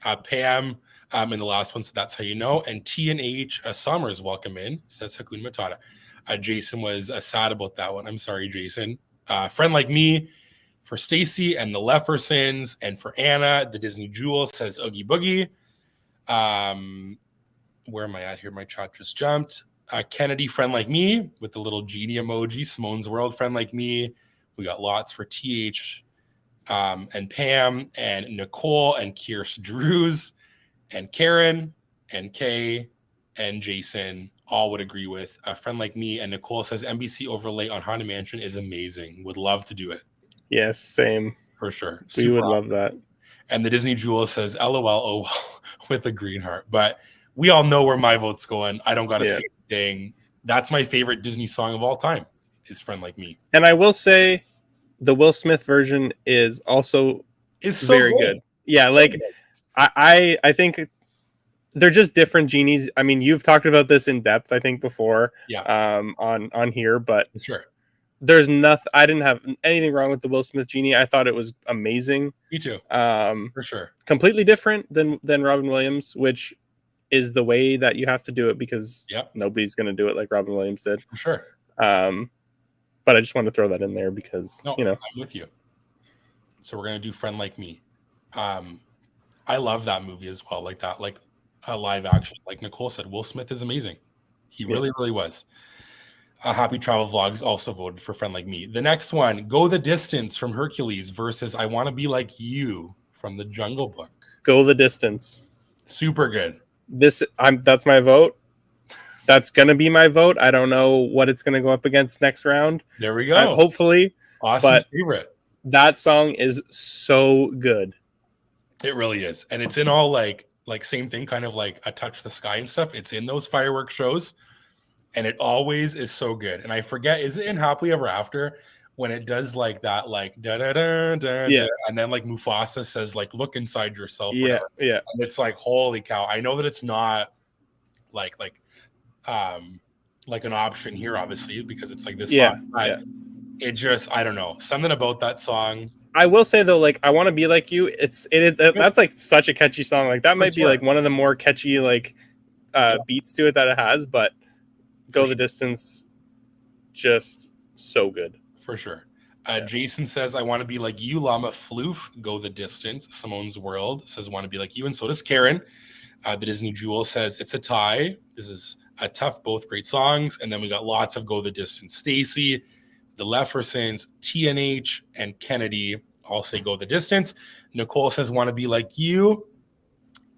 So. Pam in the last one, so That's How You Know. And T&H Summers, welcome in, says Hakuna Matata. Jason was sad about that one. I'm sorry, Jason. Friend Like Me for Stacy and the Leffersons, and for Anna, the Disney Jewel says Oogie Boogie. Where am I at here? My chat just jumped. Kennedy, Friend Like Me with the little genie emoji. Simone's World, Friend Like Me. We got lots for TH and Pam and Nicole and Kierst Drews and Karen and Kay and Jason all would agree with. A Friend Like Me, and Nicole says NBC overlay on Haunted Mansion is amazing. Would love to do it. Yes, same. For sure. We would love that. And the Disney Jewel says LOL, oh well, with a green heart. But we all know where my vote's going. I don't got to say anything. That's my favorite Disney song of all time, is Friend Like Me. And I will say the Will Smith version is also so very good. Yeah, like I think they're just different genies. I mean, you've talked about this in depth, I think, before. Yeah. On here, but sure. There's nothing. I didn't have anything wrong with the Will Smith genie. I thought it was amazing. Me too. For sure. Completely different than Robin Williams, which is the way that you have to do it, because nobody's going to do it like Robin Williams did. For sure. But I just wanted to throw that in there because I'm with you. So we're gonna do Friend Like Me. I love that movie as well, like that, like a live action. Like Nicole said, Will Smith is amazing. He really, really was. Happy Travel Vlogs also voted for Friend Like Me. The next one, Go the Distance from Hercules versus I Want to Be Like You from The Jungle Book. Go the Distance. Super good. That's my vote. That's gonna be my vote. I don't know what it's gonna go up against next round. There we go. Hopefully. Awesome favorite. That song is so good. It really is. And it's in all like same thing, kind of like a Touch the Sky and stuff. It's in those fireworks shows. And it always is so good. And I forget, is it in Happily Ever After when it does like that, like da da da da, and then like Mufasa says like look inside yourself. Yeah. And it's like holy cow. I know that it's not like an option here, obviously, because it's like this song. But it just, I don't know, something about that song. I will say though, like I Want to Be Like You. That's like such a catchy song. Like that might be like one of the more catchy like beats to it that it has, but. Go the Distance, just so good. For sure. Jason says, I Want to Be Like You. Llama Floof, Go the Distance. Simone's World says, Want to Be Like You. And so does Karen. The Disney Jewel says, it's a tie. This is a tough, both great songs. And then we got lots of Go the Distance. Stacy, the Leffersons, TNH, and Kennedy all say Go the Distance. Nicole says, Want to Be Like You.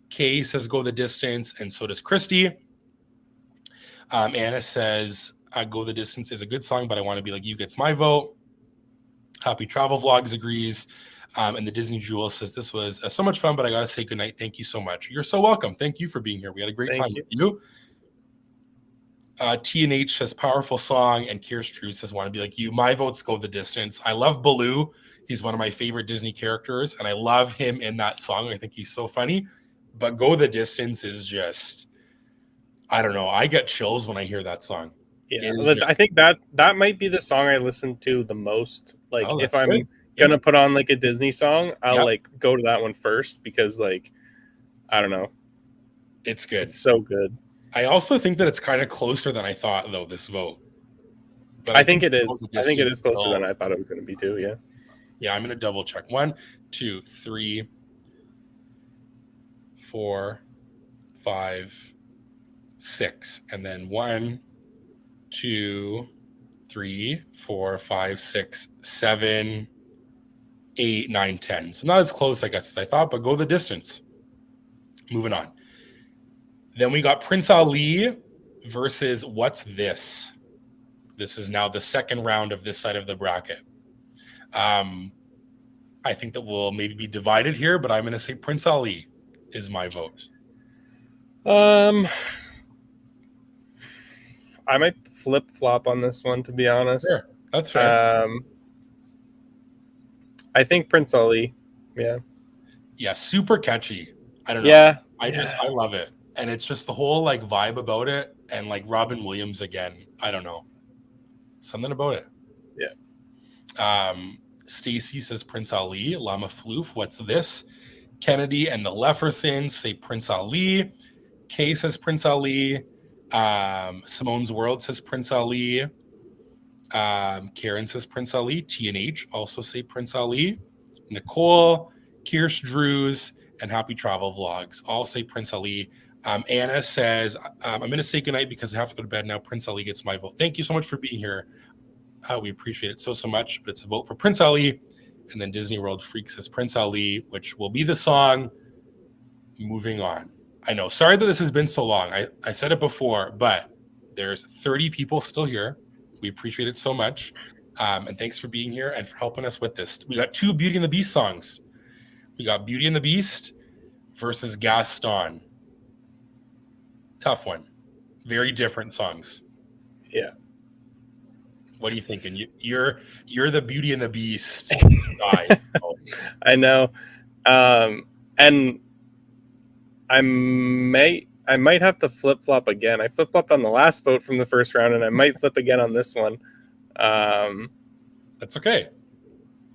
Kay says, Go the Distance. And so does Christy. Anna says, Go the Distance is a good song, but I Want to Be Like You gets my vote. Happy Travel Vlogs agrees. And the Disney Jewel says, this was so much fun, but I got to say goodnight. Thank you so much. You're so welcome. Thank you for being here. We had a great time with you. TNH says, powerful song. And Kierst Drews says, Want to Be Like You. My votes Go the Distance. I love Baloo. He's one of my favorite Disney characters, and I love him in that song. I think he's so funny. But Go the Distance is just... I don't know. I get chills when I hear that song. Yeah, I think that might be the song I listen to the most. Like, if I'm gonna put on like a Disney song, I'll like go to that one first because, like, I don't know, it's good. It's so good. I also think that it's kind of closer than I thought, though. This vote, but I think it is. I think it is closer than I thought it was going to be too. Yeah. Yeah, I'm gonna double check. 1, 2, 3, 4, 5. 6, and then 1, 2, 3, 4, 5, 6, 7, 8, 9, 10. So not as close, I guess, as I thought, but Go the Distance. Moving on. Then we got Prince Ali versus What's This? This is now the second round of this side of the bracket. I think that we'll maybe be divided here, but I'm going to say Prince Ali is my vote. I might flip-flop on this one, to be honest. Sure. That's fair. I think Prince Ali. Yeah. Yeah, super catchy. I don't know. Yeah. I love it. And it's just the whole like vibe about it, and like Robin Williams again. I don't know. Something about it. Yeah. Stacy says Prince Ali. Llama Floof, What's This? Kennedy and the Leffersons say Prince Ali. Kay says Prince Ali. Simone's World says Prince Ali. Karen says Prince Ali. TNH also say Prince Ali. Nicole, Kirsch Drews, and Happy Travel Vlogs all say Prince Ali. Anna says, I'm going to say goodnight because I have to go to bed now. Prince Ali gets my vote. Thank you so much for being here. We appreciate it so much. But it's a vote for Prince Ali. And then Disney World Freak says Prince Ali, which will be the song. Moving on. I know. Sorry that this has been so long. I said it before, but there's 30 people still here. We appreciate it so much. And thanks for being here and for helping us with this. We got 2 Beauty and the Beast songs. We got Beauty and the Beast versus Gaston. Tough one. Very different songs. Yeah. What are you thinking? You're the Beauty and the Beast guy. I know. And I might have to flip-flop again. I flip-flopped on the last vote from the first round, and I might flip again on this one. That's okay.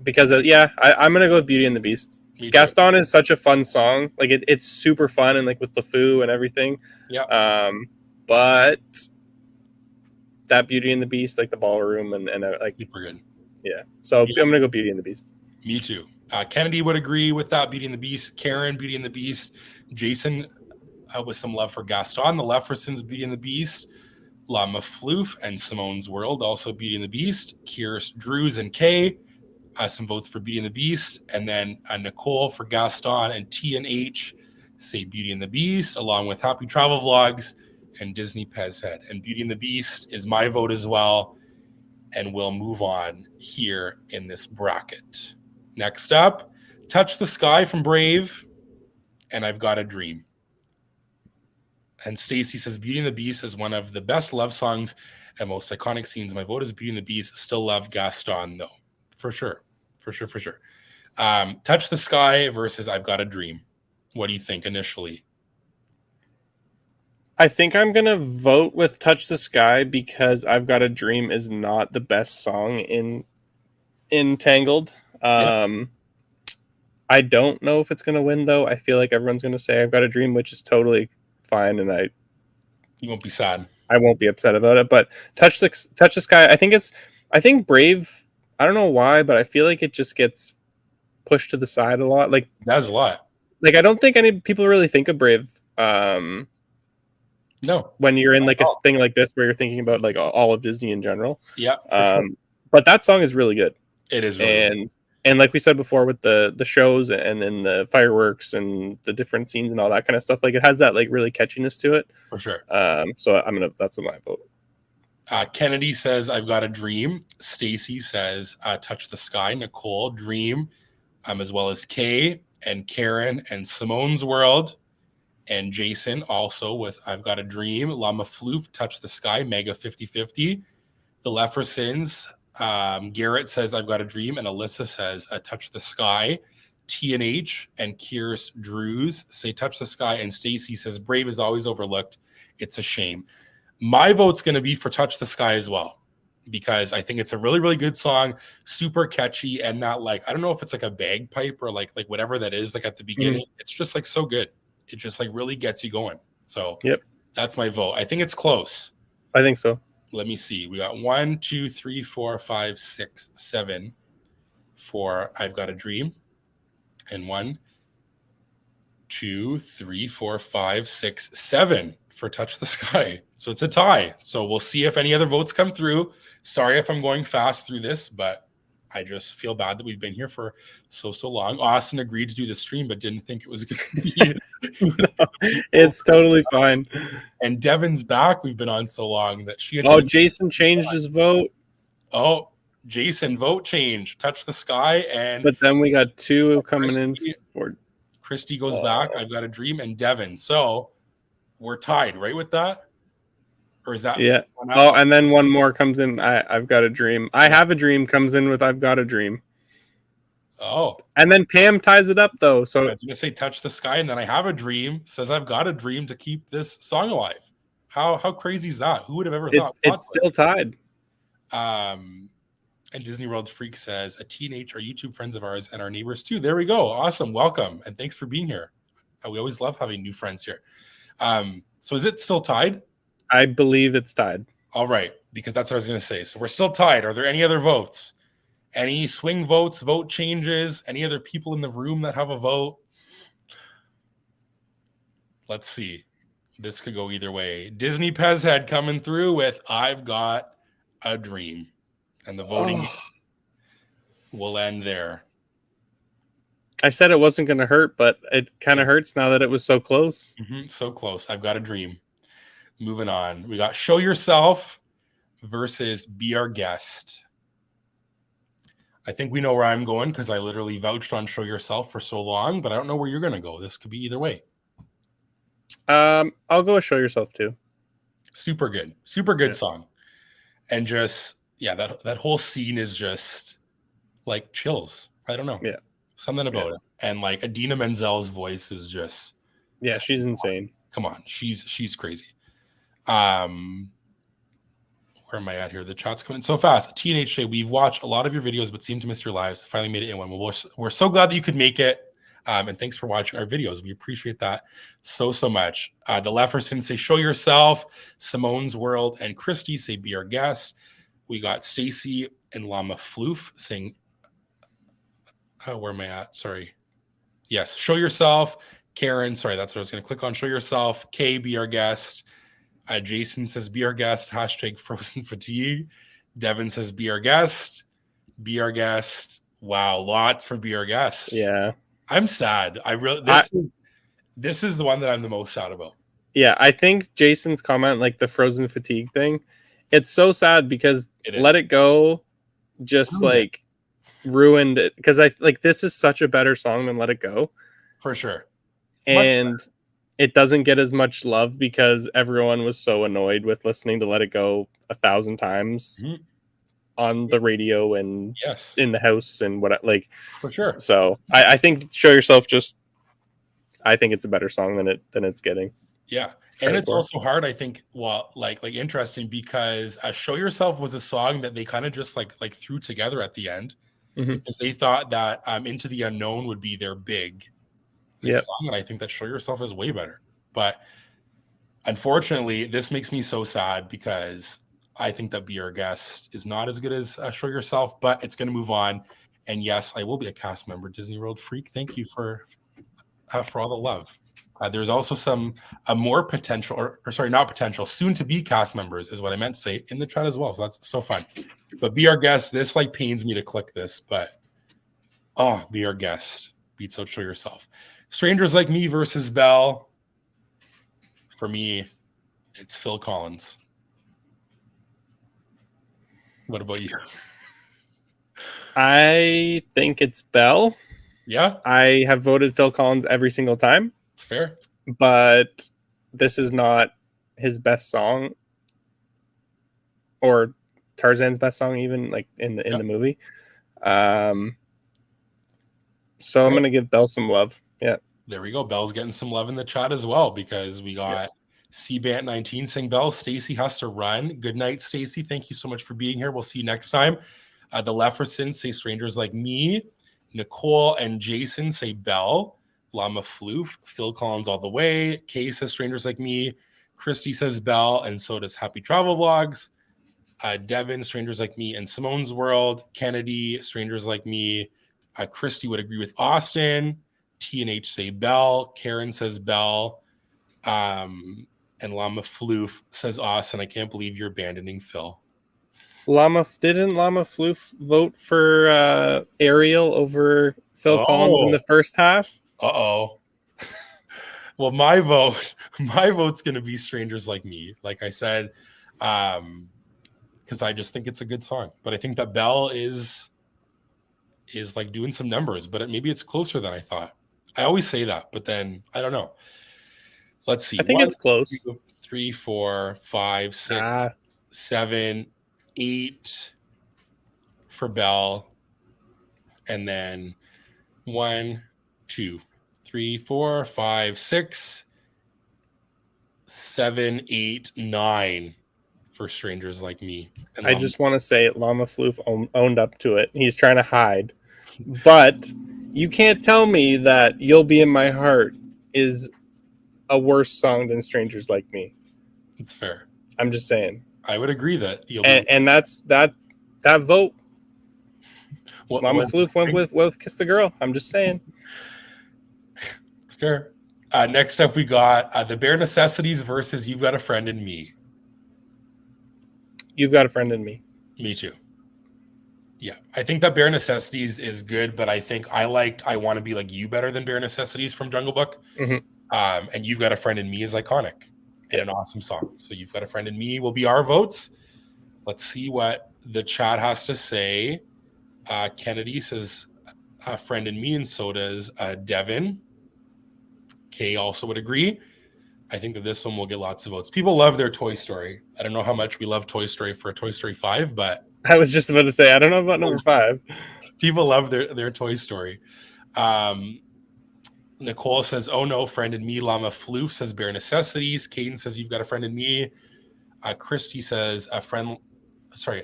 Because, I'm going to go with Beauty and the Beast. Gaston is such a fun song. Like, it's super fun, and, like, with the foo and everything. Yeah. But that Beauty and the Beast, like the ballroom and like... Super good. Yeah. So I'm going to go Beauty and the Beast. Me too. Kennedy would agree with that, Beauty and the Beast. Karen, Beauty and the Beast. Jason, with some love for Gaston. The Leffersons, Beauty and the Beast. Lama Floof and Simone's World, also Beauty and the Beast. Kier's, Drews, and Kay, some votes for Beauty and the Beast. And then Nicole for Gaston, and T and H say Beauty and the Beast, along with Happy Travel Vlogs and Disney Pez Head. And Beauty and the Beast is my vote as well. And we'll move on here in this bracket. Next up, Touch the Sky from Brave, and I've Got a Dream. And Stacy says Beauty and the Beast is one of the best love songs and most iconic scenes. My vote is Beauty and the Beast. Still love Gaston, though. For sure. Touch the Sky versus I've Got a Dream. What do you think initially? I think I'm going to vote with Touch the Sky because I've Got a Dream is not the best song in Tangled. I don't know if it's going to win, though. I feel like everyone's going to say I've Got a Dream, which is totally fine, and you won't be sad. I won't be upset about it. But Touch the Sky, I think Brave, I don't know why, but I feel like it just gets pushed to the side a lot. Like that's a lot. Like I don't think any people really think of Brave. No, when you're in like a thing like this where you're thinking about like all of Disney in general. Yeah. Sure. But that song is really good. It is really good. And like we said before with the shows and then the fireworks and the different scenes and all that kind of stuff, like it has that like really catchiness to it. For sure. So that's my vote. Kennedy says I've Got a Dream. Stacy says Touch the Sky. Nicole, Dream, as well as Kay and Karen and Simone's World. And Jason also with I've Got a Dream. Lama Floof, Touch the Sky, Mega 50-50. The Leffersons, Garrett says I've Got a Dream, and Alyssa says Touch the Sky. TNH and Kier's Drews say Touch the Sky, and Stacy says Brave is always overlooked. It's a shame. My vote's going to be for Touch the Sky as well, because I think it's a really, really good song, super catchy, and not like, I don't know if it's like a bagpipe or like whatever that is, like at the beginning. It's just like so good. It just like really gets you going. So yep, that's my vote. I think it's close. I think so. Let me see. We got 1, 2, 3, 4, 5, 6, 7 for I've Got a Dream. And 1, 2, 3, 4, 5, 6, 7 for Touch the Sky. So it's a tie. So we'll see if any other votes come through. Sorry if I'm going fast through this, but I just feel bad that we've been here for so long. Austin agreed to do the stream, but didn't think it was going to be. No, it's totally fine. And Devin's back. We've been on so long that she had Jason changed his vote. Oh, Jason, vote change. Touch the Sky. But then we got 2 coming in for Christy goes back. I've Got a Dream, and Devin. So we're tied, right, with that? Or is that? Yeah. And then one more comes in. I've Got a Dream. I Have a Dream comes in with I've Got a Dream. Oh. And then Pam ties it up, though. So I was going to say Touch the Sky, and then I Have a Dream says I've Got a Dream to keep this song alive. How crazy is that? Who would have ever thought? It's still tied. And Disney World Freak says, a teenage are YouTube friends of ours and our neighbors too. There we go. Awesome. Welcome. And thanks for being here. We always love having new friends here. So is it still tied? I believe it's tied. All right, because that's what I was going to say. So we're still tied. Are there any other votes? Any swing votes, vote changes? Any other people in the room that have a vote? Let's see. This could go either way. Disney Pez Head coming through with I've Got a Dream. And the voting will end there. I said it wasn't going to hurt, but it kind of hurts now that it was so close. So close. I've Got a Dream. Moving on. We got Show Yourself versus Be Our Guest. I think we know where I'm going because I literally vouched on Show Yourself for so long, but I don't know where you're going to go. This could be either way. I'll go with Show Yourself too. Super good song. And just, that whole scene is just like chills. I don't know. Yeah. Something about it. And like Idina Menzel's voice is just. Yeah, she's insane. Come on. She's crazy. Where am I at here? The chat's coming in so fast. TNHJ, we've watched a lot of your videos, but seem to miss your lives. Finally made it in one. We're so glad that you could make it. And thanks for watching our videos. We appreciate that so much. The Leffersons say, Show Yourself. Simone's World and Christy say, Be Our Guest. We got Stacy and Llama Floof saying, where am I at? Sorry. Yes, Show Yourself. Karen, sorry, that's what I was going to click on. Show Yourself. Kay, Be Our Guest. Jason says, Be Our Guest. # Frozen Fatigue. Devin says, Be Our Guest. Be Our Guest. Wow, lots for Be Our Guest. Yeah. I'm sad. This is the one that I'm the most sad about. Yeah, I think Jason's comment, like the Frozen Fatigue thing, it's so sad because Let It Go just like ruined it. Because this is such a better song than Let It Go. For sure. And it doesn't get as much love because everyone was so annoyed with listening to Let It Go 1,000 times on the radio and in the house and what, like, for sure. So I think Show Yourself I think it's a better song than it's getting. Yeah. And it's also hard, I think, like interesting because Show Yourself was a song that they kind of just like threw together at the end because they thought that Into the Unknown would be their big song, and I think that Show Yourself is way better. But unfortunately, this makes me so sad because I think that Be Our Guest is not as good as Show Yourself, but it's going to move on. And yes, I will be a cast member, Disney World Freak. Thank you for all the love. There's also more potential, or sorry, not potential, soon to be cast members is what I meant to say in the chat as well. So that's so fun. But Be Our Guest, this like pains me to click this, but Be Our Guest beats out Show Yourself. Strangers Like Me versus Belle. For me, it's Phil Collins. What about you? I think it's Belle. Yeah. I have voted Phil Collins every single time. It's fair. But this is not his best song. Or Tarzan's best song, even like in the movie. So I'm gonna give Belle some love. Yeah. There we go. Belle's getting some love in the chat as well because we got CBant19 saying, Belle, Stacy has to run. Good night, Stacy. Thank you so much for being here. We'll see you next time. The Leffersons say Strangers Like Me. Nicole and Jason say Belle. Llama Floof. Phil Collins all the way. Kay says Strangers Like Me. Christy says Belle, and so does Happy Travel Vlogs. Devin, Strangers Like Me, and Simone's World. Kennedy, Strangers Like Me. Christy would agree with Austin. TNH say Belle. Karen says Belle. And Llama Floof says Austin. I can't believe you're abandoning Phil. Didn't Llama Floof vote for Ariel over Phil Collins in the first half? Well, my vote's gonna be Strangers Like Me, like I said, because I just think it's a good song. But I think that Belle is like doing some numbers, but maybe it's closer than I thought. I always say that, but then I don't know. Let's see. I think it's close. 2, 3, 4, 5, 6, 7, 8 for Belle, and then 1, 2, 3, 4, 5, 6, 7, 8, 9 for Strangers Like Me. And I just want to say Llama Floof owned up to it. He's trying to hide, but you can't tell me that You'll Be in My Heart is a worse song than Strangers Like Me. It's fair. I'm just saying. I would agree that you'll And that's that vote. Mama Floof went with Kiss the Girl. I'm just saying. It's fair. Next up, we got the Bare Necessities versus You've Got a Friend in Me. You've Got a Friend in Me. Me too. Yeah, I think that Bare Necessities is good, but I think I liked I Want to Be Like You better than Bare Necessities from Jungle Book. Mm-hmm. And You've Got a Friend in Me is iconic and an awesome song. So You've Got a Friend in Me will be our votes. Let's see what the chat has to say. Kennedy says a friend in me, and so does Devin. Kay also would agree. I think that this one will get lots of votes. People love their Toy Story. I don't know how much we love Toy Story for a Toy Story 5, but I was just about to say, I don't know about number 5. People love their Toy Story. Nicole says, oh no, friend in me. Llama Floof says Bare Necessities. Caden says You've Got a Friend in Me. Christy says a friend. Sorry.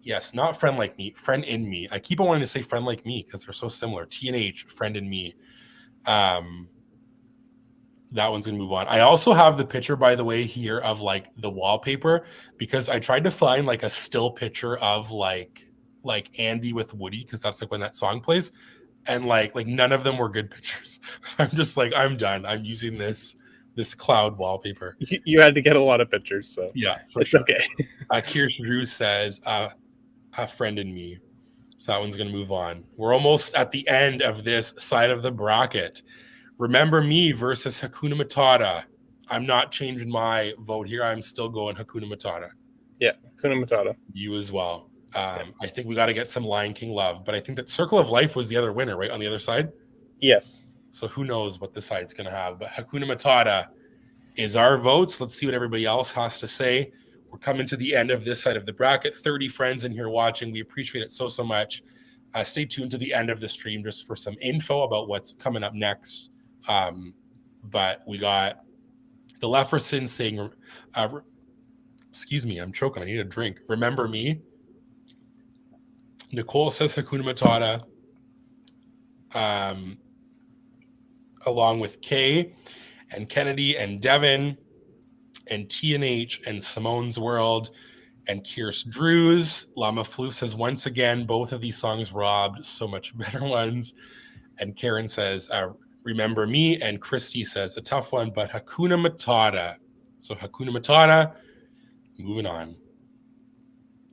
Yes, not Friend Like Me. Friend in Me. I keep on wanting to say Friend Like Me because they're so similar. T&H, Friend in Me. That one's gonna move on. I also have the picture, by the way, here of like the wallpaper because I tried to find like a still picture of like Andy with Woody because that's like when that song plays, and like none of them were good pictures. I'm just like, I'm done. I'm using this cloud wallpaper. You had to get a lot of pictures, so yeah, it's sure. okay. Kirsch Drew says a friend in me. So that one's gonna move on. We're almost at the end of this side of the bracket. Remember Me versus Hakuna Matata. I'm not changing my vote here. I'm still going Hakuna Matata. Yeah, Hakuna Matata. You as well. I think we got to get some Lion King love, but I think that Circle of Life was the other winner, right? On the other side? Yes. So who knows what the side's going to have. But Hakuna Matata is our votes. Let's see what everybody else has to say. We're coming to the end of this side of the bracket. 30 friends in here watching. We appreciate it so much. Stay tuned to the end of the stream just for some info about what's coming up next. But we got the Lefferson saying, excuse me, I'm choking. I need a drink. Remember Me. Nicole says Hakuna Matata. Along with Kay and Kennedy and Devin and T&H and Simone's World and Kierce Drews. Llama Floof says, once again, both of these songs robbed, so much better ones. And Karen says, Remember Me. And Christy says, a tough one, but Hakuna Matata. So Hakuna Matata, moving on.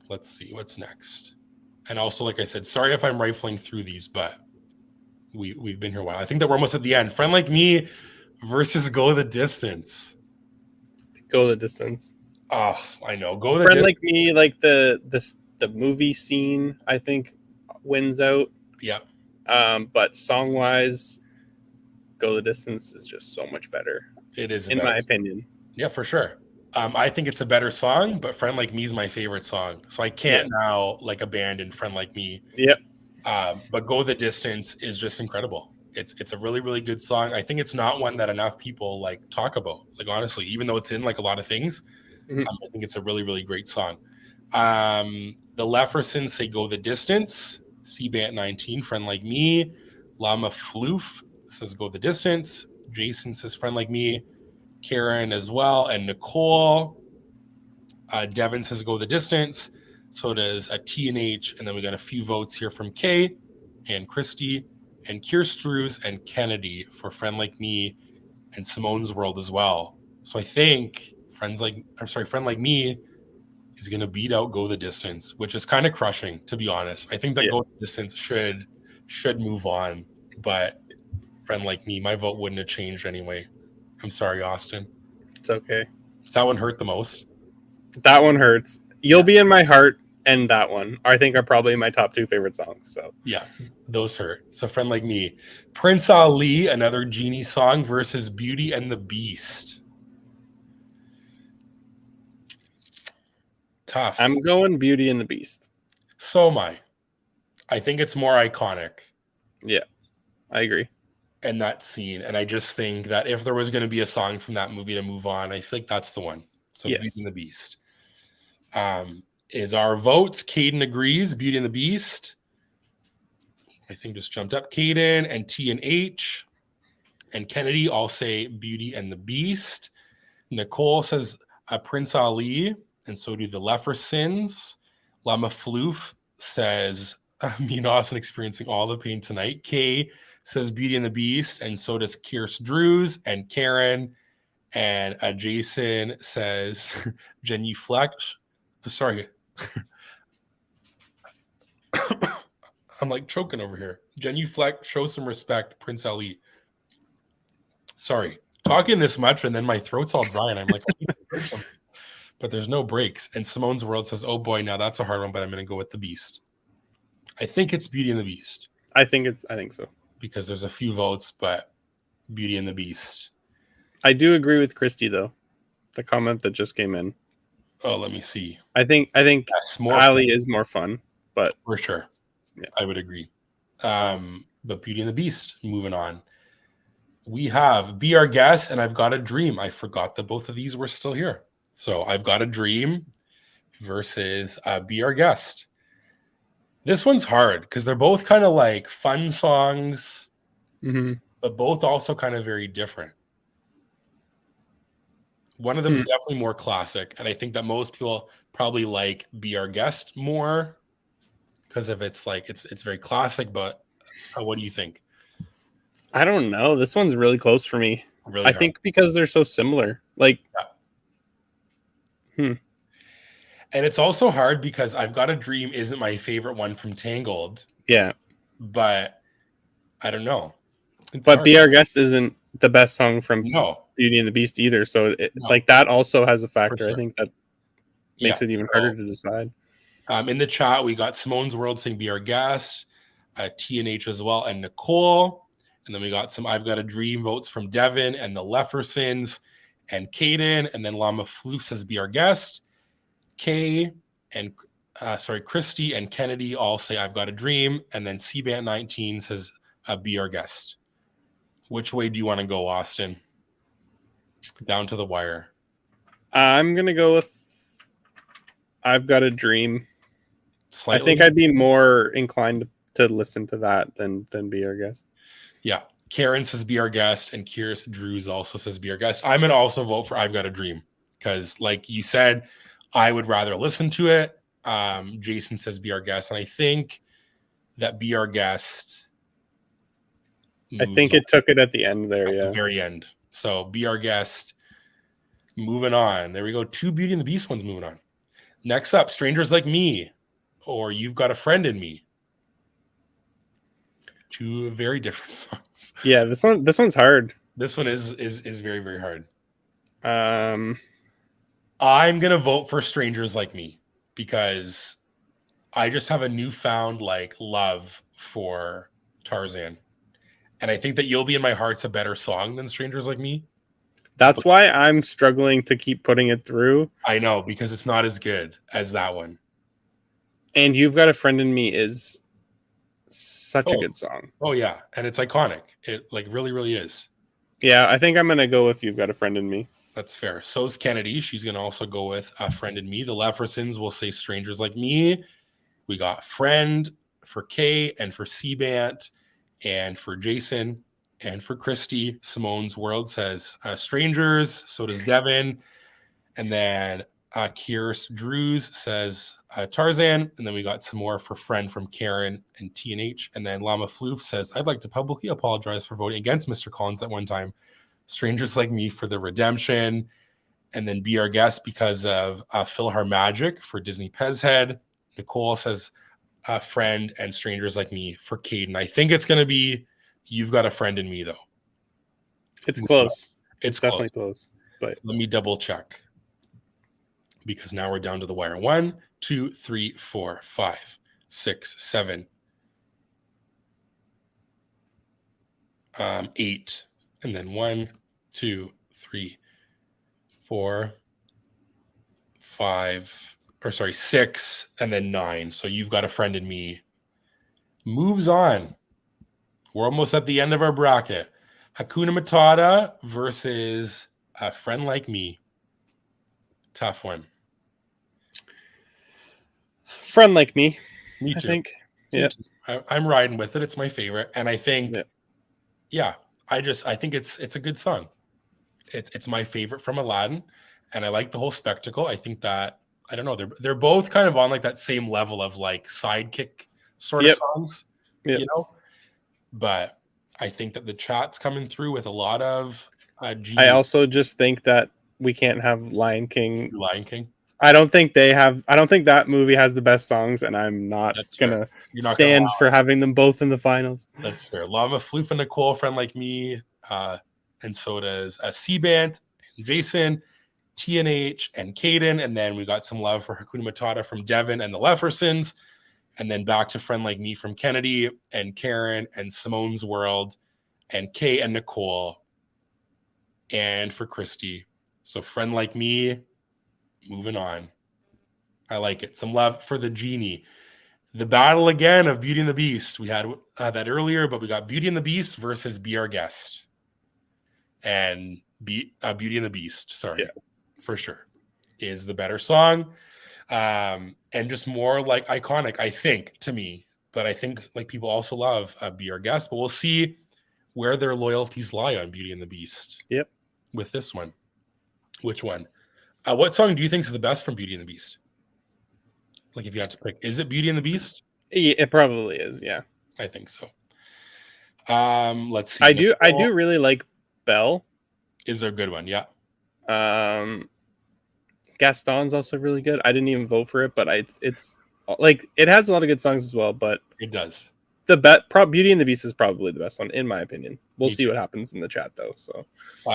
Let's see what's next. And also, like I said, sorry if I'm rifling through these, but we've been here a while. I think that we're almost at the end. Friend Like Me versus Go the Distance. Go the Distance. Oh, I know. Go the Friend Like Me, like the movie scene, I think wins out. Yeah. But song wise, Go the Distance is just so much better. It is, in my opinion. Yeah, for sure. I think it's a better song, but Friend Like Me is my favorite song. So I can't now like abandon Friend Like Me. Yep. But Go the Distance is just incredible. It's a really, really good song. I think it's not one that enough people like talk about. Like honestly, even though it's in like a lot of things, I think it's a really, really great song. The Leffersons say Go the Distance. CBant19, Friend Like Me. Llama Floof says Go the Distance. Jason says Friend Like Me. Karen as well, and Nicole. Devin says Go the Distance. So does a T&H, and then we got a few votes here from Kay and Christy and Kierce Drews and Kennedy for Friend Like Me and Simone's World as well. So I think Friend Like Me is going to beat out Go the Distance, which is kind of crushing, to be honest. I think that Go the Distance should move on, but Friend Like Me, my vote wouldn't have changed anyway. I'm sorry, Austin. It's okay. Does that one hurt the most? That one hurts. You'll Be in My Heart and that one, I think, are probably my top 2 favorite songs. So yeah, those hurt. So Friend Like Me. Prince Ali, another Genie song versus Beauty and the Beast. Tough. I'm going Beauty and the Beast. So am I. I think it's more iconic. Yeah, I agree. And that scene. And I just think that if there was going to be a song from that movie to move on, I feel like that's the one. So yes. Beauty and the Beast. Is our votes. Caden agrees. Beauty and the Beast. I think just jumped up. Caden and T&H and Kennedy all say Beauty and the Beast. Nicole says Prince Ali, and so do the Lefersins. Lama Floof says, me and Austin experiencing all the pain tonight. Kay says Beauty and the Beast, and so does Kierce Drews and Karen. And Jason says genuflect. Sorry. I'm like choking over here. Genuflect, show some respect, Prince Ali. Sorry. Talking this much and then my throat's all dry and I'm like, but there's no breaks. And Simone's World says, oh boy, now that's a hard one, but I'm going to go with the Beast. I think it's Beauty and the Beast. I think so. Because there's a few votes, but Beauty and the Beast. I do agree with Christy though. The comment that just came in. Oh, let me see. I think Yes, Ali is more fun, but for sure. Yeah. I would agree. But Beauty and the Beast, moving on. We have Be Our Guest and I've Got a Dream. I forgot that both of these were still here. So I've Got a Dream versus Be Our Guest. This one's hard because they're both kind of like fun songs, but both also kind of very different. One of them is definitely more classic, and I think that most people probably like Be Our Guest more because of it's very classic. But what do you think? I don't know. This one's really close for me. Really, I think because they're so similar. Like, And it's also hard because I've Got a Dream isn't my favorite one from Tangled. Yeah, but I don't know. But Be Our Guest isn't the best song from Beauty and the Beast either. So like that also has a factor. Sure. I think that makes it even harder to decide. In the chat, we got Simone's World saying Be Our Guest, TNH as well, and Nicole. And then we got some I've Got a Dream votes from Devin and the Lefersins and Caden. And then Lama Floof says Be Our Guest. Kay and Christy and Kennedy all say I've Got a Dream. And then CBANT 19 says Be Our Guest. Which way do you want to go, Austin? Down to the wire. I'm going to go with I've Got a Dream. Slightly. I think I'd be more inclined to listen to that than Be Our Guest. Yeah. Karen says Be Our Guest, and Kierce Drews also says Be Our Guest. I'm going to also vote for I've Got a Dream because, like you said, I would rather listen to it. Jason says Be Our Guest, and I think that Be Our Guest. I think it took it at the end there, at the very end. So Be Our Guest. Moving on. There we go. 2 Beauty and the Beast ones moving on. Next up, Strangers Like Me, or You've Got a Friend in Me. 2 very different songs. Yeah, this one's hard. This one is very, very hard. I'm gonna vote for Strangers Like Me because I just have a newfound love for Tarzan. And I think that You'll Be in My Heart's a better song than Strangers Like Me. That's why I'm struggling to keep putting it through. I know, because it's not as good as that one. And You've Got a Friend in Me is such a good song. Oh, yeah. And it's iconic. It really, really is. Yeah, I think I'm going to go with You've Got a Friend in Me. That's fair. So's Kennedy. She's going to also go with A Friend in Me. The Lefersins will say Strangers Like Me. We got Friend for Kay and for CBANT and for Jason. And for Christy, Simone's World says Strangers. So does Devin. And then Kierce Drews says Tarzan. And then we got some more for Friend from Karen and TNH. And then Lama Floof says, I'd like to publicly apologize for voting against Mr. Collins at one time. Strangers Like Me for the Redemption. And then Be Our Guest because of Philharmagic for Disney Pez Head. Nicole says Friend and Strangers Like Me for Caden. I think it's going to be You've Got a Friend in Me, though. It's close. It's definitely close. But let me double check because now we're down to the wire. 1, 2, 3, 4, 5, 6, 7, 8, and then 1, 2, 3, 4, 5, 6, and then 9. So You've Got a Friend in Me moves on. We're almost at the end of our bracket. Hakuna Matata versus A Friend Like Me. Tough one. Friend Like Me. Me too. I think. Yeah. I'm riding with it. It's my favorite. And I think, I think it's a good song. It's my favorite from Aladdin. and I like the whole spectacle. I think that I don't know, they're both kind of on like that same level of like sidekick sort of songs, you know. But I think that the chat's coming through with a lot of I also just think that we can't have Lion King. I don't think that movie has the best songs, and I'm not gonna stand for having them both in the finals. That's fair. Llama, Floof, and Nicole, Friend Like Me, and so does C-Band, and Jason, TNH, and Caden, and then we got some love for Hakuna Matata from Devin and the Leffersons, and then back to Friend Like Me from Kennedy and Karen and Simone's World and Kay and Nicole, and for Christy. So Friend Like Me, moving on. I like it. Some love for the Genie. The battle again of Beauty and the Beast. We had that earlier, but we got Beauty and the Beast versus Be Our Guest. And Beauty and the Beast, for sure, is the better song. And just more like iconic, I think, to me. But I think like people also love Be Our Guest. But we'll see where their loyalties lie on Beauty and the Beast. Yep. With this one. Which one? What song do you think is the best from Beauty and the Beast? Like if you had to pick, is it Beauty and the Beast? It probably is, yeah. I think so. Let's see. I do really like Belle. Is a good one, yeah. Gaston's also really good. I didn't even vote for it, but it's like it has a lot of good songs as well, but it does. Beauty and the Beast is probably the best one, in my opinion. We'll see what happens in the chat, though. So,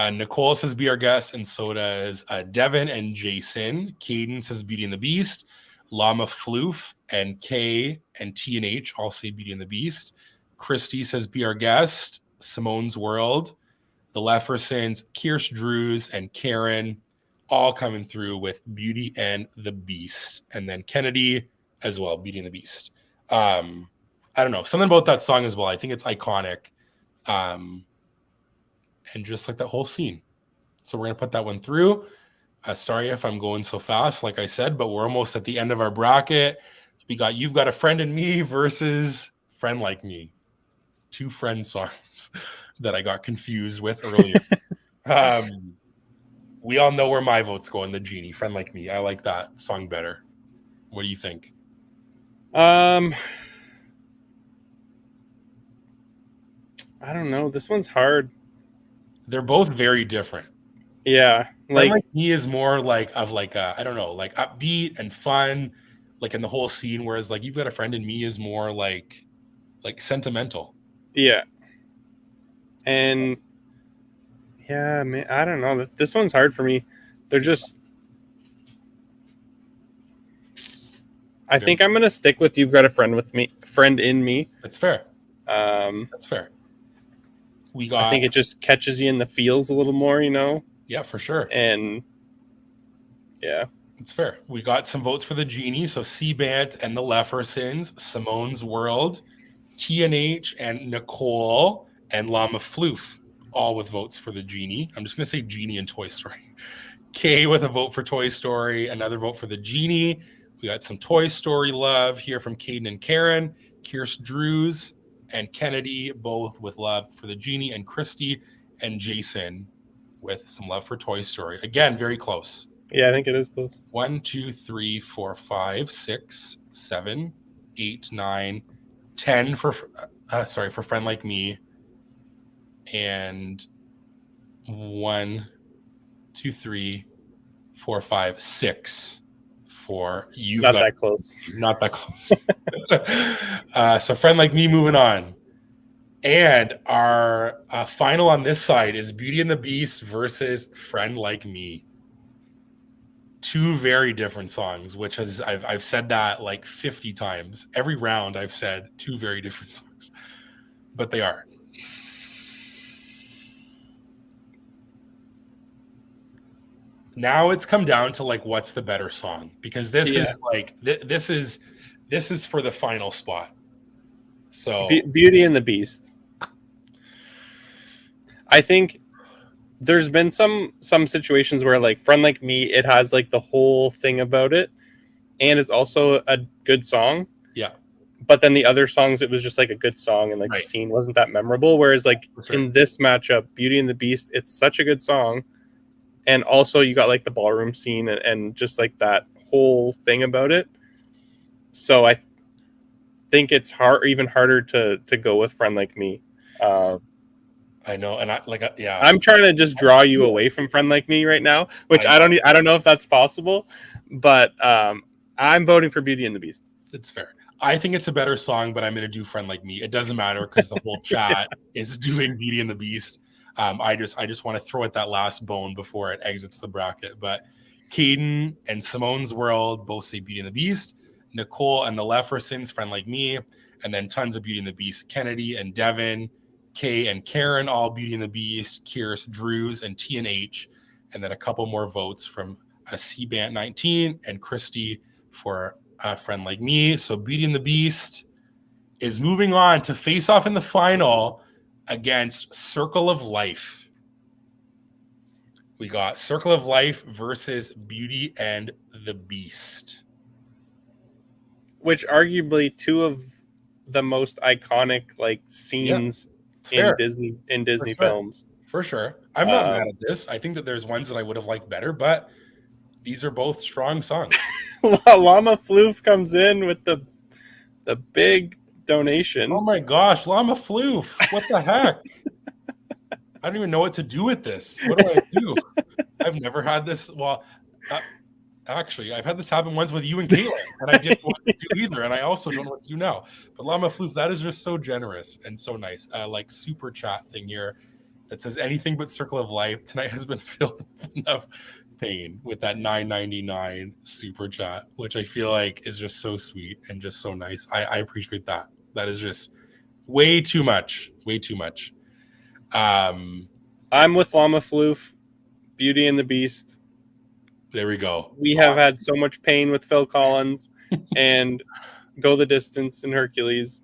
Nicole says Be Our Guest, and so does Devin and Jason. Caden says Beauty and the Beast. Llama, Floof, and Kay and TNH all say Beauty and the Beast. Christy says Be Our Guest. Simone's World. The Leffersons, Kirsch Drews, and Karen all coming through with Beauty and the Beast. And then Kennedy as well, Beauty and the Beast. I don't know, something about that song as well. I think it's iconic. And just like that whole scene. So we're going to put that one through. Sorry if I'm going so fast, like I said, but we're almost at the end of our bracket. We got You've Got a Friend in Me versus Friend Like Me. 2 friend songs that I got confused with earlier. We all know where my vote's going, the Genie, Friend Like Me. I like that song better. What do you think? I don't know. This one's hard. They're both very different. Yeah, like Me is more like of like I don't know, like upbeat and fun, like in the whole scene. Whereas like You've Got a Friend in Me is more like sentimental. Yeah, and yeah, man, I don't know. This one's hard for me. They're just. I think I'm gonna stick with You've Got a Friend in Me. That's fair. That's fair. I think it just catches you in the feels a little more, you know? Yeah, for sure. And yeah. It's fair. We got some votes for the Genie. So C-Band and the Leffersons, Simone's World, TNH and Nicole, and Llama Floof, all with votes for the Genie. I'm just going to say Genie and Toy Story. Kay with a vote for Toy Story, another vote for the Genie. We got some Toy Story love here from Caden and Karen, Kirsch Drews, and Kennedy, both with love for the Genie, and Christy and Jason with some love for Toy Story. Again, very close. Yeah, I think it is close. 1, 2, 3, 4, 5, 6, 7, 8, 9, 10 for Friend Like Me. And 1, 2, 3, 4, 5, 6 for you. Not that close. Not that close. So Friend Like Me moving on. And our final on this side is Beauty and the Beast versus Friend Like Me. 2 very different songs, which I've said that like 50 times. Every round I've said 2 very different songs. But they are. Now it's come down to like what's the better song, because this is like this is for the final spot. So Beauty and the Beast. I think there's been some situations where like Friend Like Me, it has like the whole thing about it, and it's also a good song. Yeah. But then the other songs, it was just like a good song, and like the scene wasn't that memorable. Whereas like in this matchup, Beauty and the Beast, it's such a good song. and also you got like the ballroom scene and just like that whole thing about it. So I think it's even harder to go with Friend Like Me. I know, and yeah. I'm trying to just draw you away from Friend Like Me right now, which I don't know if that's possible, but I'm voting for Beauty and the Beast. It's fair. I think it's a better song, but I'm going to do Friend Like Me. It doesn't matter because the whole chat is doing Beauty and the Beast. I just want to throw at that last bone before it exits the bracket. But Caden and Simone's World both say Beauty and the Beast. Nicole and the Leffersons, Friend Like Me. And then tons of Beauty and the Beast. Kennedy and Devin, Kay and Karen, all Beauty and the Beast. Kier's, Drews, and T&H. And then a couple more votes from C-Band 19 and Christy for a Friend Like Me. So Beauty and the Beast is moving on to face off in the final against Circle of Life. We got Circle of Life versus Beauty and the Beast. Which arguably two of the most iconic like scenes in Disney films. For sure. I'm not mad at this. I think that there's ones that I would have liked better, but these are both strong songs. Llama Floof comes in with the big donation. Oh my gosh, Llama Floof. What the heck? I don't even know what to do with this. What do I do? I've never had this. Well, actually, I've had this happen once with you and Caitlin, and I didn't know what to do either, and I also don't know what to do now. But Llama Floof, that is just so generous and so nice. Like super chat thing here that says anything but Circle of Life tonight has been filled with enough pain with that $9.99 super chat, which I feel like is just so sweet and just so nice. I appreciate that. That is just way too much. Way too much. I'm with Llama Floof, Beauty and the Beast. There we go. We have had so much pain with Phil Collins and Go the Distance and Hercules.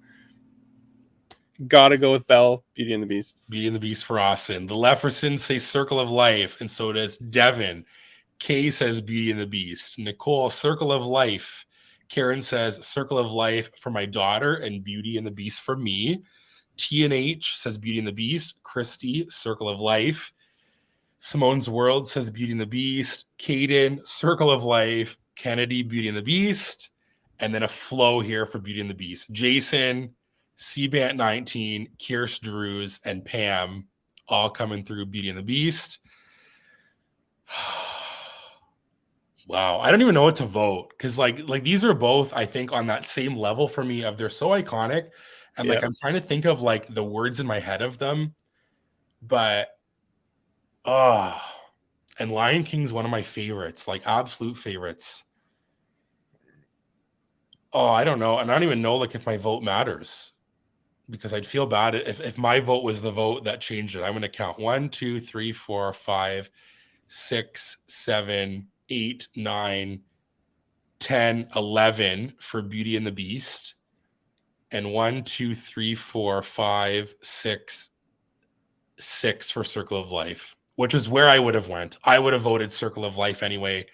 Gotta go with Belle, Beauty and the Beast. Beauty and the Beast for Austin. The Leffersons say Circle of Life, and so does Devin. Kay says Beauty and the Beast. Nicole, Circle of Life. Karen says Circle of Life for my daughter and Beauty and the Beast for me. T&H says Beauty and the Beast. Christy, Circle of Life. Simone's World says Beauty and the Beast. Caden, Circle of Life. Kennedy, Beauty and the Beast. And then a flow here for Beauty and the Beast. Jason, C-Band 19, Kirst Drews, and Pam all coming through Beauty and the Beast. Wow, I don't even know what to vote because like these are both, I think, on that same level for me of they're so iconic, and like I'm trying to think of like the words in my head of them, but and Lion King's one of my favorites, like absolute favorites. Oh, I don't know, and I don't even know like if my vote matters because I'd feel bad if my vote was the vote that changed it. I'm going to count 1, 2, 3, 4, 5, 6, 7, 8, 9, 10, 11 for Beauty and the Beast, and 1, 2, 3, 4, 5, 6 for Circle of Life, which is where I would have went. I would have voted Circle of Life anyway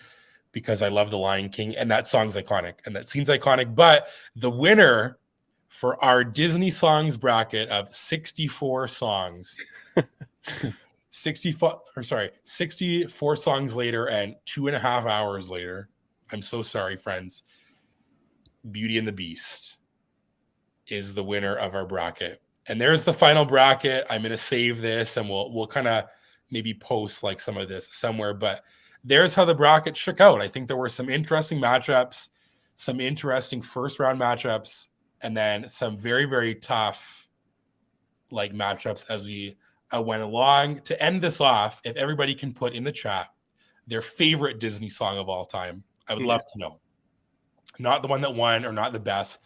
because I love The Lion King, and that song's iconic, and that scene's iconic. But the winner for our Disney songs bracket of 64 songs, 64 songs later and 2.5 hours later, I'm so sorry, friends, Beauty and the Beast is the winner of our bracket. And there's the final bracket. I'm going to save this, and we'll kind of maybe post like some of this somewhere, but there's how the bracket shook out. I think there were some interesting matchups, some interesting first round matchups, and then some very, very tough like matchups as we went along. To end this off, if everybody can put in the chat their favorite Disney song of all time, I would love to know. Not the one that won or not the best,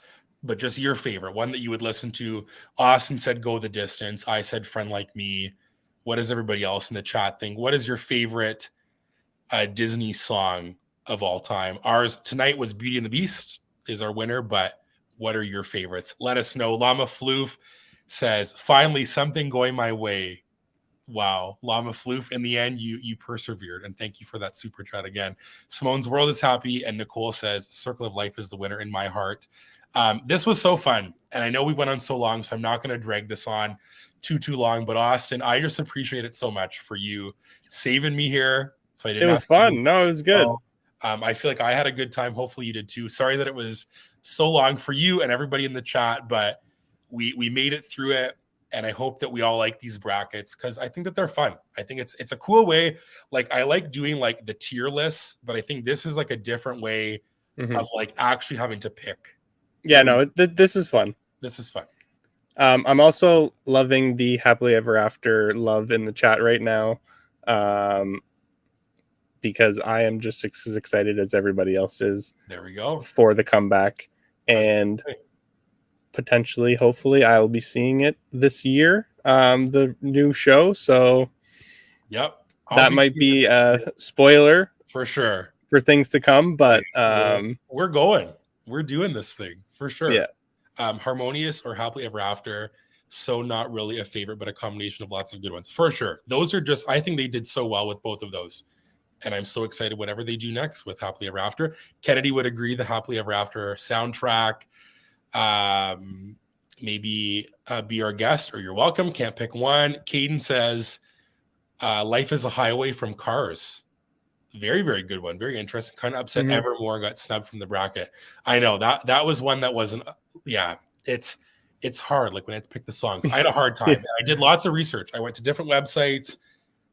but just your favorite one that you would listen to. Austin said Go the Distance. I said Friend Like Me. What does everybody else in the chat think? What is your favorite Disney song of all time? Ours tonight was Beauty and the Beast is our winner, but what are your favorites? Let us know. Llama Floof says, finally something going my way. Wow. Llama Floof, in the end, you persevered, and thank you for that super chat again. Simone's World is happy, and Nicole says, Circle of Life is the winner in my heart. This was so fun, and I know we went on so long, so I'm not going to drag this on too long, but Austin, I just appreciate it so much for you saving me here So I It didn't was have to fun. No, it was good. So, I feel like I had a good time. Hopefully you did too. Sorry that it was so long for you and everybody in the chat, but we made it through it. And I hope that we all like these brackets because I think that they're fun. I think it's a cool way. Like I like doing like the tier lists, but I think this is like a different way of like actually having to pick. Yeah, no, this is fun. This is fun. I'm also loving the happily ever after love in the chat right now, because I am just as excited as everybody else is. There we go for the comeback, and potentially, hopefully, I will be seeing it this year. The new show, so yep, that might be a spoiler for sure for things to come. But we're going. We're doing this thing for sure. Yeah. Harmonious or happily ever after, so not really a favorite, but a combination of lots of good ones for sure. Those are just, I think they did so well with both of those, and I'm so excited whatever they do next with happily ever after. Kennedy would agree the happily ever after soundtrack, maybe be our guest or you're welcome. Can't pick one. Caden says Life is a Highway from Cars. Very, very good one. Very interesting. Kind of upset Evermore got snubbed from the bracket. I know that was one that wasn't. Yeah, it's hard. Like when I had to pick the songs, I had a hard time. I did lots of research. I went to different websites,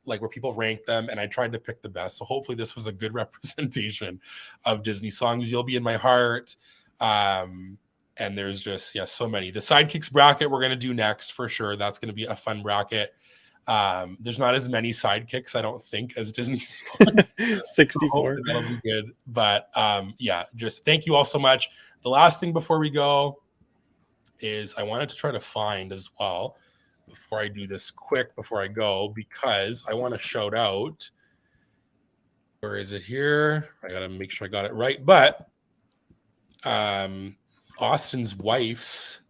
like where people rank them, and I tried to pick the best. So hopefully this was a good representation of Disney songs. You'll Be in My Heart. And there's just so many. The sidekicks bracket we're gonna do next for sure. That's gonna be a fun bracket. There's not as many sidekicks, I don't think, as Disney 64. That'll be good. But just thank you all so much. The last thing before we go is I wanted to try to find as well before I do this quick before I go, because I want to shout out, where is it here? I gotta make sure I got it right. But Austin's wife's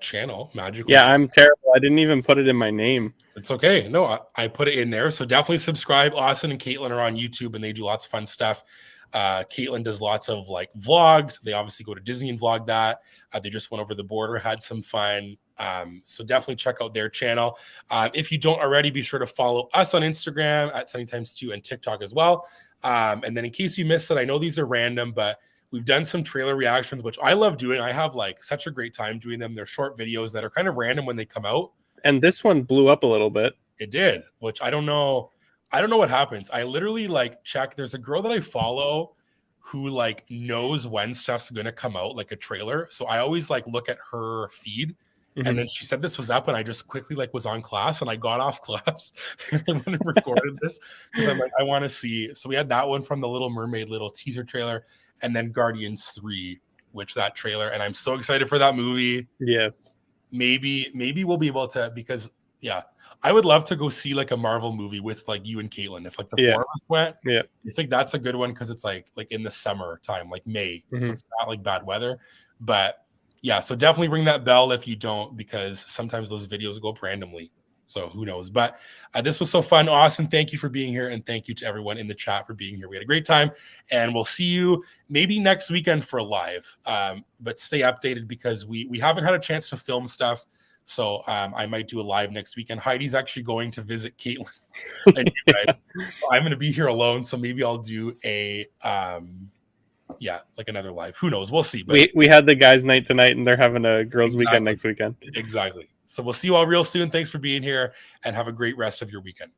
channel, Magical. Yeah, I'm terrible. I didn't even put it in my name. It's okay. No, I put it in there. So definitely subscribe. Austin and Caitlin are on YouTube and they do lots of fun stuff. Caitlin does lots of like vlogs. They obviously go to Disney and vlog that. They just went over the border, had some fun. So definitely check out their channel. If you don't already, be sure to follow us on Instagram at SunnyTimes2 and TikTok as well. And then in case you missed it, I know these are random, but we've done some trailer reactions, which I love doing. I have like such a great time doing them. They're short videos that are kind of random when they come out. And this one blew up a little bit. It did, which I don't know. I don't know what happens. I literally like check. There's a girl that I follow who like knows when stuff's going to come out, like a trailer. So I always like look at her feed. And then she said this was up and I just quickly like was on class and I got off class and I went and recorded this because I'm like, I want to see. So we had that one from the Little Mermaid little teaser trailer, and then Guardians 3, which that trailer. And I'm so excited for that movie. Yes. Maybe we'll be able to, because I would love to go see like a Marvel movie with like you and Caitlin. If like the four of us went, I think that's a good one because it's like in the summer time, like May. So it's not like bad weather. But so definitely ring that bell if you don't, because sometimes those videos go up randomly. So who knows? But this was so fun. Austin, thank you for being here. And thank you to everyone in the chat for being here. We had a great time. And we'll see you maybe next weekend for a live. But stay updated because we haven't had a chance to film stuff. So I might do a live next weekend. Heidi's actually going to visit Caitlin. And you guys. So I'm going to be here alone. So maybe I'll do a like another live. Who knows? We'll see. But we had the guys' night tonight and they're having a girls' weekend next weekend. Exactly. So we'll see you all real soon. Thanks for being here and have a great rest of your weekend.